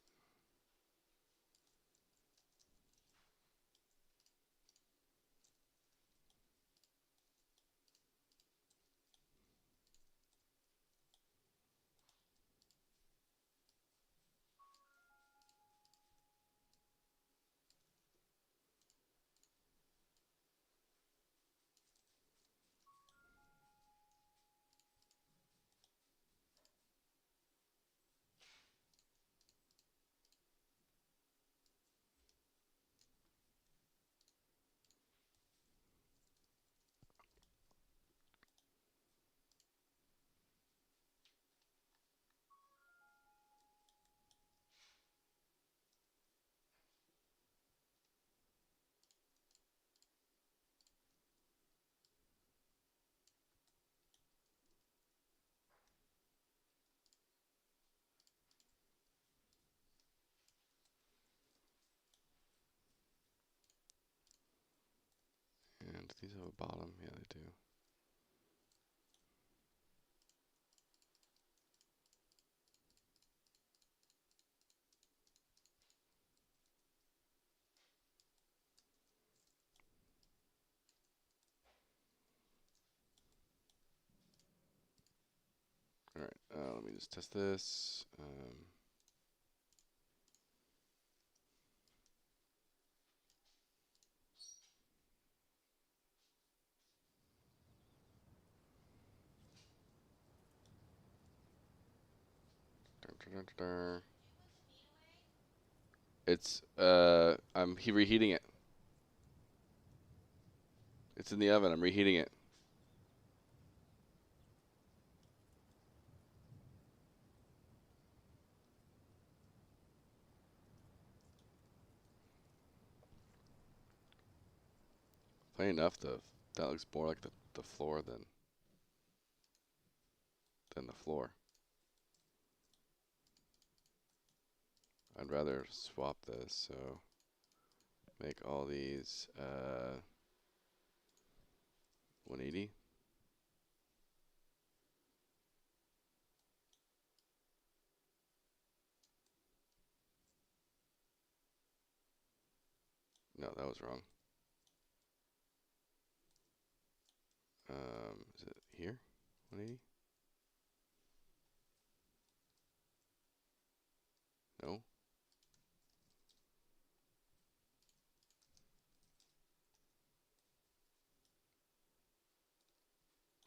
Do these have a bottom? Yeah, they do. All right, let me just test this. It's I'm reheating it. It's in the oven. I'm reheating it. Funny enough, that looks more like the floor than the floor. I'd rather swap this, so make all these 180. No, that was wrong. Is it here? 180? No?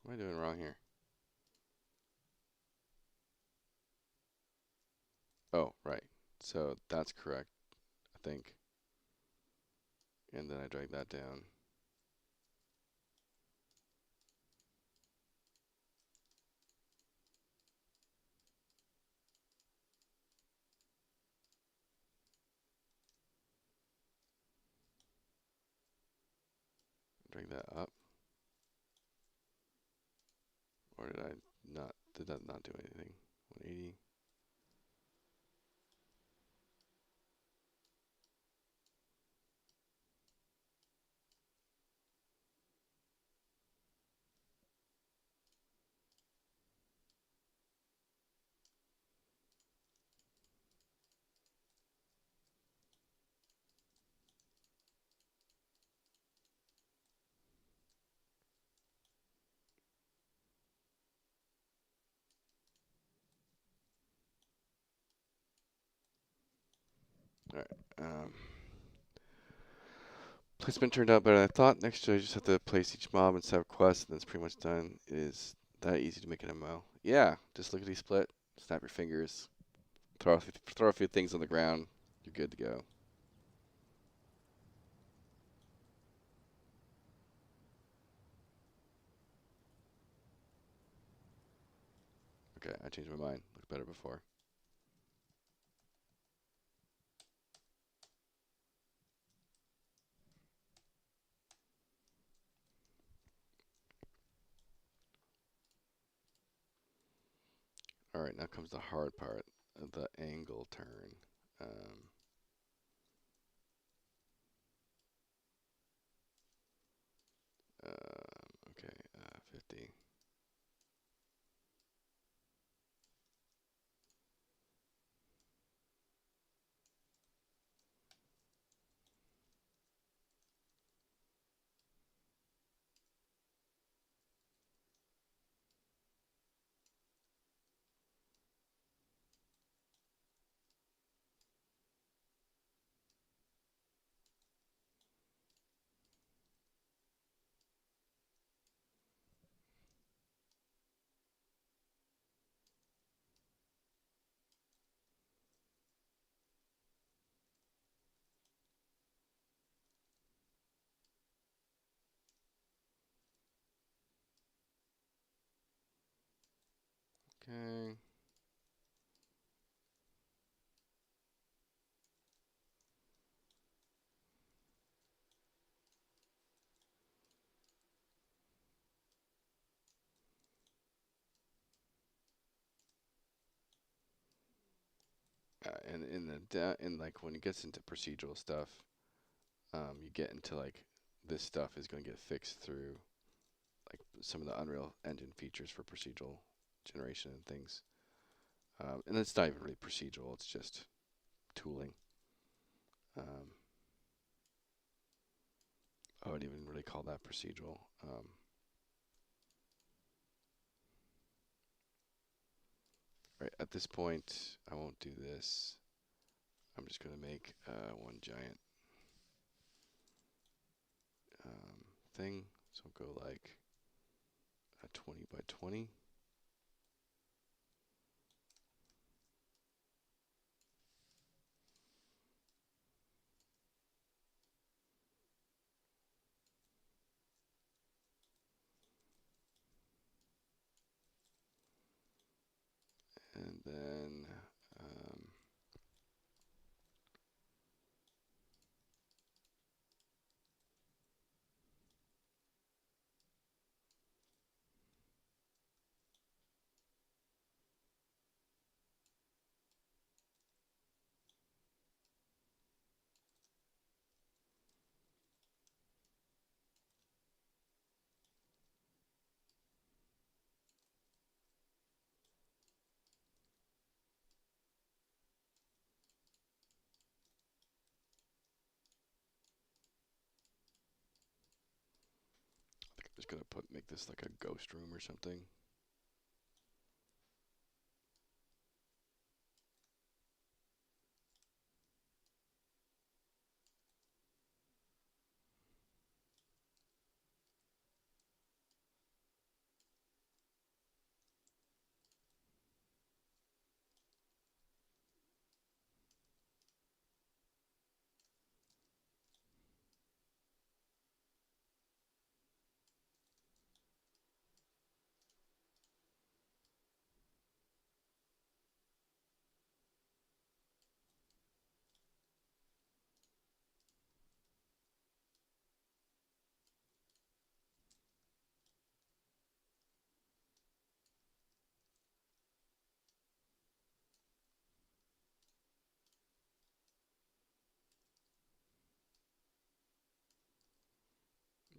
What am I doing wrong here? Oh, right. So that's correct, I think. And then I drag that down. Drag that up. Or did I not? Did that not do anything? 180. All right. Placement turned out better than I thought. Next, I just have to place each mob and set up quests, and that's pretty much done. It is that easy to make an MMO. Yeah, just lickety split, snap your fingers, throw a few things on the ground. You're good to go. Okay, I changed my mind. Looked better before. All right, now comes the hard part, the angle turn. Okay, 50. Okay. And in like when it gets into procedural stuff, you get into like this stuff is going to get fixed through like some of the Unreal Engine features for procedural generation and things. And it's not even really procedural, it's just tooling. I wouldn't even really call that procedural. Right, at this point, I won't do this. I'm just going to make one giant thing. So I'll go like a 20 by 20. And then I think I'm just going to make this like a ghost room or something.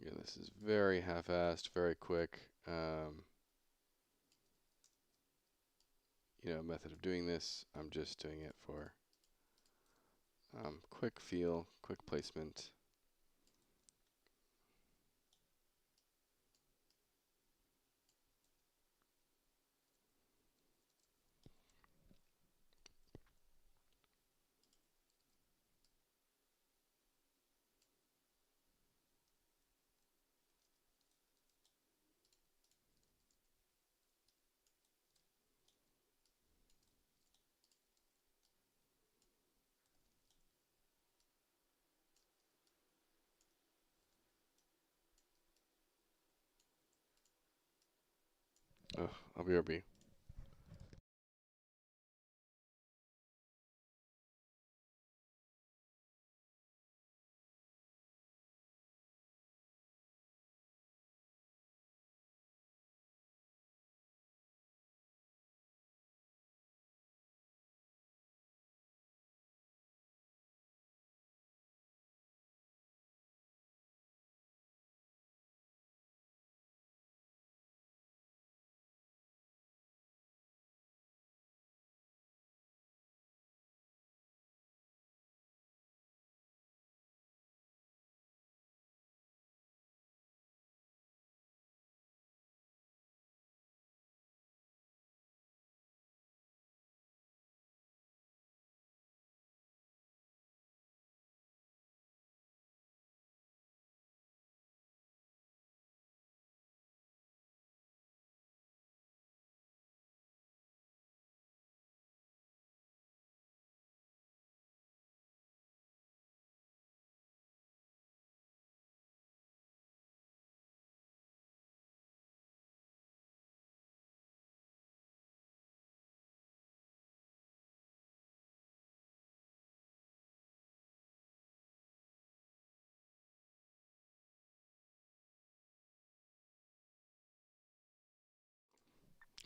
Yeah, this is very half-assed, very quick. Method of doing this. I'm just doing it for quick feel, quick placement. Oh, I'll be RB.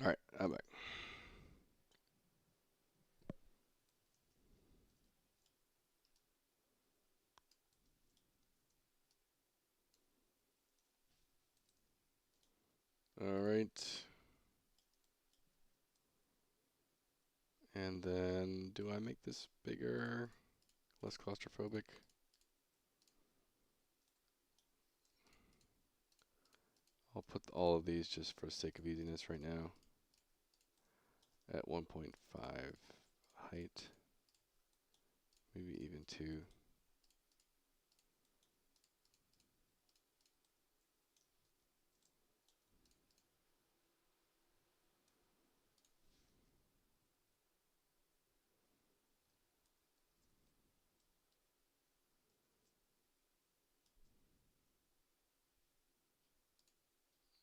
All right, I'm back. Alright. And then, do I make this bigger? Less claustrophobic? I'll put all of these just for sake of easiness right now at 1.5 height, maybe even 2.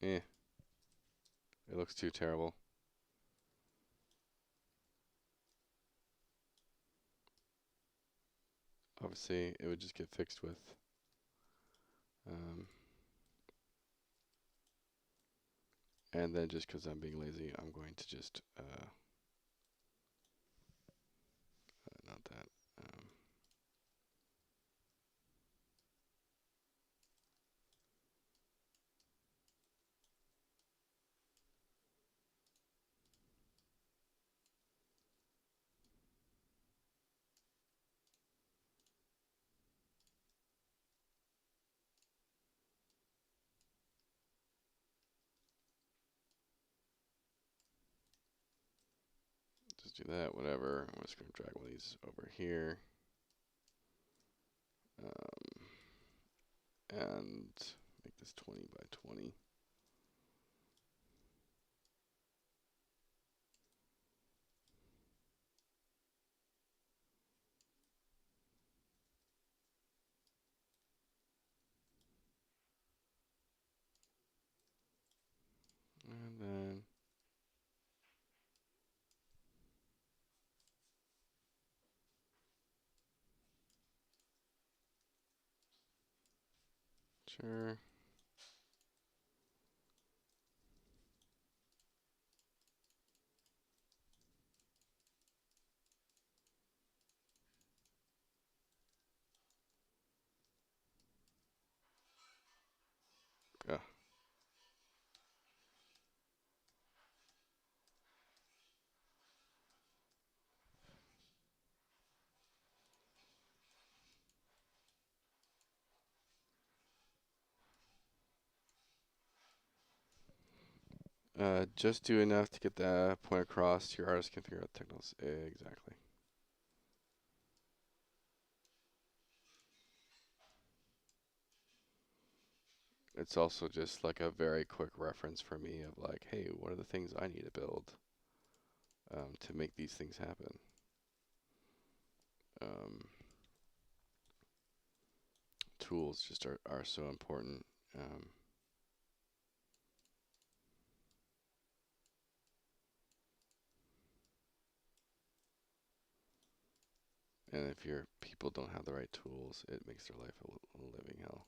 Eh, it looks too terrible. Obviously, it would just get fixed with and then just because I'm being lazy, I'm going to just not that. Just do that, whatever. I'm just going to drag one of these over here. And make this 20 by 20. And then sure. Just do enough to get that point across. Your artist can figure out technicals. Exactly. It's also just like a very quick reference for me of like, hey, what are the things I need to build to make these things happen? Tools just are so important. And if your people don't have the right tools, it makes their life a living hell.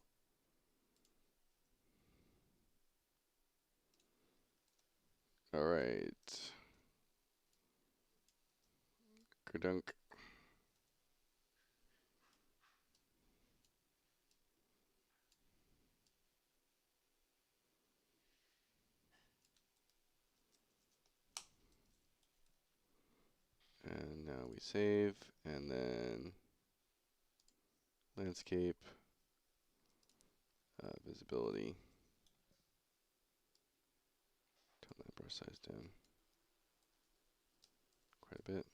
All right. Kudunk. And now we save, and then landscape, visibility. Tone that brush size down quite a bit.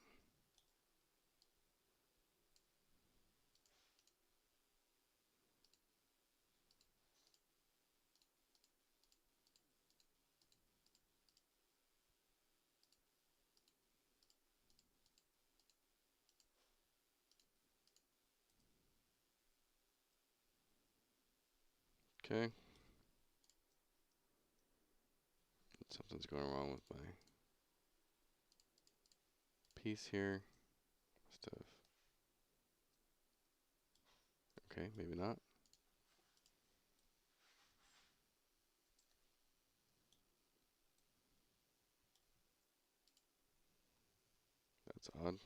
Okay. Something's going wrong with my piece here. Must have. Okay, maybe not. That's odd.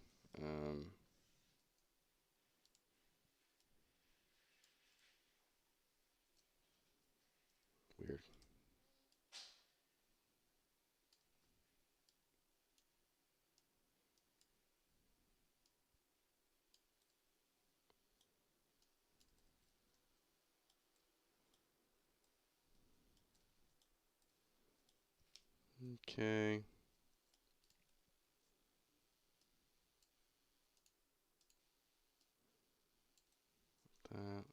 Weird. Okay. That.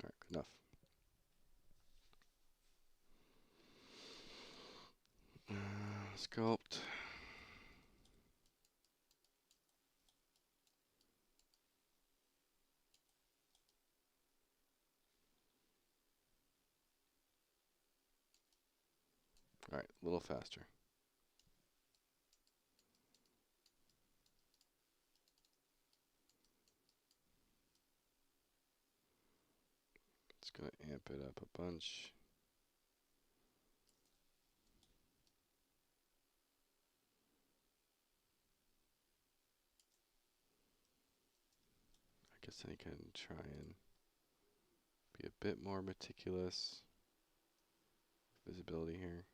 Alright, good enough. Sculpt. Alright, a little faster. It's gonna amp it up a bunch. I guess I can try and be a bit more meticulous. Visibility here.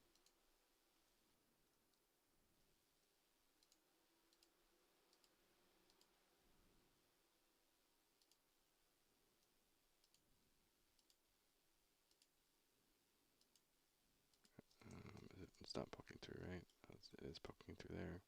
It's not poking through, right? It is poking through there.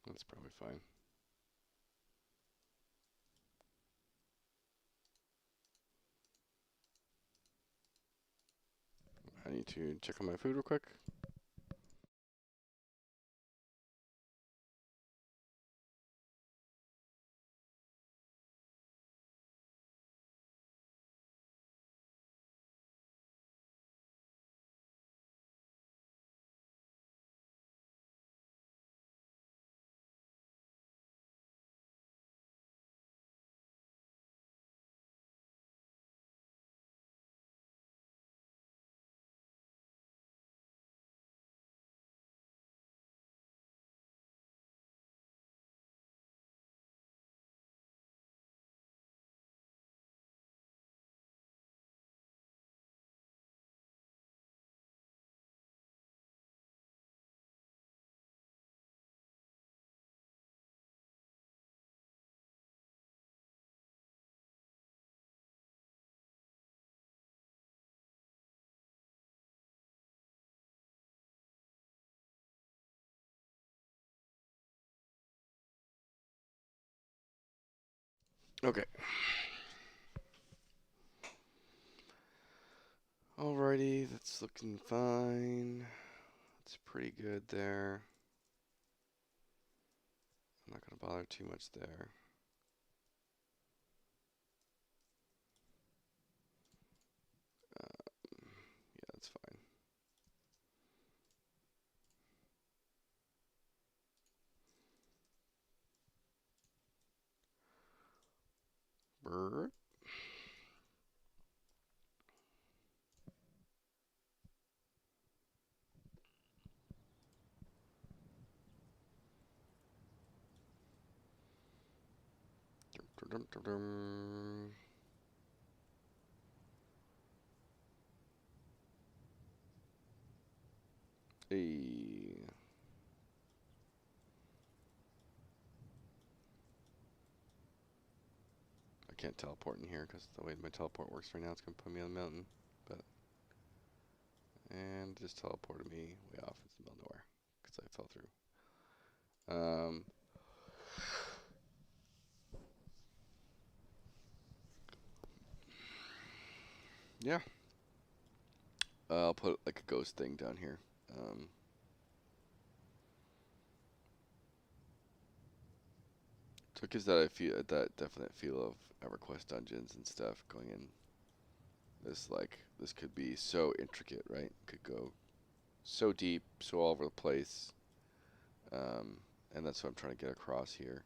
That's probably fine. I need to check on my food real quick. Okay. Alrighty, that's looking fine. It's pretty good there. I'm not gonna bother too much there. Yeah, that's fine. Brrr. Dum, dum, dum. Hey. I can't teleport in here because the way my teleport works right now, it's gonna put me on the mountain. But and just teleported me way off into the middle of nowhere because I fell through. Yeah. I'll put like a ghost thing down here. So it gives that that definite feel of EverQuest dungeons and stuff going in. This could be so intricate, right? Could go so deep, so all over the place. And that's what I'm trying to get across here.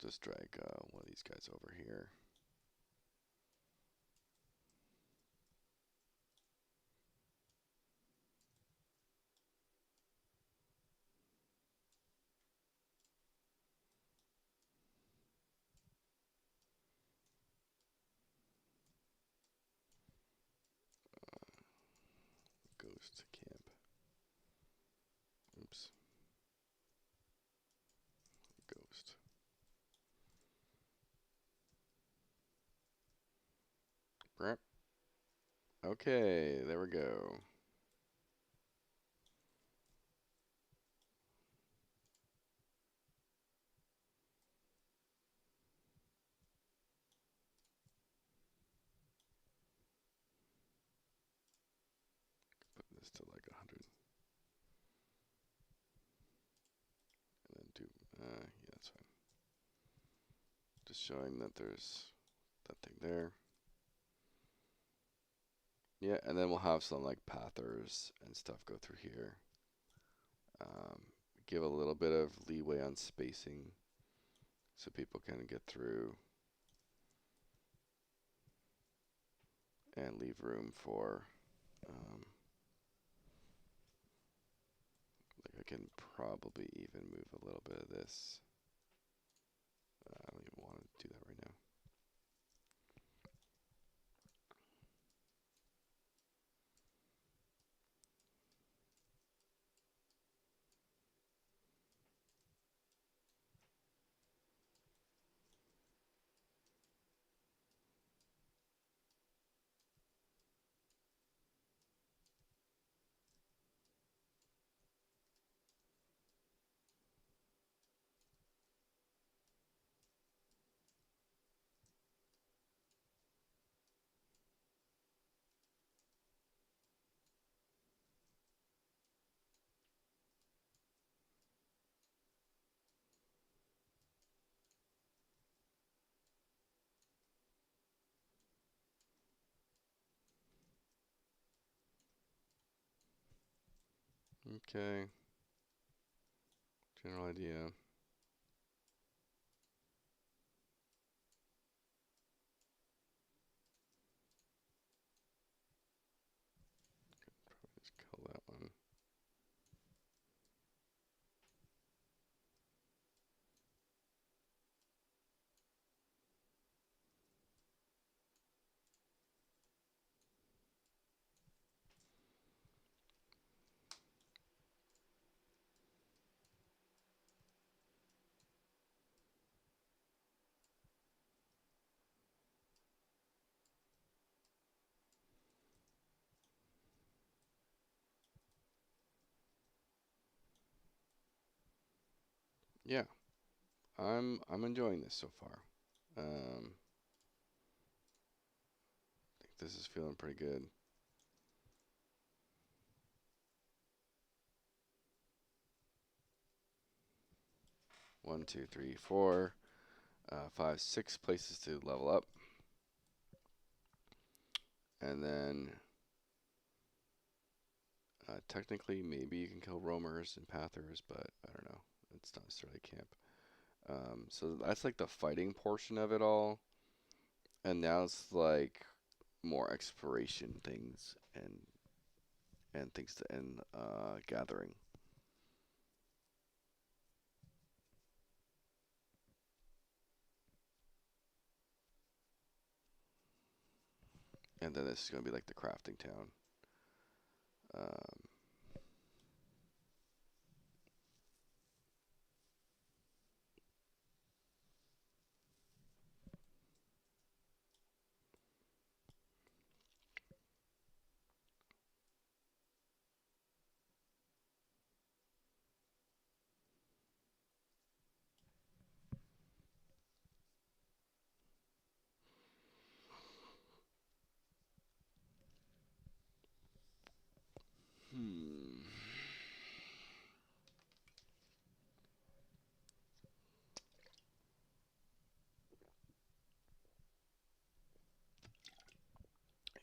just drag one of these guys over here. Ghost camp. Oops. Ghost. Okay, there we go. Put this to like 100. And then do, yeah, that's fine. Just showing that there's that thing there. Yeah, and then we'll have some like pathers and stuff go through here. Give a little bit of leeway on spacing so people can get through. And leave room for, like I can probably even move a little bit of this. I don't even want to do that right now. Okay. General idea. Probably just kill that one. Yeah, I'm enjoying this so far. I think this is feeling pretty good. One, two, three, four, 5, 6 places to level up. And then technically maybe you can kill roamers and pathers, but I don't know. It's not necessarily camp. So that's like the fighting portion of it all. And now it's like more exploration things and things to end gathering. And then this is going to be like the crafting town.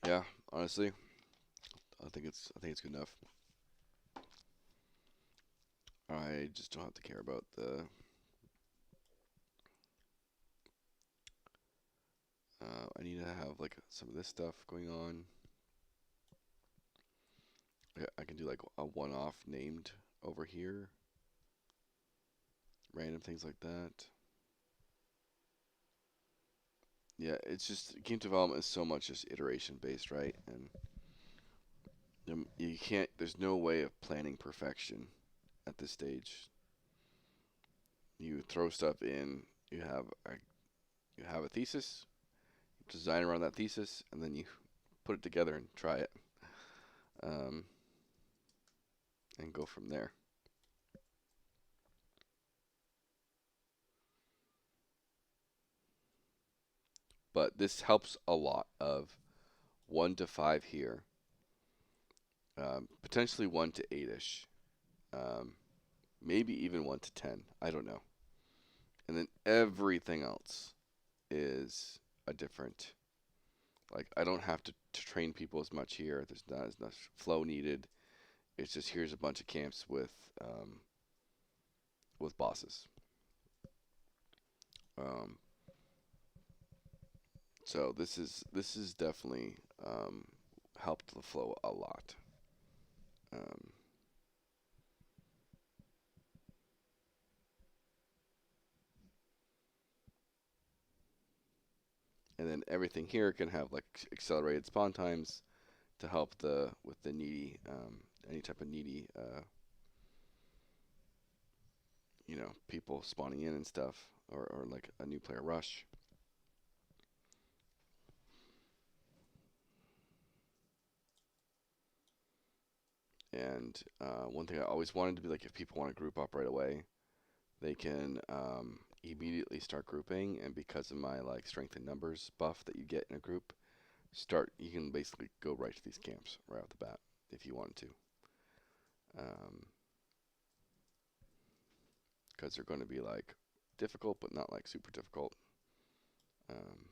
Yeah, honestly, I think it's good enough. I just don't have to care about I need to have like some of this stuff going on. I can do like a one-off named over here. Random things like that. Yeah, it's just game development is so much just iteration based, right? And you can't. There's no way of planning perfection at this stage. You throw stuff in. You have a thesis. You design around that thesis, and then you put it together and try it, um, and go from there. But this helps a lot. Of 1 to 5 here, potentially 1 to 8ish, um, maybe even 1 to 10. I don't know. And then everything else is a different. Like I don't have to train people as much here. There's not as much flow needed. It's just here's a bunch of camps with bosses. Um, so this is definitely helped the flow a lot. Um, and then everything here can have like accelerated spawn times to help with the needy any type of needy people spawning in and stuff, or like a new player rush. And one thing I always wanted to be like, if people want to group up right away, they can immediately start grouping. And because of my like strength in numbers buff that you get in a group, you can basically go right to these camps right off the bat if you wanted to, because they're going to be like difficult, but not like super difficult. Um,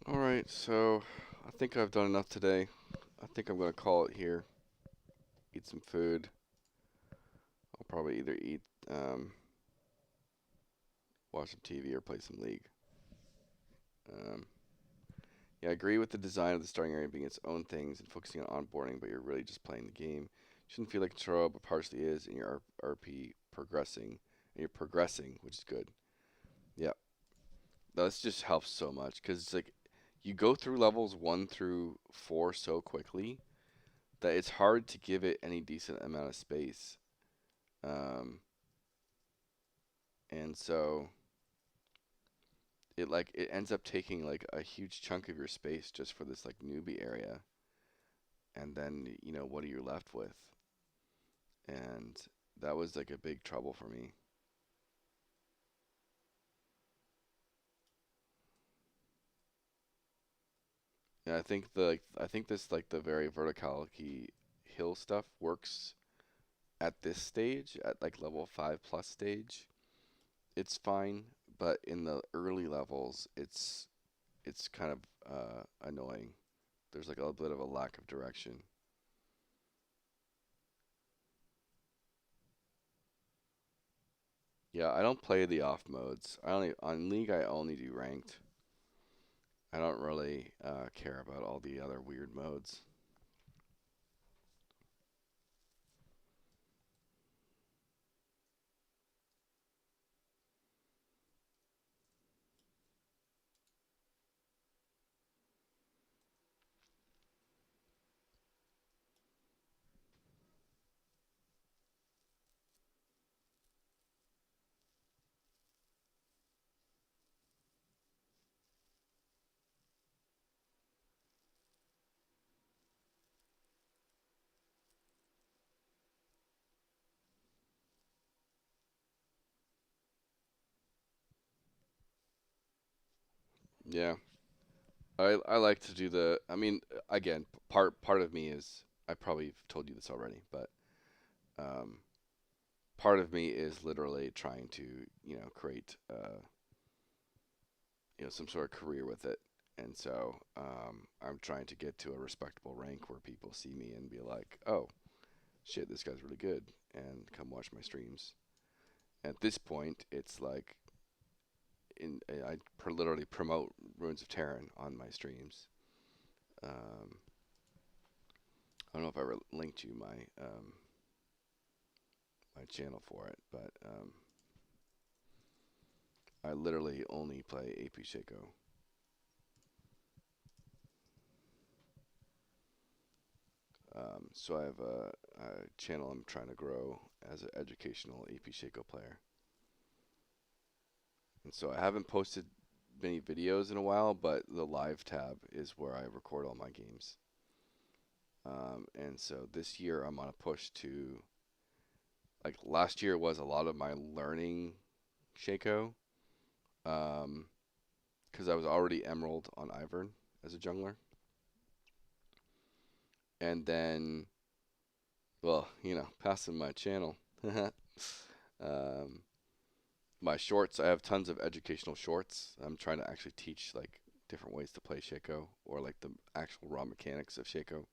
all right, so I think I've done enough today. I think I'm going to call it here. Eat some food. I'll probably either watch some TV, or play some League. Um, yeah, I agree with the design of the starting area being its own things and focusing on onboarding, but you're really just playing the game. Shouldn't feel like a tutorial, but partially is, and your RP progressing, and you're progressing, which is good. Yeah, this just helps so much because it's like you go through levels 1 through 4 so quickly that it's hard to give it any decent amount of space. Um, and so it ends up taking like a huge chunk of your space just for this like newbie area, and then what are you left with? And that was like a big trouble for me. And I think this like the very verticality hill stuff works at this stage, at like level 5 plus stage. It's fine, but in the early levels, it's kind of annoying. There's like a bit of a lack of direction. Yeah, I don't play the off modes. I only on League I only do ranked. I don't really care about all the other weird modes. Yeah, I like to do the. I mean, again, part of me is I probably told you this already, but um, part of me is literally trying to create some sort of career with it, and so I'm trying to get to a respectable rank where people see me and be like, oh shit, this guy's really good, and come watch my streams. At this point, it's like literally promote Ruins of Tearyn on my streams. Um, I don't know if I ever linked you my channel for it, but I literally only play AP Shaco. So I have a channel I'm trying to grow as an educational AP Shaco player. And so I haven't posted many videos in a while, but the live tab is where I record all my games. And so this year I'm on a push to, like last year was a lot of my learning Shaco, because I was already Emerald on Ivern as a jungler. And then, well, passing my channel. um, my shorts, I have tons of educational shorts. I'm trying to actually teach like different ways to play Shaco or like the actual raw mechanics of Shaco,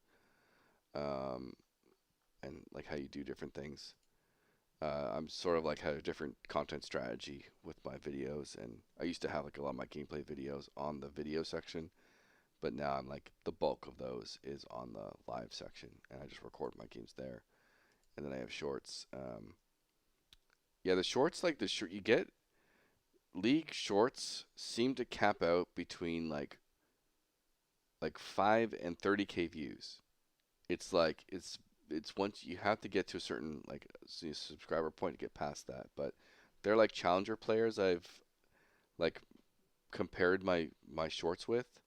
um, and like how you do different things. I'm sort of like had a different content strategy with my videos, and I used to have like a lot of my gameplay videos on the video section, but now I'm like the bulk of those is on the live section, and I just record my games there, and then I have shorts. Yeah, the shorts like the short you get league shorts seem to cap out between like 5 and 30K views. It's like it's once you have to get to a certain like subscriber point to get past that, but they're like challenger players I've like compared my shorts with,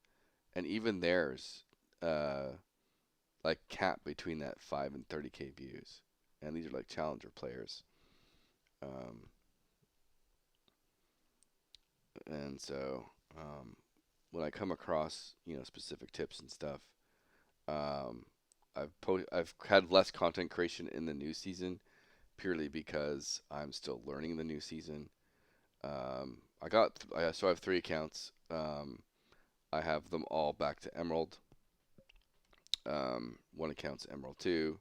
and even theirs uh like cap between that 5 and 30K views, and these are like challenger players. um and so when I come across specific tips and stuff, um I've had less content creation in the new season purely because I'm still learning the new season. So I have 3 accounts. I have them all back to Emerald. One account's Emerald 2.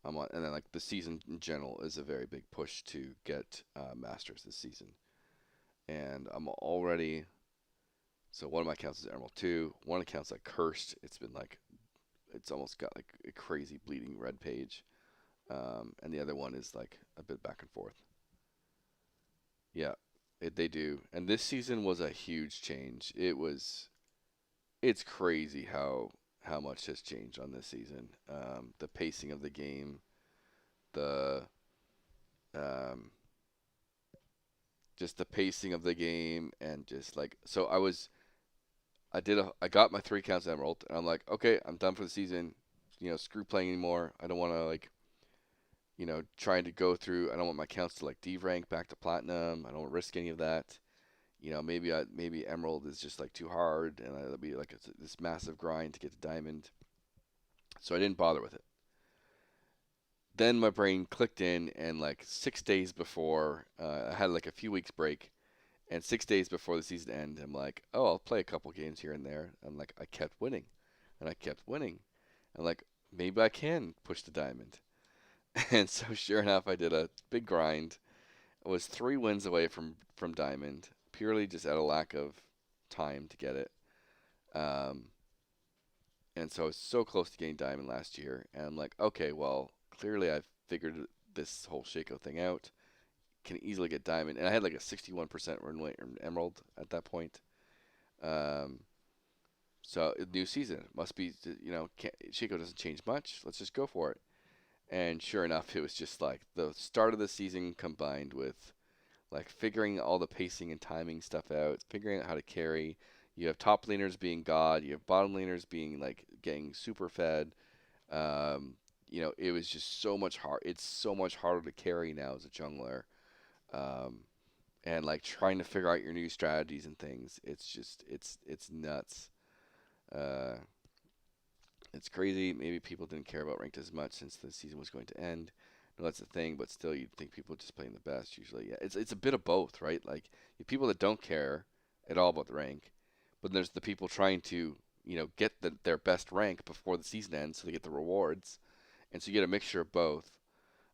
And then like the season in general is a very big push to get Masters this season. And I'm already so one of my accounts is Emerald 2. One account's like cursed. It's almost got like a crazy bleeding red page. And the other one is like a bit back and forth. Yeah, they do. And this season was a huge change. It's crazy how much has changed on this season. The pacing of the game, the um, just the pacing of the game, and just like so I got my 3 accounts Emerald, and I'm like, okay, I'm done for the season. Screw playing anymore. I don't want to like trying to go through. I don't want my accounts to like D rank back to platinum. I don't want to risk any of that. maybe Emerald is just like too hard, and it'll be like this massive grind to get to Diamond. So I didn't bother with it. Then my brain clicked in, and like 6 days before, I had like a few weeks break, and 6 days before the season end, I'm like, oh, I'll play a couple games here and there. And like I kept winning, and I kept winning, and like maybe I can push the Diamond. And so sure enough, I did a big grind. I was 3 wins away from Diamond, purely just out of lack of time to get it. Um, and so I was so close to getting Diamond last year, and I'm like, okay, well, clearly I've figured this whole Shaco thing out. Can easily get Diamond, and I had like a 61% win rate in Emerald at that point. Um, so new season must be, Shaco doesn't change much. Let's just go for it. And sure enough, it was just like the start of the season combined with like figuring all the pacing and timing stuff out, figuring out how to carry. You have top laners being God, you have bottom laners being like getting super fed. It was just so much hard. It's so much harder to carry now as a jungler, um, and like trying to figure out your new strategies and things. It's nuts. Uh, it's crazy. Maybe people didn't care about ranked as much since the season was going to end. No, that's the thing, but still, you'd think people are just playing the best usually. Yeah, it's a bit of both, right? Like you have people that don't care at all about the rank, but there's the people trying to get their best rank before the season ends, so they get the rewards, and so you get a mixture of both.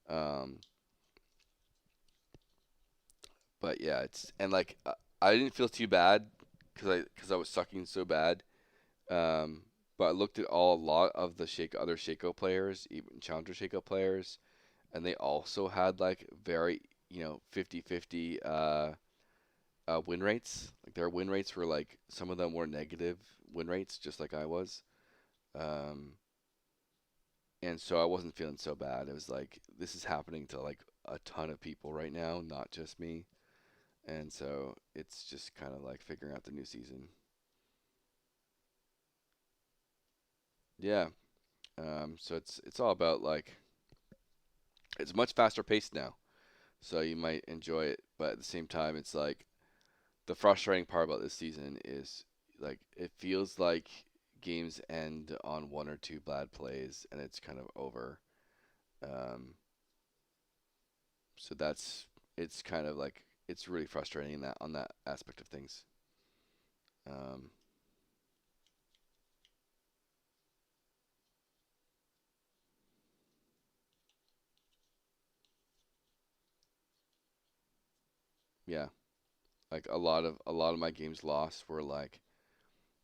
Um, but yeah, it's and like I didn't feel too bad because I was sucking so bad. Um, but I looked at a lot of the other Shaco players, even Challenger Shaco players, and they also had like very 50-50 win rates. Like their win rates were like some of them were negative win rates, just like I was. Um, and so I wasn't feeling so bad. It was like this is happening to like a ton of people right now, not just me. And so it's just kind of like figuring out the new season. Yeah. So it's all about like it's much faster paced now. So you might enjoy it, but at the same time, it's like the frustrating part about this season is like it feels like games end on one or two bad plays and it's kind of over. Um, so it's kind of like it's really frustrating in that on that aspect of things. Um, yeah, like a lot of my games lost were like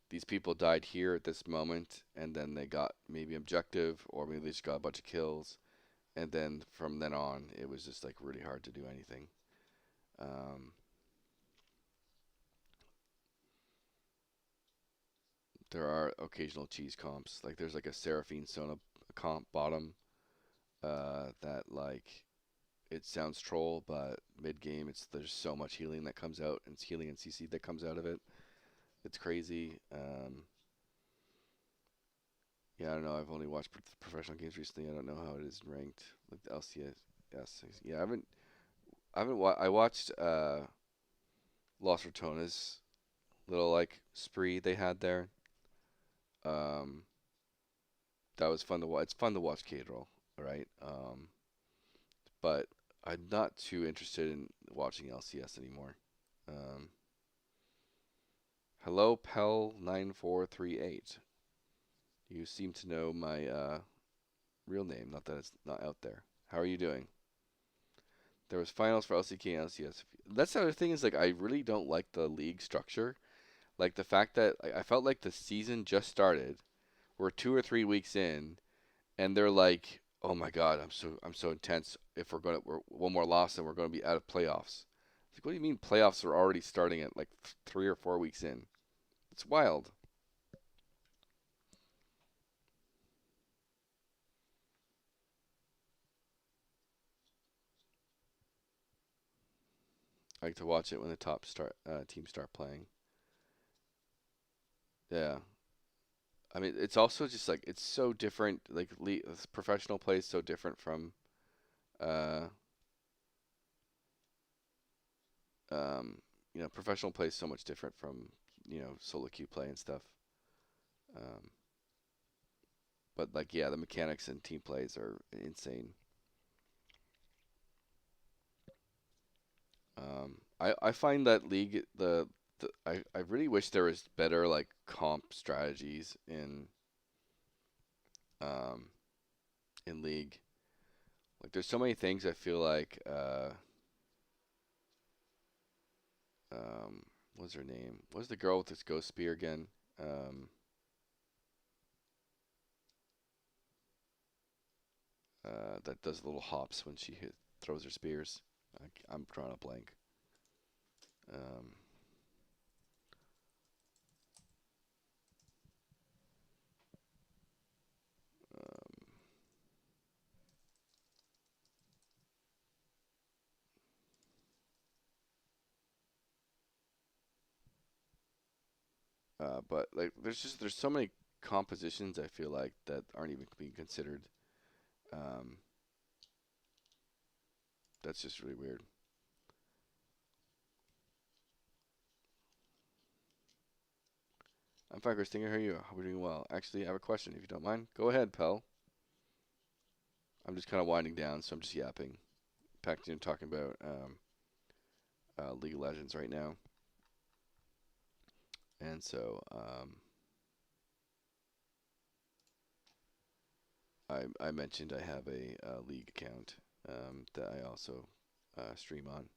these people died here at this moment and then they got maybe objective or maybe they just got a bunch of kills and then from then on it was just like really hard to do anything. Um, there are occasional cheese comps. Like there's like a Seraphine Sona comp bottom that like it sounds troll, but mid game there's so much healing that comes out, and it's healing and CC that comes out of it. It's crazy. Yeah, I don't know. I've only watched professional games recently. I don't know how it is ranked with the LCS. Yes, yeah, I watched Los Ratonas little like spree they had there. Um, that was fun to watch. It's fun to watch Cadril, right? But I'm not too interested in watching LCS anymore. Um, hello, Pel9438. You seem to know my real name, not that it's not out there. How are you doing? There was finals for LCK and LCS. That's the other thing is like I really don't like the league structure. Like the fact that I felt like the season just started. We're 2 or 3 weeks in, and they're like, "Oh my God, I'm so intense. If we're one more loss, and we're gonna be out of playoffs." It's like, what do you mean playoffs are already starting at like 3 or 4 weeks in? It's wild. I like to watch it when the top start teams start playing. Yeah, I mean it's also just like it's so different. Like professional play is so different from uh, um, professional play is so much different from solo queue play and stuff. Um, but like, yeah, the mechanics and team plays are insane. I find that League I really wish there was better like comp strategies um in League. Like there's so many things I feel like what's her name? What's the girl with this ghost spear again? Um that does little hops when throws her spears. I'm drawing a blank. Um um but like there's so many compositions I feel like that aren't even being considered. Um that's just really weird. I'm fine, Christina. How are you? Hope we're doing well. Actually, I have a question, if you don't mind. Go ahead, pal. I'm just kind of winding down, so I'm just yapping. Packed in talking about League of Legends right now, and so I mentioned I have a League account that I also stream on.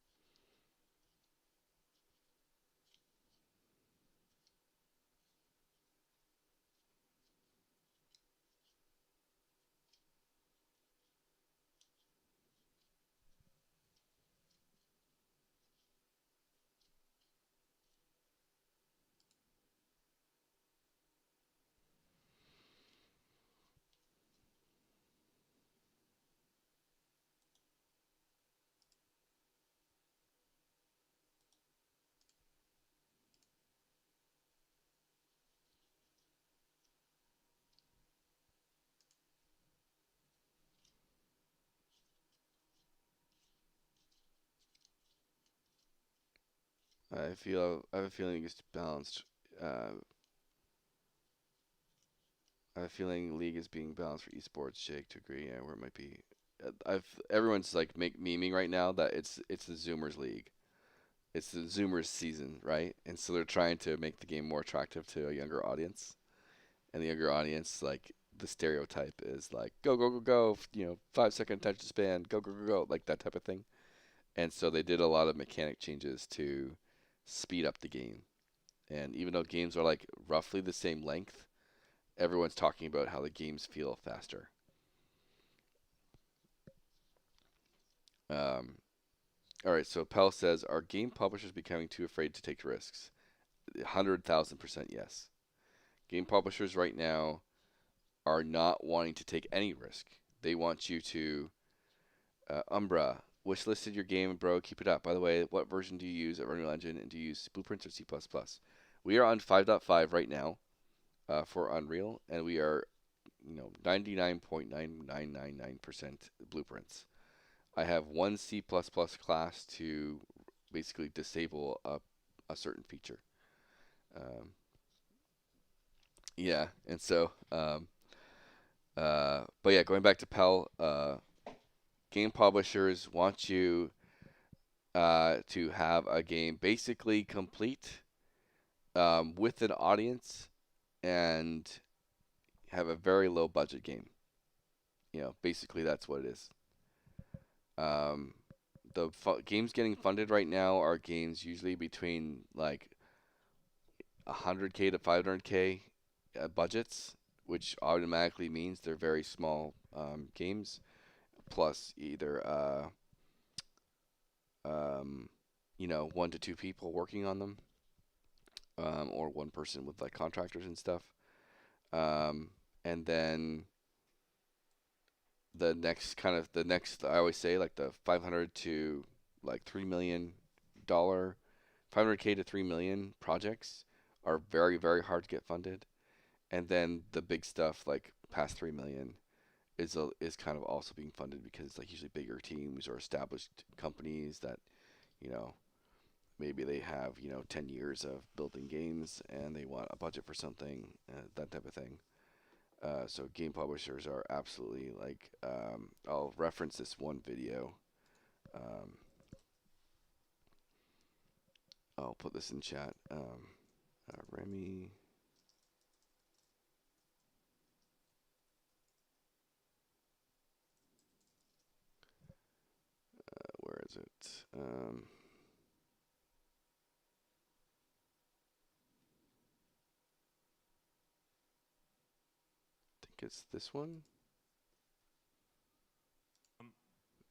I have a feeling it's balanced. Uh, I have a feeling League is being balanced for esports. Jake to agree, yeah, where it might be. I've everyone's like memeing right now that it's the Zoomers League. It's the Zoomers season, right? And so they're trying to make the game more attractive to a younger audience. And the younger audience, like the stereotype is like go go go go, 5 second attention span, go go go go, like that type of thing. And so they did a lot of mechanic changes to speed up the game. And even though games are like roughly the same length, everyone's talking about how the games feel faster. Um, all right, so Pell says, are game publishers becoming too afraid to take risks? 100,000% yes. Game publishers right now are not wanting to take any risk. They want you to Umbra wishlisted your game, bro. Keep it up. By the way, what version do you use of Unreal Engine, and do you use Blueprints or C++? We are on 5.5 right now for Unreal, and we are 99.9999% Blueprints. I have one C++ class to basically disable a certain feature. Um, yeah, and so but yeah, going back to Pell, game publishers want you to have a game basically complete with an audience and have a very low budget game. Basically that's what it is. Um, the games getting funded right now are games usually between like 100K to 500K budgets, which automatically means they're very small games. Plus, either um, 1 to 2 people working on them, or one person with like contractors and stuff. Um, and then the next I always say like the 500 to like $3 million, 500K to 3 million projects are very very hard to get funded. And then the big stuff like past 3 million is kind of also being funded because it's like usually bigger teams or established companies that you know maybe they have 10 years of building games and they want a budget for something, that type of thing. So game publishers are absolutely like, I'll reference this one video. Um, I'll put this in chat. Remy. Where is it? I think it's this one.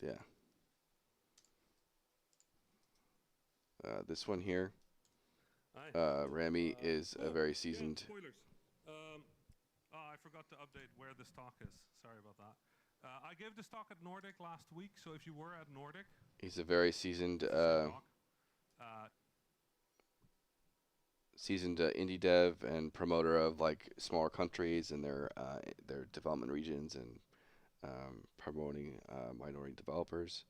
Yeah. This one here. Remy is a very seasoned. Yeah, spoilers. I forgot to update where this talk is. Sorry about that. I gave this talk at Nordic last week, so if you were at Nordic, He's a very seasoned seasoned indie dev and promoter of like smaller countries and their development regions, and promoting minority developers.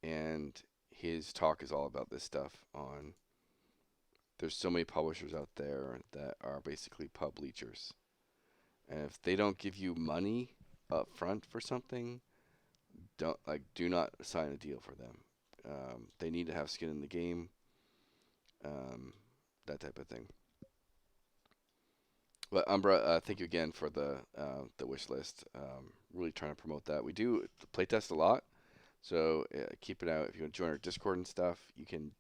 And his talk is all about this stuff. On There's so many publishers out there that are basically pub leechers, and if they don't give you money up front for something, do not sign a deal for them. They need to have skin in the game, that type of thing. But Umbra, thank you again for the wish list. Really trying to promote that. We do playtest a lot, so keep it out. If you want to join our Discord and stuff, you can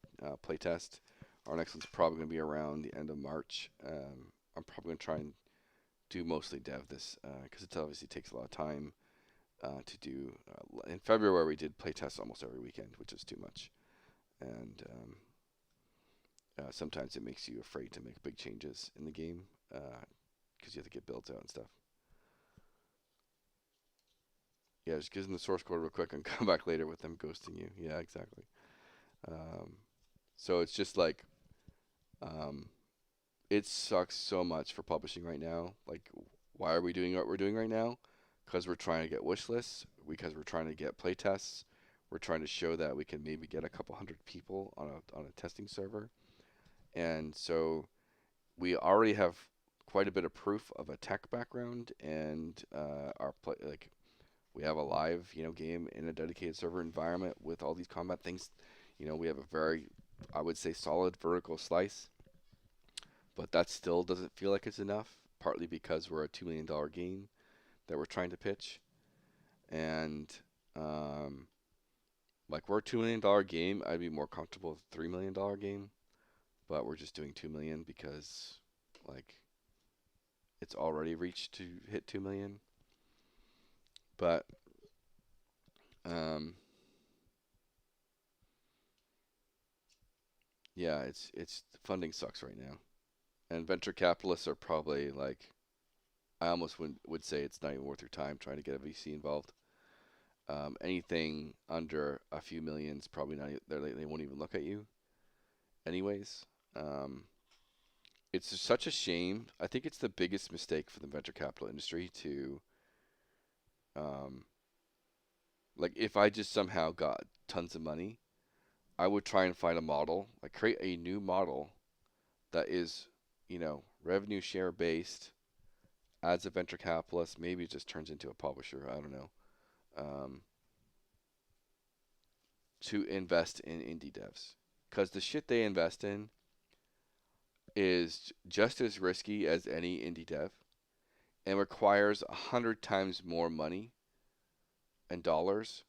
playtest. Our next one's probably going to be around the end of March. I'm probably going to try and do mostly dev this, because it obviously takes a lot of time to do. In February, we did playtest almost every weekend, which is too much. And sometimes it makes you afraid to make big changes in the game, because you have to get builds out and stuff. Yeah, just give them the source code real quick and come back later with them ghosting you. Yeah, exactly. So it's just like, it sucks so much for publishing right now. Like, why are we doing what we're doing right now? Because we're trying to get wish lists, because we're trying to get playtests. We're trying to show that we can maybe get a couple hundred people on a testing server. And so we already have quite a bit of proof of a tech background, and we have a live game in a dedicated server environment with all these combat things. We have a very, I would say, solid vertical slice, but that still doesn't feel like it's enough, partly because we're a $2 million game that we're trying to pitch. And like, we're a $2 million game, I'd be more comfortable with a $3 million game, but we're just doing 2 million because like it's already reached to hit 2 million. But yeah, it's funding sucks right now, and venture capitalists are probably like, I almost would say it's not even worth your time trying to get a VC involved. Anything under a few millions, probably not. They won't even look at you, anyways. It's such a shame. I think it's the biggest mistake for the venture capital industry to, like, if I just somehow got tons of money, I would try and find a model, like create a new model that is, revenue share based, as a venture capitalist. Maybe it just turns into a publisher. I don't know. To invest in indie devs, because the shit they invest in is just as risky as any indie dev and requires 100 times more money and dollars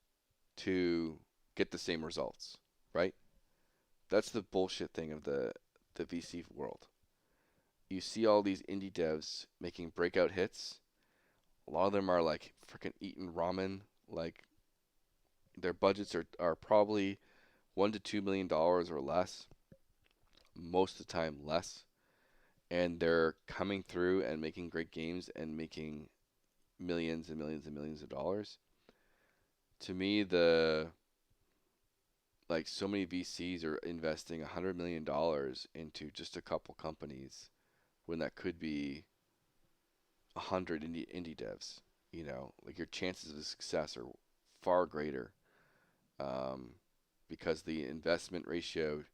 to get the same results, right? That's the bullshit thing of the VC world. You see all these indie devs making breakout hits. A lot of them are like freaking eating ramen. Like, their budgets are probably $1 to $2 million or less. Most of the time, less. And they're coming through and making great games and making millions and millions and millions of dollars. To me, so many VCs are investing $100 million into just a couple companies, when that could be 100 indie devs. Like, your chances of success are far greater, because the investment ratio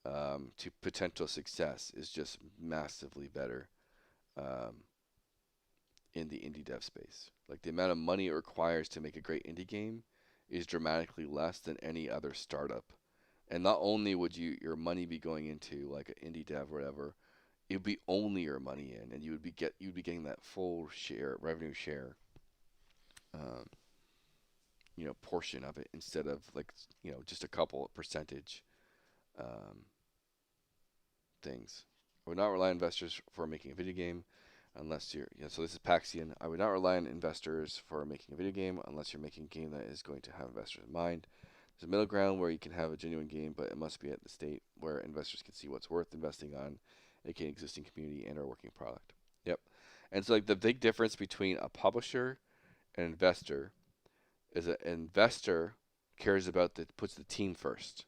to potential success is just massively better um, in the indie dev space. Like the amount of money it requires to make a great indie game is dramatically less than any other startup. And not only would your money be going into like an indie dev or whatever, it would be only your money in, and you'd be getting that full share revenue share, um, portion of it instead of like just a couple of percentage um, things. I would not rely on investors for making a video game unless you're, so this is Paxian. I would not rely on investors for making a video game unless you're making a game that is going to have investors in mind. There's a middle ground where you can have a genuine game, but it must be at the state where investors can see what's worth investing on, aka existing community and or working product. Yep. And so like the big difference between a publisher and an investor is an investor cares about puts the team first.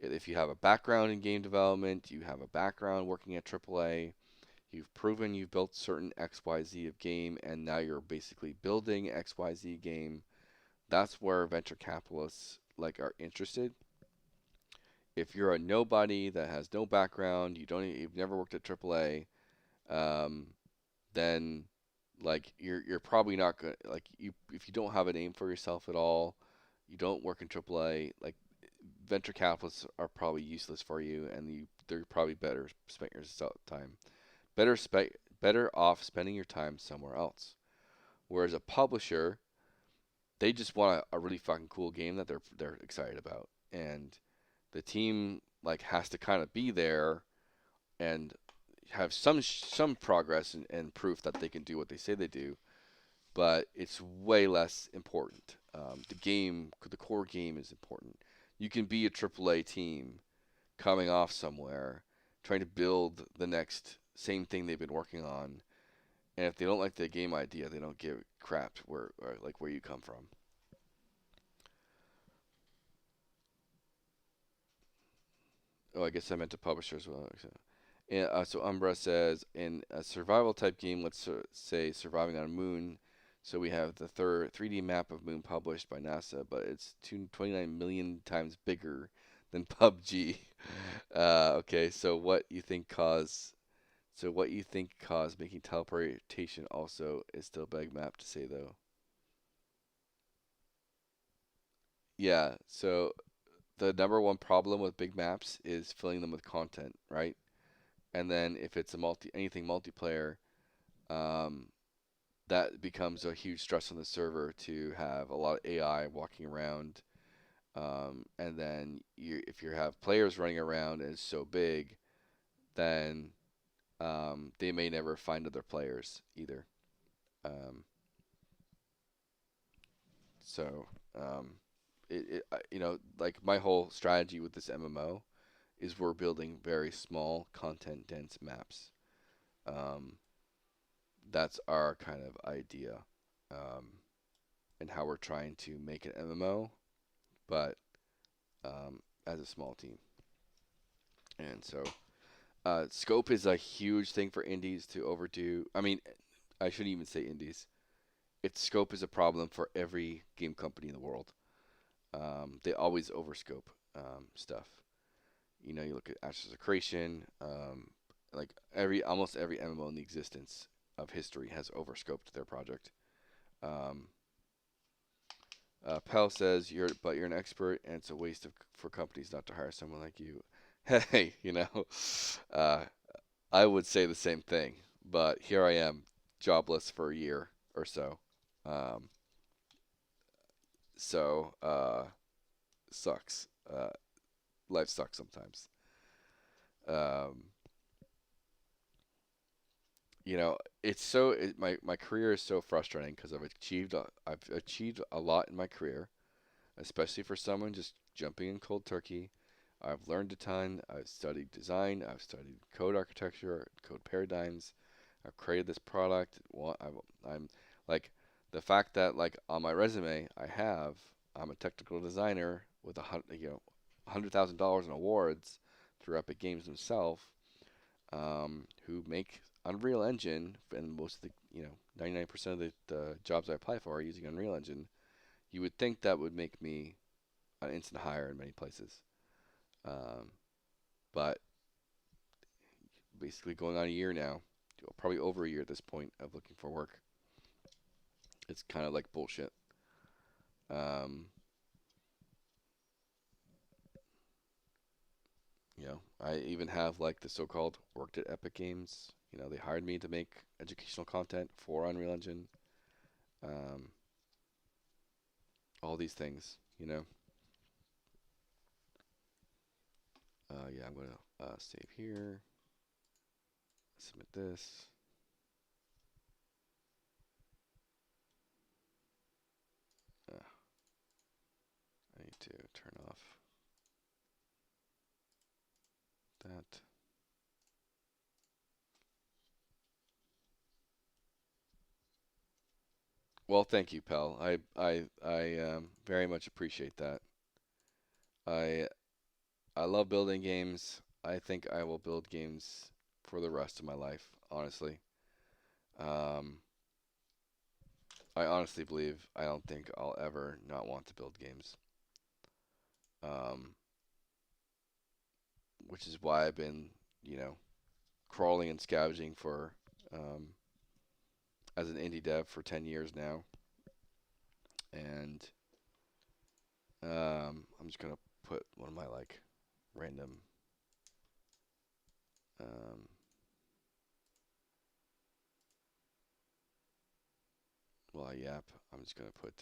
If you have a background in game development, you have a background working at AAA, you've proven you've built certain XYZ of game, and now you're basically building XYZ game. That's where venture capitalists like are interested. If you're a nobody that has no background, you've never worked at AAA, um, then like you're probably not gonna like you if you don't have a name for yourself at all, you don't work in AAA, like venture capitalists are probably useless for you, and they're probably better spent your time. Better off spending your time somewhere else. Whereas a publisher, they just want a really fucking cool game that they're excited about, and the team like has to kind of be there and have some progress and proof that they can do what they say they do, but it's way less important. The core game is important. You can be a AAA team coming off somewhere, trying to build the next same thing they've been working on, and if they don't like the game idea, they don't give crap where you come from. Oh, I guess I meant to publisher as well. And, so Umbra says, in a survival type game, let's say surviving on a moon, so we have the 3D map of Moon published by NASA, but it's 29 million times bigger than PUBG. Okay, what you think caused making teleportation also is still a big map to say though. Yeah, so the number one problem with big maps is filling them with content, right? And then if it's anything multiplayer, um, that becomes a huge stress on the server to have a lot of AI walking around. And then if you have players running around and it's so big, then they may never find other players either. Um, so um, like my whole strategy with this MMO is we're building very small, content dense maps. Um, that's our kind of idea, um, and how we're trying to make an MMO, but as a small team. And so, scope is a huge thing for indies to overdo. I mean, I shouldn't even say indies. Its scope is a problem for every game company in the world. They always overscope stuff. You look at Ashes of Creation, like almost every MMO in the existence of history has overscoped their project. Um, Pell says you're an expert, and it's a waste for companies not to hire someone like you. Hey, uh, I would say the same thing, but here I am, jobless for a year or so. Um, so sucks. Life sucks sometimes. Um, my career is so frustrating because I've achieved a lot in my career, especially for someone just jumping in cold turkey. I've learned a ton. I've studied design. I've studied code architecture, code paradigms. I've created this product. I'm like the fact that like on my resume I'm a technical designer with $100,000 in awards through Epic Games themselves, who make Unreal Engine, and most of the 99% of the jobs I apply for are using Unreal Engine. You would think that would make me an instant hire in many places. Um, but basically going on a year now, probably over a year at this point of looking for work. It's kind of like bullshit. Um, I even have like the so-called worked at Epic Games. They hired me to make educational content for Unreal Engine. Um, all these things. Yeah, I'm gonna save here. Submit this. I need to turn off that. Well, thank you, pal. I very much appreciate that. I I love building games. I think I will build games for the rest of my life, honestly. Um, I honestly believe I don't think I'll ever not want to build games. Um, which is why I've been, you know, crawling and scavenging for um, as an indie dev for 10 years now. And I'm just gonna put one of my like random um, well, I yap. I'm just gonna put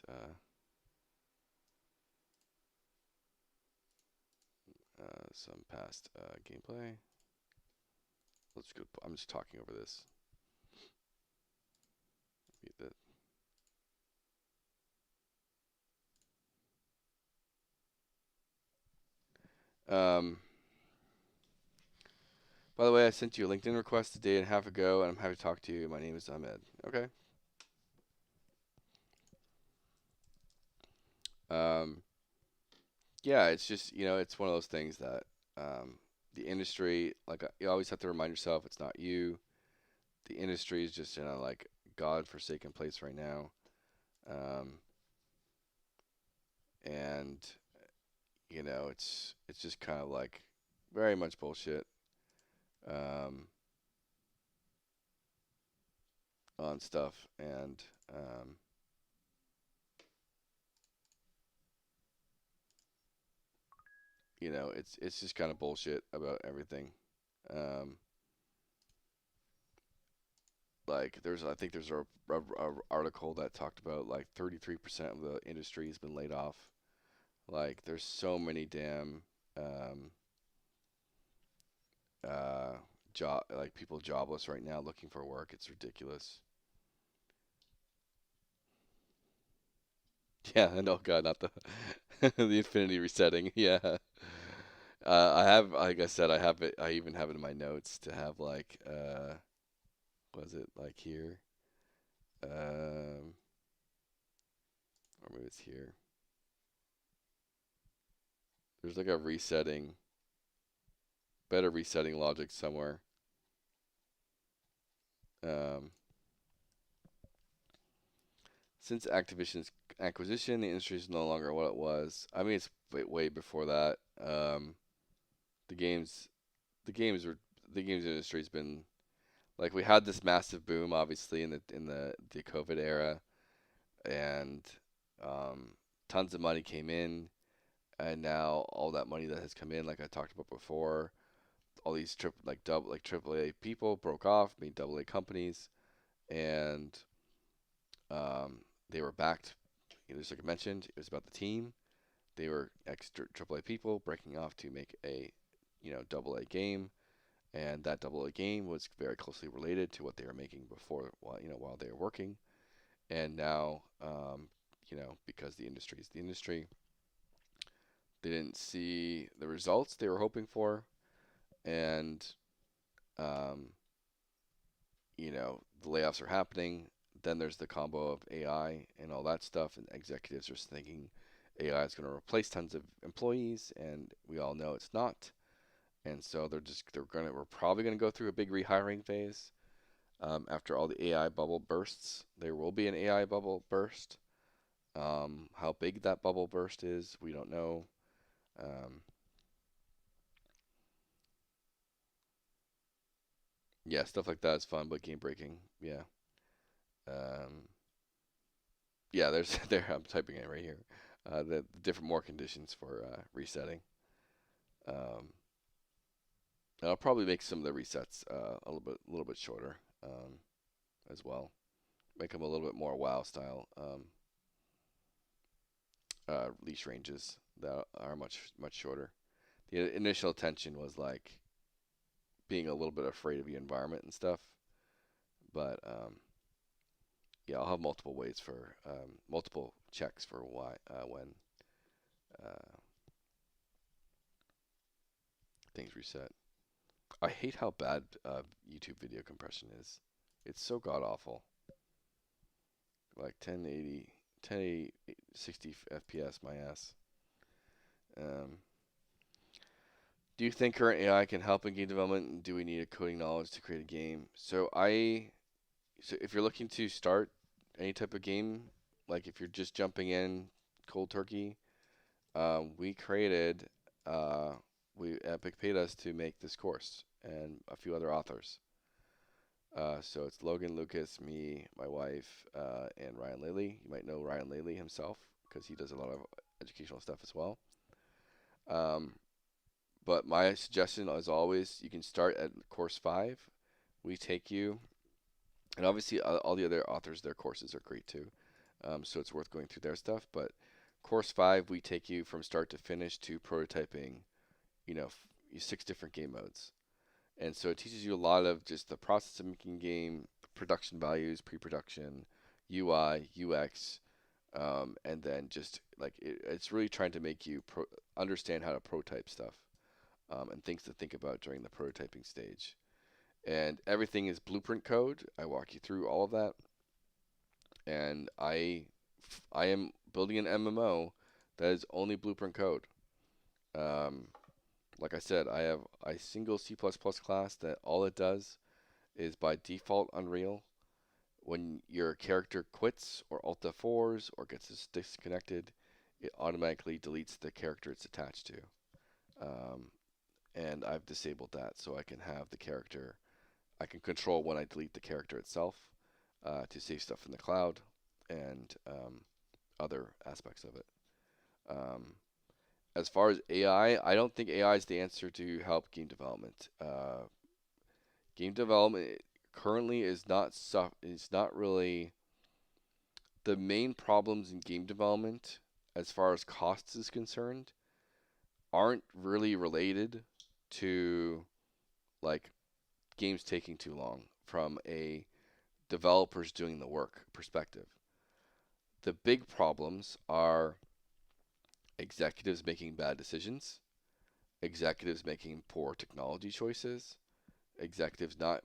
some past gameplay. Let's go. I'm just talking over this. Um, by the way, I sent you a LinkedIn request a day and a half ago, and I'm happy to talk to you. My name is Ahmed. Okay. Um, yeah, it's just it's one of those things that the industry, like you always have to remind yourself, it's not you. The industry is just in a like god-forsaken place right now, um, and it's just kind of like very much bullshit um, on stuff, and it's just kind of bullshit about everything. Um, like I think there's a article that talked about like 33% of the industry has been laid off. Like there's so many damn um, uh, job like people jobless right now looking for work. It's ridiculous. Yeah, no, God, not the the infinity resetting. Yeah, I have, like I said, I have it. I even have it in my notes to have like, was it like here? Or maybe it's here. There's like a resetting, better resetting logic somewhere. Um, since Activision's acquisition, the industry is no longer what it was. I mean, it's way before that. The games, the games were, the games industry's been like we had this massive boom, obviously in the COVID era, and um, tons of money came in, and now all that money that has come in, like I talked about before, all these triple A people broke off, made double A companies, and um, they were backed. Just like I mentioned, it was about the team. They were triple A people breaking off to make a double A game, and that double A game was very closely related to what they were making before while they were working. And now because the industry is the industry, they didn't see the results they were hoping for, and um, the layoffs are happening. Then there's the combo of AI and all that stuff, and executives are thinking AI is going to replace tons of employees, and we all know it's not. And so we're probably gonna go through a big rehiring phase after all the AI bubble bursts. There will be an AI bubble burst. How big that bubble burst is, we don't know. Um, Yeah, stuff like that is fun, but game breaking, yeah. Um, yeah, there's there. I'm typing it right here. The different more conditions for resetting. Um, and I'll probably make some of the resets a little bit shorter as well. Make them a little bit more WoW style leash ranges that are much shorter. The initial tension was like being a little bit afraid of the environment and stuff, but yeah, I'll have multiple ways for multiple checks for why when uh, things reset. I hate how bad YouTube video compression is. It's so god awful. Like 1080, 60 FPS, my ass. Um, do you think current AI can help in game development? And do we need a coding knowledge to create a game? So if you're looking to start any type of game, like if you're just jumping in cold turkey, we created, Epic paid us to make this course and a few other authors. So it's Logan, Lucas, me, my wife, and Ryan Laley. You might know Ryan Laley himself because he does a lot of educational stuff as well. Um, but my suggestion, as always, you can start at course 5. We take you, and obviously all the other authors, their courses are great too. So it's worth going through their stuff. But course 5, we take you from start to finish to prototyping, 6 different game modes. And so it teaches you a lot of just the process of making game, production values, pre-production, UI, UX, and then just like it's really trying to make you understand how to prototype stuff and things to think about during the prototyping stage. And everything is blueprint code. I walk you through all of that, and I am building an MMO that is only blueprint code. Um, like I said, I have a single C++ class that all it does is by default Unreal. When your character quits or Alt F4s or gets disconnected, it automatically deletes the character it's attached to. Um, and I've disabled that so I can have the character. I can control when I delete the character itself to save stuff in the cloud and other aspects of it. Um, as far as AI, I don't think AI is the answer to help game development. Game development currently is not really the main problems in game development as far as costs is concerned aren't really related to like games taking too long from a developers doing the work perspective. The big problems are executives making bad decisions, executives making poor technology choices, executives not,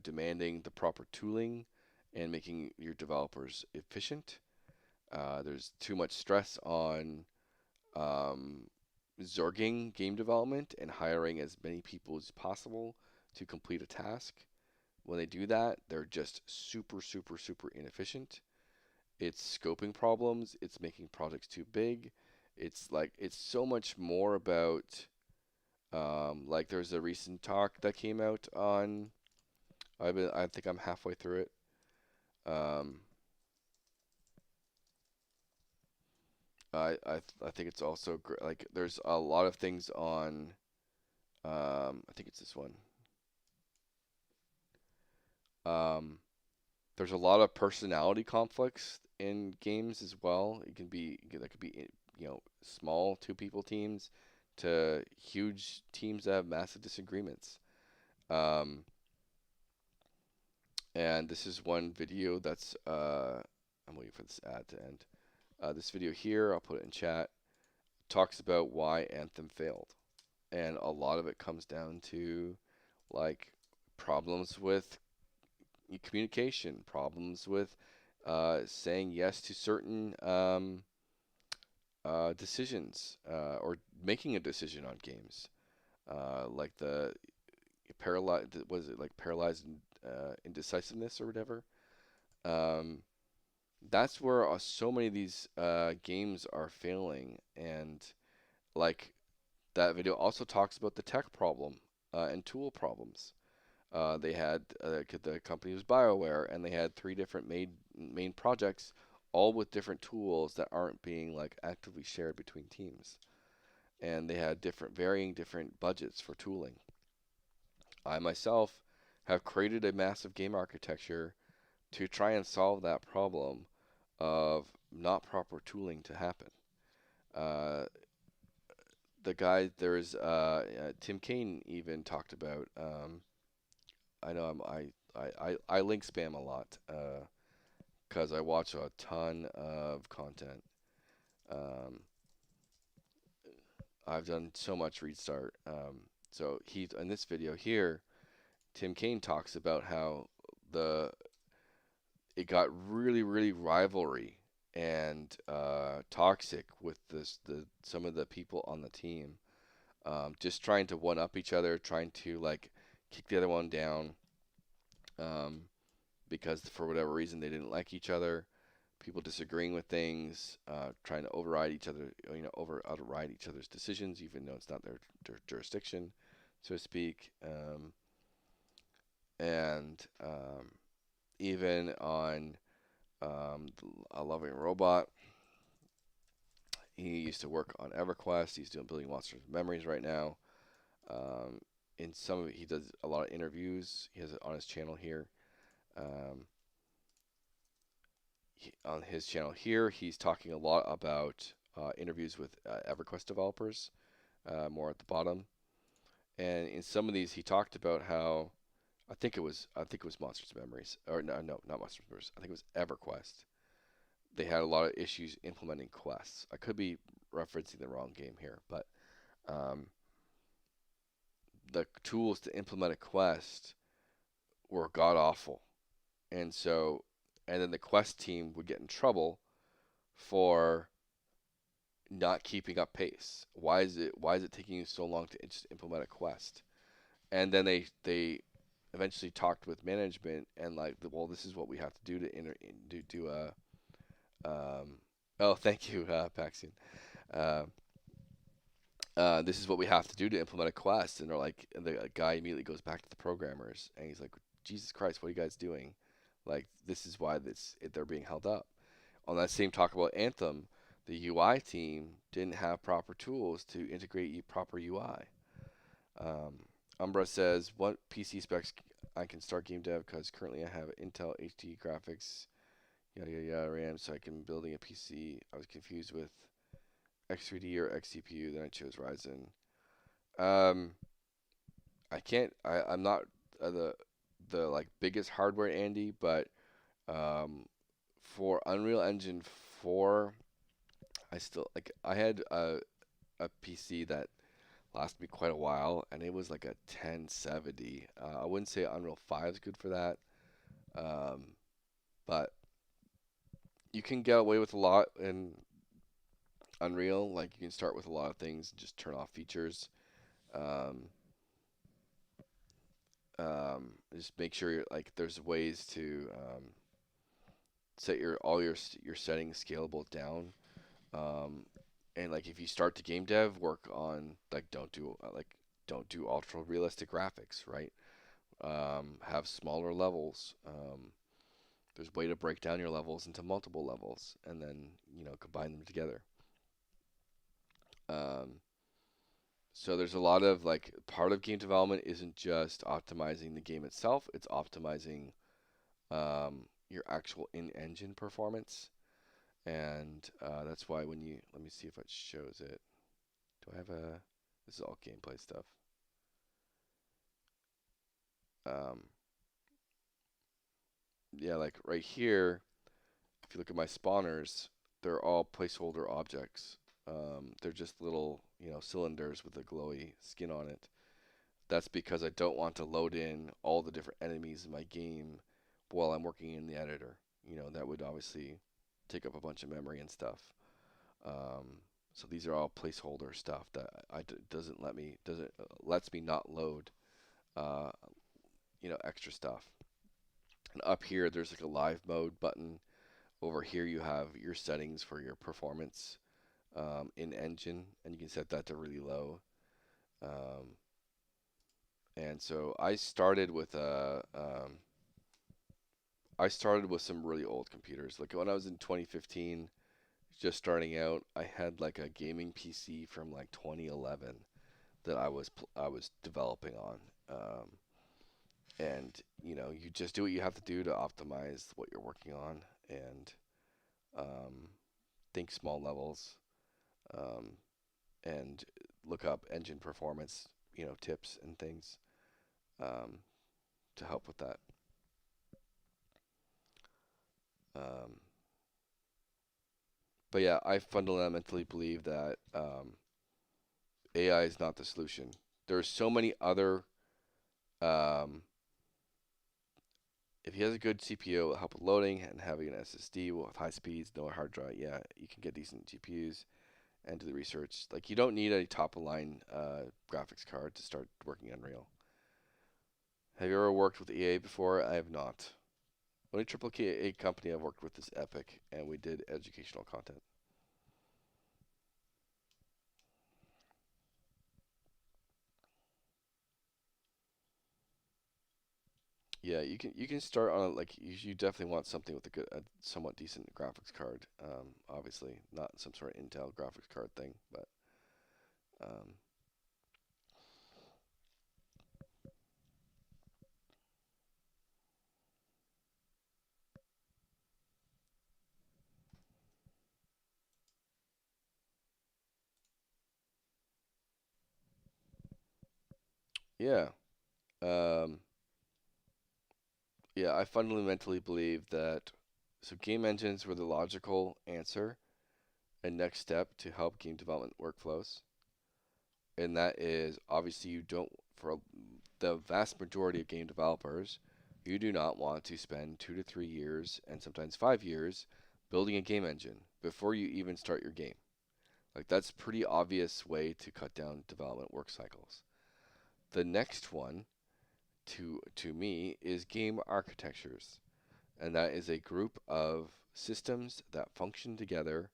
demanding the proper tooling and making your developers efficient. There's too much stress on zorging game development and hiring as many people as possible to complete a task. When they do that, they're just super, super, super inefficient. It's scoping problems. It's making projects too big. It's so much more about like there's a recent talk that came out on. I think I'm halfway through it. Um, I think it's also like there's a lot of things on. I think it's this one. Um, there's a lot of personality conflicts in games as well. That could be small 2 people teams to huge teams that have massive disagreements. Um, and this is one video that's I'm waiting for this ad to end. This video here, I'll put it in chat, talks about why Anthem failed, and a lot of it comes down to like problems with communication, problems with saying yes to certain decisions or making a decision on games, like the paralyzed. Was it like paralyzed indecisiveness or whatever? Um, that's where so many of these games are failing, and like that video also talks about the tech problem and tool problems. The company was BioWare, and they had three different main projects, all with different tools that aren't being like actively shared between teams, and they had varying different budgets for tooling. I myself have created a massive game architecture to try and solve that problem of not proper tooling to happen. Uh, Tim Kaine even talked about. I know I link spam a lot because I watch a ton of content. Um, I've done so much restart. So he in this video here, Tim Kaine talks about how the it got really rivalry and toxic with some of the people on the team, just trying to one up each other, trying to like kick the other one down, um, because for whatever reason they didn't like each other. People disagreeing with things, trying to override each other, override each other's decisions, even though it's not their jurisdiction, so to speak. And even on A Loving Robot, he used to work on EverQuest. He's doing Building Monsters of Memories right now. In some of it, he does a lot of interviews. He has it on his channel here. Um, on his channel here, he's talking a lot about interviews with EverQuest developers, more at the bottom. And in some of these, he talked about how I think it was Monsters of Memories, or no, not Monsters of Memories. I think it was EverQuest. They had a lot of issues implementing quests. I could be referencing the wrong game here, but um, the tools to implement a quest were god awful, and then the quest team would get in trouble for not keeping up pace. Why is it taking you so long to just implement a quest? And then they eventually talked with management and like, well, this is what we have to do to do oh, thank you, Paxian. Uh, this is what we have to do to implement a quest. And they're like, and the guy immediately goes back to the programmers and he's like, Jesus Christ, what are you guys doing? Like, this is why they're being held up. On that same talk about Anthem, the UI team didn't have proper tools to integrate proper UI. Umbra says, what PC specs I can start game dev because currently I have Intel HD graphics, yada yada yada RAM, so I can building a PC. I was confused with X3D or XCPU, then I chose Ryzen. Um, I can't. I'm not the like biggest hardware Andy, but um, for Unreal Engine 4, I had a PC that lasted me quite a while, and it was like a 1070. I wouldn't say Unreal 5 is good for that, um, but you can get away with a lot in Unreal. Like you can start with a lot of things and just turn off features. Um, just make sure there's ways to set your settings scalable down. Um, and like if you start to game dev, work on don't do ultra realistic graphics, right? Have smaller levels. There's a way to break down your levels into multiple levels and then combine them together. Um, so there's a lot of part of game development isn't just optimizing the game itself; it's optimizing your actual in-engine performance. And that's why let me see if it shows it. Do I have a? This is all gameplay stuff. Um, yeah, like right here, if you look at my spawners, they're all placeholder objects. They're just little, cylinders with a glowy skin on it. That's because I don't want to load in all the different enemies in my game while I'm working in the editor. That would obviously take up a bunch of memory and stuff. So these are all placeholder stuff that lets me not load, uh, extra stuff. And up here, there's like a live mode button. Over here, you have your settings for your performance in engine, and you can set that to really low. Um, And so I started with some really old computers. Like when I was in 2015, just starting out, I had like a gaming PC from like 2011 that I was developing on. And you just do what you have to do to optimize what you're working on, and um, think small levels, um, and look up engine performance, tips and things, um, to help with that. Um, but yeah, I fundamentally believe that AI is not the solution. There's so many other. Um, if he has a good CPU, it'll help with loading, and having an SSD with high speeds, no hard drive. Yeah, you can get decent GPUs and do the research. Like you don't need a top of line graphics card to start working on Unreal. Have you ever worked with EA before? I have not. Only triple A company I've worked with is Epic, and we did educational content. Yeah, you can start on like you definitely want something with a somewhat decent graphics card. Obviously not some sort of Intel graphics card thing, but um, yeah, um, yeah. I fundamentally believe that game engines were the logical answer and next step to help game development workflows, and that is obviously you don't for the vast majority of game developers, you do not want to spend 2 to 3 years and sometimes 5 years building a game engine before you even start your game. Like that's a pretty obvious way to cut down development work cycles. The next one to me is game architectures, and that is a group of systems that function together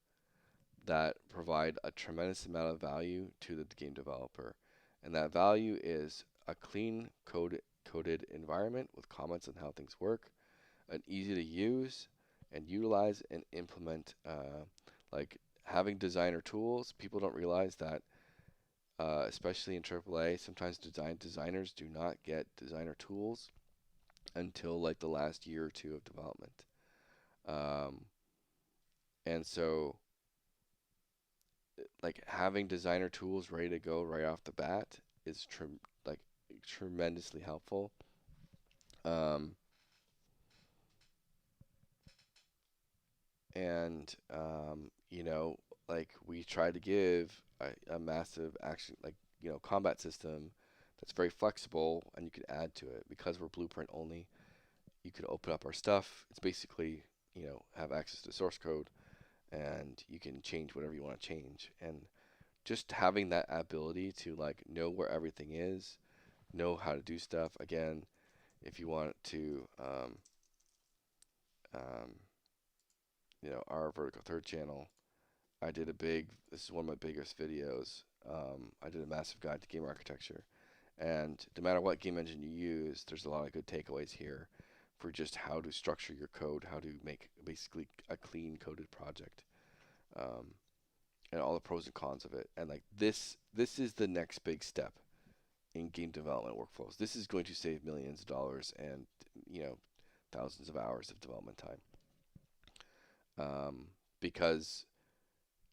that provide a tremendous amount of value to the game developer. And that value is a coded environment with comments on how things work, an easy to use and utilize and implement, like having designer tools. People don't realize that, especially in AAA, sometimes designers do not get designer tools until like the last year or two of development. Um, and so like having designer tools ready to go right off the bat is like tremendously helpful. Um, and like we try to give a massive action, like combat system that's very flexible, and you can add to it because we're blueprint only. You can open up our stuff. It's basically have access to source code, and you can change whatever you want to change. And just having that ability to like know where everything is, know how to do stuff. Again, if you want to, um, our vertical third channel, I did a big. This is one of my biggest videos. I did a massive guide to game architecture, and no matter what game engine you use, there's a lot of good takeaways here for just how to structure your code, how to make basically a clean coded project. Um, and all the pros and cons of it. And like this is the next big step in game development workflows. This is going to save millions of dollars and you know thousands of hours of development time. Because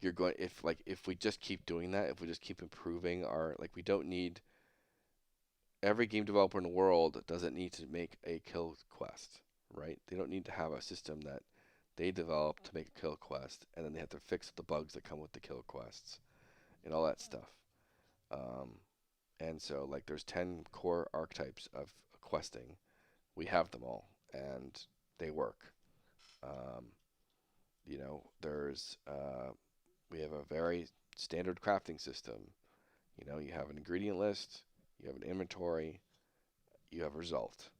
you're going if we just keep doing that, if we just keep improving our we don't need every game developer in the world doesn't need to make a kill quest, right? They don't need to have a system that they develop to make a kill quest and then they have to fix the bugs that come with the kill quests and all that stuff. Um, and so there's 10 core archetypes of questing. We have them all and they work. Um, there's we have a very standard crafting system. You have an ingredient list, you have an inventory, you have a result.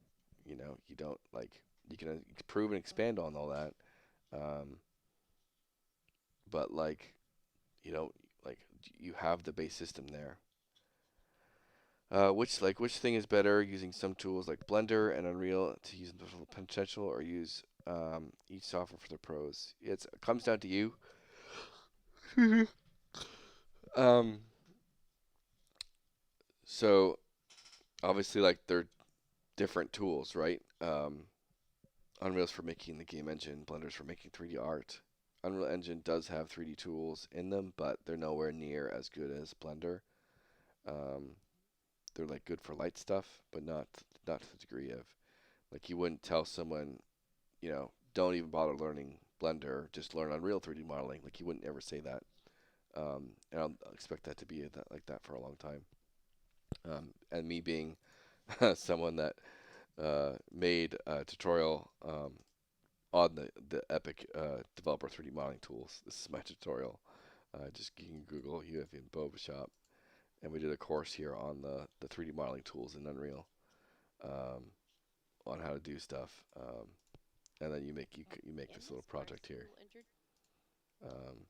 You don't you can improve and expand on all that. Um, but you know, like you have the base system there. Which thing is better, using some tools like Blender and Unreal to use the full potential, or use each software for the pros? It comes down to you. um, so obviously, like, they're different tools, right? Unreal's for making the game engine, Blender's for making 3D art. Unreal Engine does have 3D tools in them, but they're nowhere near as good as Blender. Um, they're like good for light stuff, but not to the degree of, like, you wouldn't tell someone, don't even bother learning Blender, just learn Unreal 3D modeling. Like, you wouldn't ever say that. And I'll expect that to be like that for a long time. And me being someone that made a tutorial on the Epic Developer 3D modeling tools. This is my tutorial. Just you can Google UFN Shop, and we did a course here on the 3D modeling tools in Unreal, um, on how to do stuff. And then you make this little project here. Um,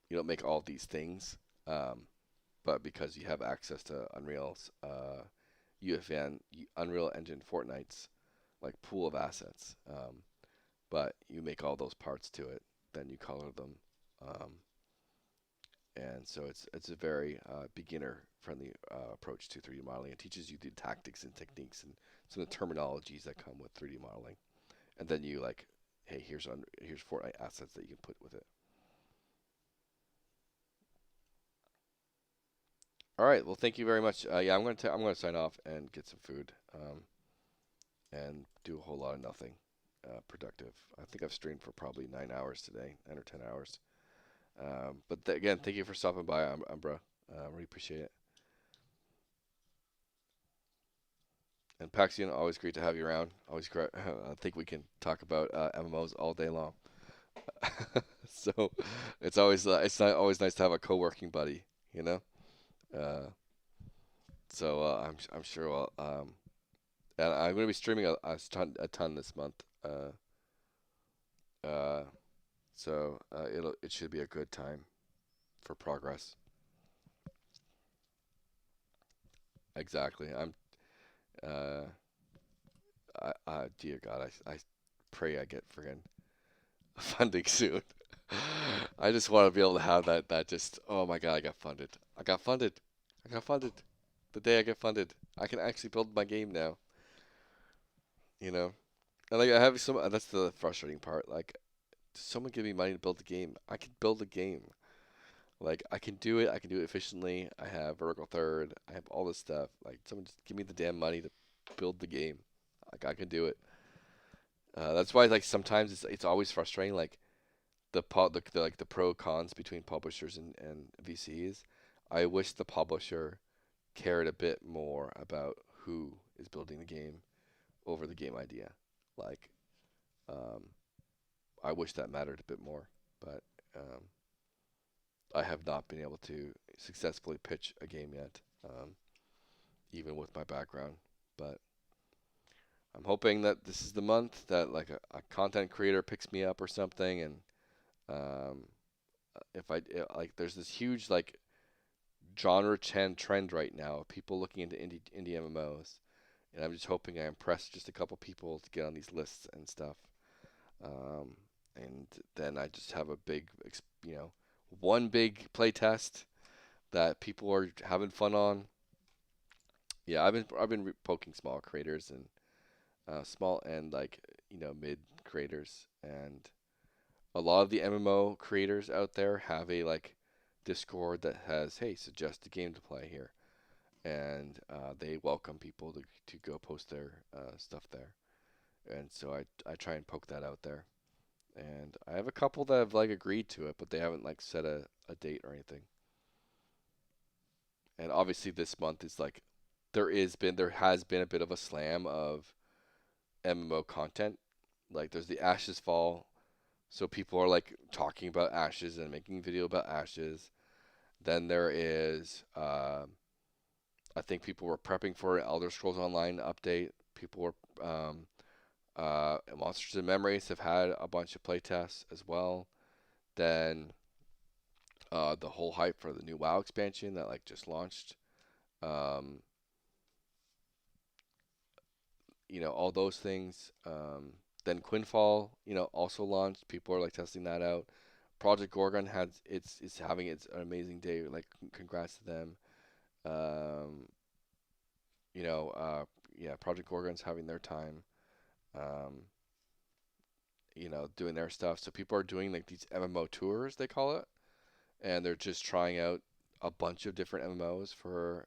you don't make all these things, but because you have access to Unreal's UFN, Unreal Engine Fortnite's like pool of assets, but you make all those parts to it, then you color them, um, and so it's a very beginner friendly approach to 3D modeling. It teaches you the tactics and techniques and some of the terminologies that come with 3D modeling, and then you like, hey, here's Fortnite assets that you can put with it. All right. Well, thank you very much. Yeah, I'm gonna sign off and get some food, and do a whole lot of nothing productive. I think I've streamed for probably 9 hours today, 9 or 10 hours. But again, thank you for stopping by, Umbra. Really appreciate it. And Paxian, always great to have you around. Always great. I think we can talk about MMOs all day long. So it's not always nice to have a co-working buddy, you know. Uh, I'm sure and I'm going to be streaming a ton this month. Uh, it should be a good time for progress. Exactly. Uh, dear God, I pray I get friggin' funding soon. I just want to be able to have that just, oh my God, I got funded. I got funded. I got funded. The day I get funded, I can actually build my game now, you know? And like, I have some, that's the frustrating part. Like, someone give me money to build a game. I can build a game. Like, I can do it. I can do it efficiently. I have vertical third. I have all this stuff. Like, someone just give me the damn money to build the game. Like, I can do it. That's why, like, sometimes it's always frustrating. Like, the pro cons between publishers and VCs. I wish the publisher cared a bit more about who is building the game over the game idea. Like, um, I wish that mattered a bit more, but I have not been able to successfully pitch a game yet, even with my background. But I'm hoping that this is the month that like a content creator picks me up or something, and um, if I like, there's this huge like genre trend right now of people looking into indie MMOs, and I'm just hoping I impress just a couple people to get on these lists and stuff. Um, and then I just have a one big play test that people are having fun on. Yeah, I've been poking small creators and small and like mid creators, and a lot of the MMO creators out there have a like Discord that has, hey, suggest a game to play here, and they welcome people to go post their stuff there, and so I try and poke that out there, and I have a couple that have like agreed to it, but they haven't like set a date or anything. And obviously this month is like there has been a bit of a slam of MMO content. Like there's the Ashes Fall, so people are like talking about Ashes and making video about Ashes. Then there is I think people were prepping for an Elder Scrolls Online update. People were Monsters and Memories have had a bunch of playtests as well. Then the whole hype for the new WoW expansion that like just launched. Um, all those things. Then Quinfall, also launched. People are like testing that out. Project Gorgon had it's having its an amazing day. Like congrats to them. Um, yeah, Project Gorgon's having their time. Um, doing their stuff. So people are doing like these MMO tours, they call it, and they're just trying out a bunch of different MMOs for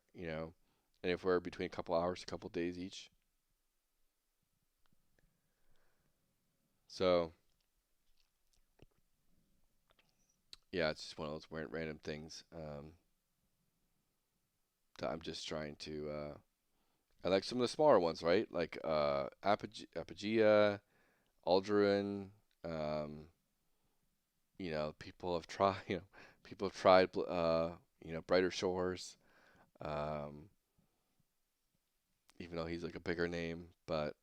anywhere between a couple hours, a couple days each. So yeah, it's just one of those random things that I'm just trying to. I like some of the smaller ones, right? Like Apogea, Alduin. Um, people have tried. People have tried. Brighter Shores. Um, even though he's like a bigger name, but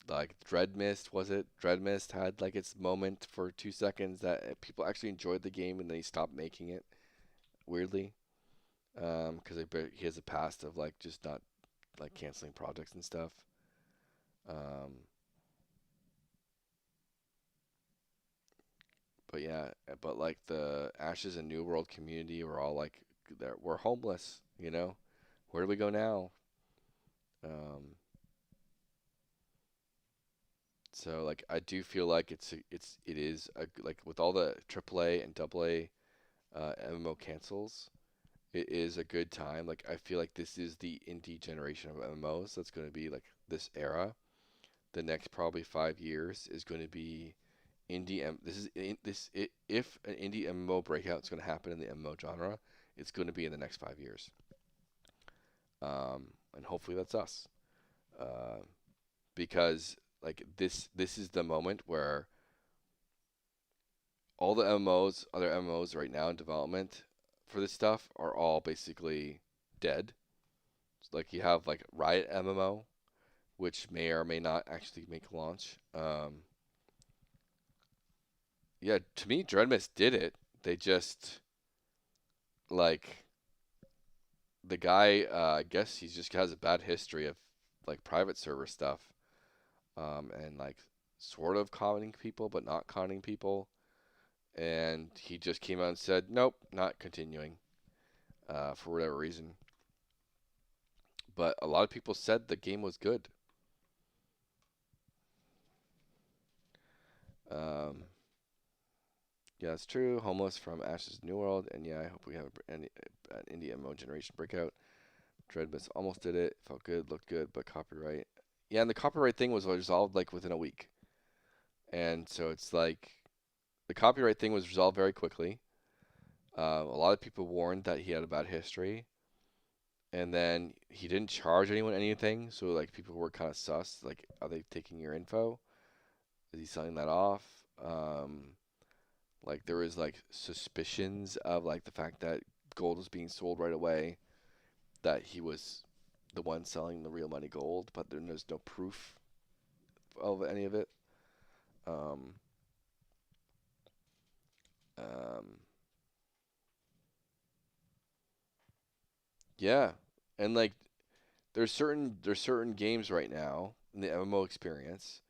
like Dreadmist, was it? Dreadmist had like its moment for 2 seconds that people actually enjoyed the game and then he stopped making it weirdly because he has a past of like just not like canceling projects and stuff. Um, but yeah, but like the Ashes and New World community were all like, we're homeless, Where do we go now? Um, so like I do feel like it is like with all the AAA and AA MMO cancels, it is a good time. Like I feel like this is the indie generation of MMOs. That's going to be like this era. The next probably 5 years is going to be This is if an indie MMO breakout is going to happen in the MMO genre, it's going to be in the next 5 years. And hopefully that's us. Uh, because like this is the moment where all the other MMOs right now in development for this stuff are all basically dead. Like you have like Riot MMO, which may or may not actually make launch. Yeah, to me, Dreadmist did it. They just like the guy. I guess he just has a bad history of like private server stuff, and like sort of conning people, but not conning people. And he just came out and said, "Nope, not continuing," for whatever reason. But a lot of people said the game was good. Um, yeah, it's true. Homeless from Ashes New World, and yeah, I hope we have an indie MMO generation breakout. Dreadmist almost did it. Felt good, looked good, but copyright. Yeah, and the copyright thing was resolved like within a week, and so it's like the copyright thing was resolved very quickly. A lot of people warned that he had a bad history, and then he didn't charge anyone anything. So like people were kind of sus. Like, are they taking your info? Is he selling that off? Like there was like suspicions of like the fact that gold was being sold right away, that he was the one selling the real money gold, but there's no proof of any of it. Um, um, yeah, and like there's certain games right now in the MMO experience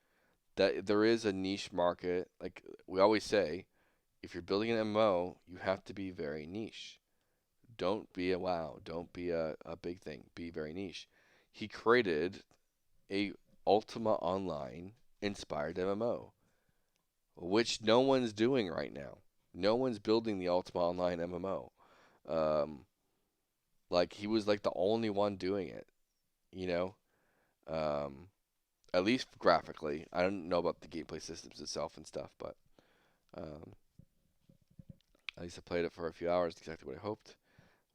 that there is a niche market. Like we always say, if you're building an MMO, you have to be very niche. Don't be a WoW. Don't be a big thing. Be very niche. He created a Ultima Online inspired MMO, which no one's doing right now. No one's building the Ultima Online MMO. Um, like he was like the only one doing it, you know. Um, at least graphically. I don't know about the gameplay systems itself and stuff, but um, at least I played it for a few hours. Exactly what I hoped.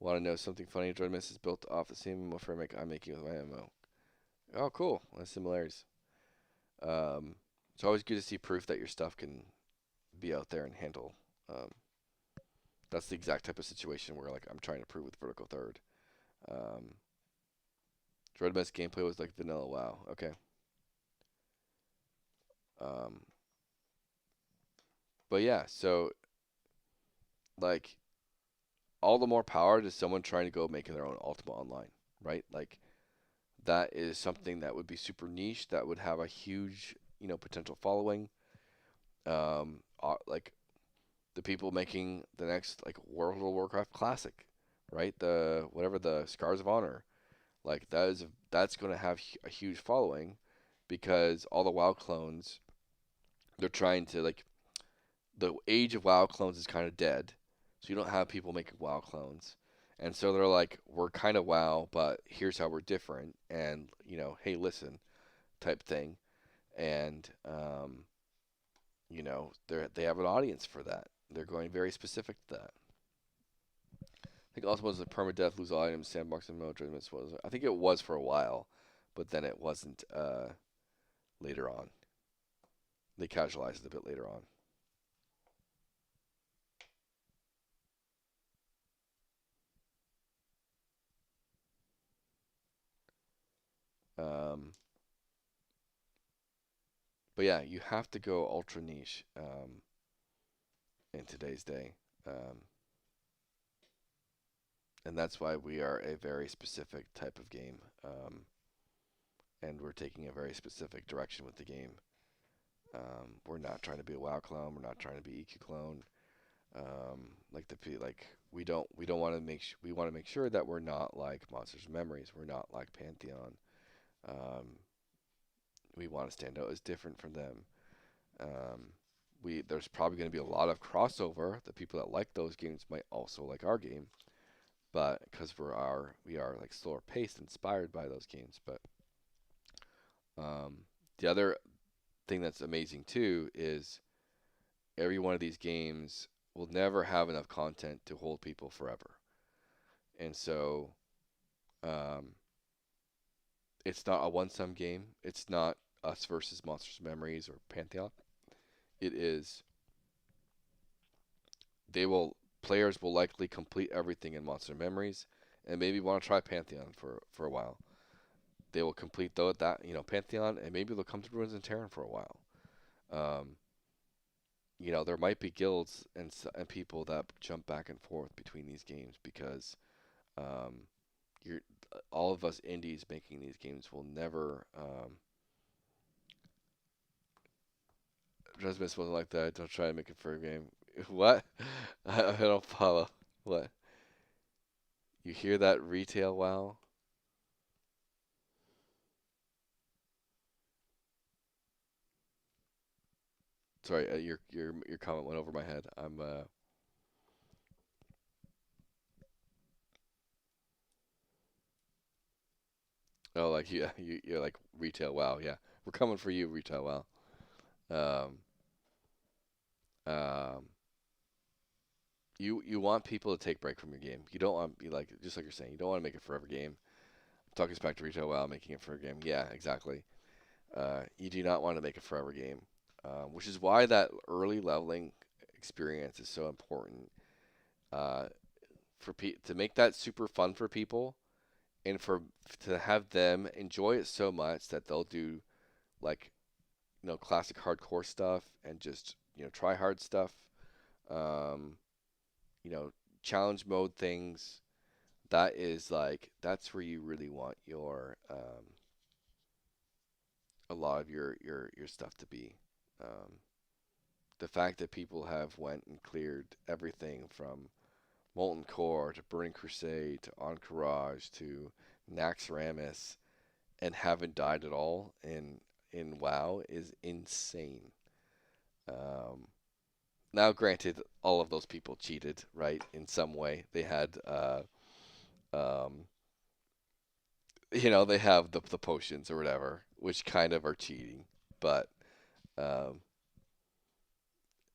Want to know something funny? Dreadmist is built off the same MMO framework I'm making with my MMO. Oh, cool. Nice similarities. Um, it's always good to see proof that your stuff can be out there and handle. Um, that's the exact type of situation where like I'm trying to prove with Vertical Third. Um, Dreadmist gameplay was like vanilla WoW. Okay. Um, but yeah, so like all the more power to someone trying to go making their own Ultima Online, right? Like that is something that would be super niche, that would have a huge, potential following. Like the people making the next like World of Warcraft classic, right? The whatever the Scars of Honor, like that's going to have a huge following because all the WoW clones, they're trying to like the age of WoW clones is kind of dead, so you don't have people making WoW clones. And so they're like, we're kind of WoW, but here's how we're different, and hey, listen, type thing. And they have an audience for that. They're going very specific to that. I think also was the permadeath, lose all items, sandbox, and mode. I think it was for a while, but then it wasn't later on. They casualized it a bit later on. Um, but yeah, you have to go ultra niche in today's day. And that's why we are a very specific type of game. And we're taking a very specific direction with the game. We're not trying to be a WoW clone. We're not trying to be EQ clone. We don't want to we want to make sure that we're not like Monsters and Memories. We're not like Pantheon. Um, we want to stand out as different from them. There's probably going to be a lot of crossover. The people that like those games might also like our game, but because we are like slower paced, inspired by those games. But the other thing that's amazing too is every one of these games will never have enough content to hold people forever, and so um, it's not a one-sum game. It's not us versus Monsters Memories or Pantheon. It is they will players will likely complete everything in Monster Memories and maybe want to try Pantheon for a while. They will complete that Pantheon and maybe they'll come to Ruins of Tearyn for a while. Um, there might be guilds and people that jump back and forth between these games because um, you're all of us indies making these games will never. Transmiss wasn't like that. Don't try to make it for a game. What? I don't follow. What? You hear that retail wow? Sorry, your comment went over my head. I'm oh like yeah you're like retail wow, yeah, we're coming for you, retail wow. Um um you want people to take break from your game. You don't want you like just like you're saying, you don't want to make it forever game. Talking back to retail wow, making it for a game. Yeah, exactly. You do not want to make a forever game, which is why that early leveling experience is so important. Uh, to make that super fun for people, and for to have them enjoy it so much that they'll do like classic hardcore stuff and just try hard stuff, um, you know challenge mode things. That's where you really want your a lot of your stuff to be. Um, the fact that people have went and cleared everything from Molten Core to Burning Crusade to Encourage to Naxxramas and haven't died at all in WoW is insane. Um, Now, granted, all of those people cheated, right? In some way, they had, um, they have the potions or whatever, which kind of are cheating, but um,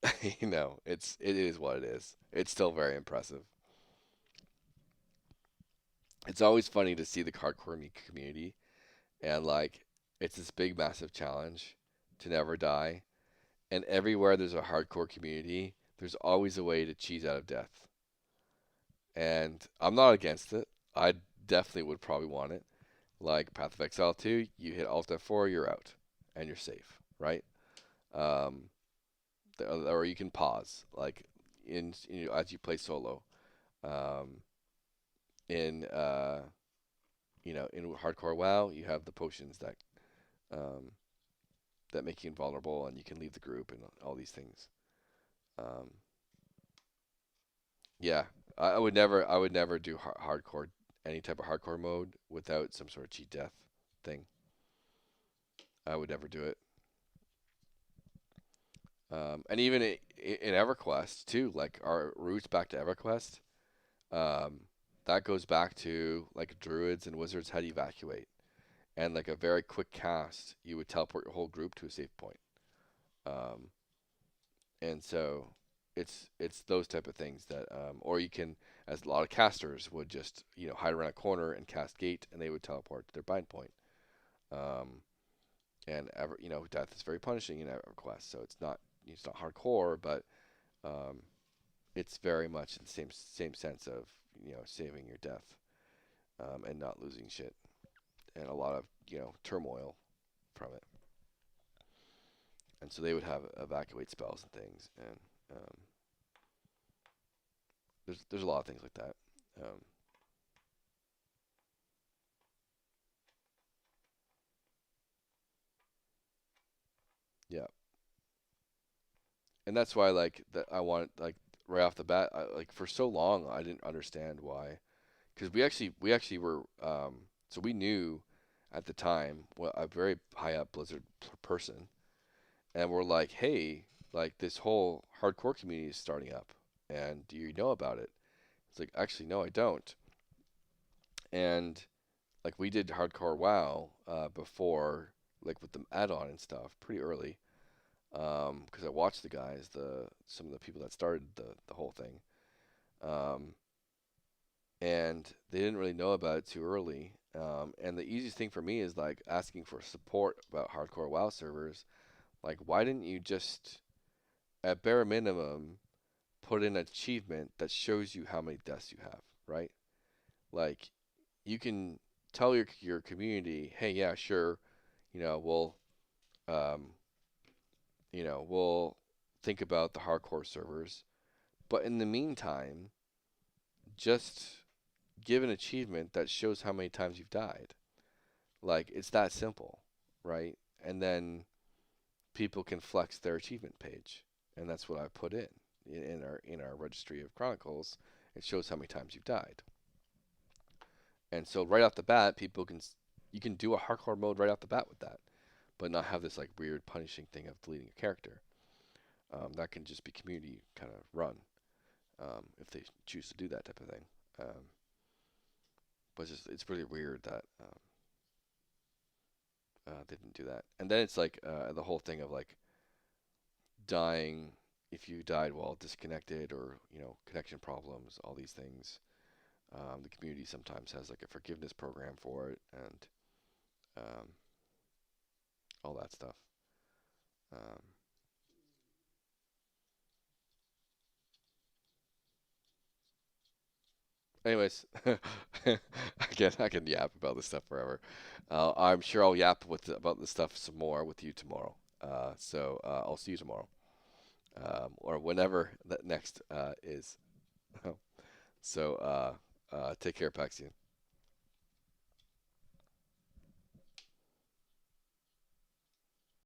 it is what it is. It's still very impressive. It's always funny to see the hardcore community and like it's this big massive challenge to never die, and everywhere there's a hardcore community, there's always a way to cheese out of death. And I'm not against it. I definitely would probably want it. Like Path of Exile 2, you hit Alt F4, you're out, and you're safe, right? Um, or you can pause, like as you play solo. Um, in in hardcore WoW, you have the potions um, that make you invulnerable, and you can leave the group and all these things. Um, yeah, I would never do hardcore, any type of hardcore mode without some sort of cheat death thing. I would never do it. And even in EverQuest too, like our roots back to EverQuest, um, that goes back to like druids and wizards had to evacuate, and like a very quick cast, you would teleport your whole group to a safe point. Um, and so it's those type of things that, or you can, as a lot of casters would just hide around a corner and cast gate, and they would teleport to their bind point. Um, and death is very punishing in EverQuest, so it's not hardcore, but um, it's very much in the same sense of saving your death, and not losing shit, and a lot of turmoil from it. And so they would have evacuate spells and things, and there's a lot of things like that. Um, yeah, and that's why like that I want like right off the bat, like for so long I didn't understand why, because we actually were so we knew at the time, well, a very high up Blizzard person, and we're like, hey, like this whole hardcore community is starting up, and do you know about it? It's like, actually, no, I don't. And like we did hardcore WoW before, like with the add-on and stuff, pretty early, because I watched the guys, some of the people that started the whole thing, um, and they didn't really know about it too early. And the easiest thing for me is like asking for support about hardcore WoW servers. Like, why didn't you just, at bare minimum, put in an achievement that shows you how many deaths you have, right? Like, you can tell your community, hey, yeah, sure, you know, we'll um, we'll think about the hardcore servers, but in the meantime, just give an achievement that shows how many times you've died. Like, it's that simple, right? And then people can flex their achievement page, and that's what I put in our registry of chronicles. It shows how many times you've died, and so right off the bat, you can do a hardcore mode right off the bat with that, but not have this like weird punishing thing of deleting a character. That can just be community kind of run, if they choose to do that type of thing. But it's really weird that they didn't do that. And then it's like the whole thing of like dying, if you died while disconnected, or connection problems, all these things. The community sometimes has like a forgiveness program for it, and um, all that stuff. Um, anyways, I can yap about this stuff forever. I'm sure I'll yap about this stuff some more with you tomorrow. So I'll see you tomorrow, or whenever that next is. So take care, Paxian.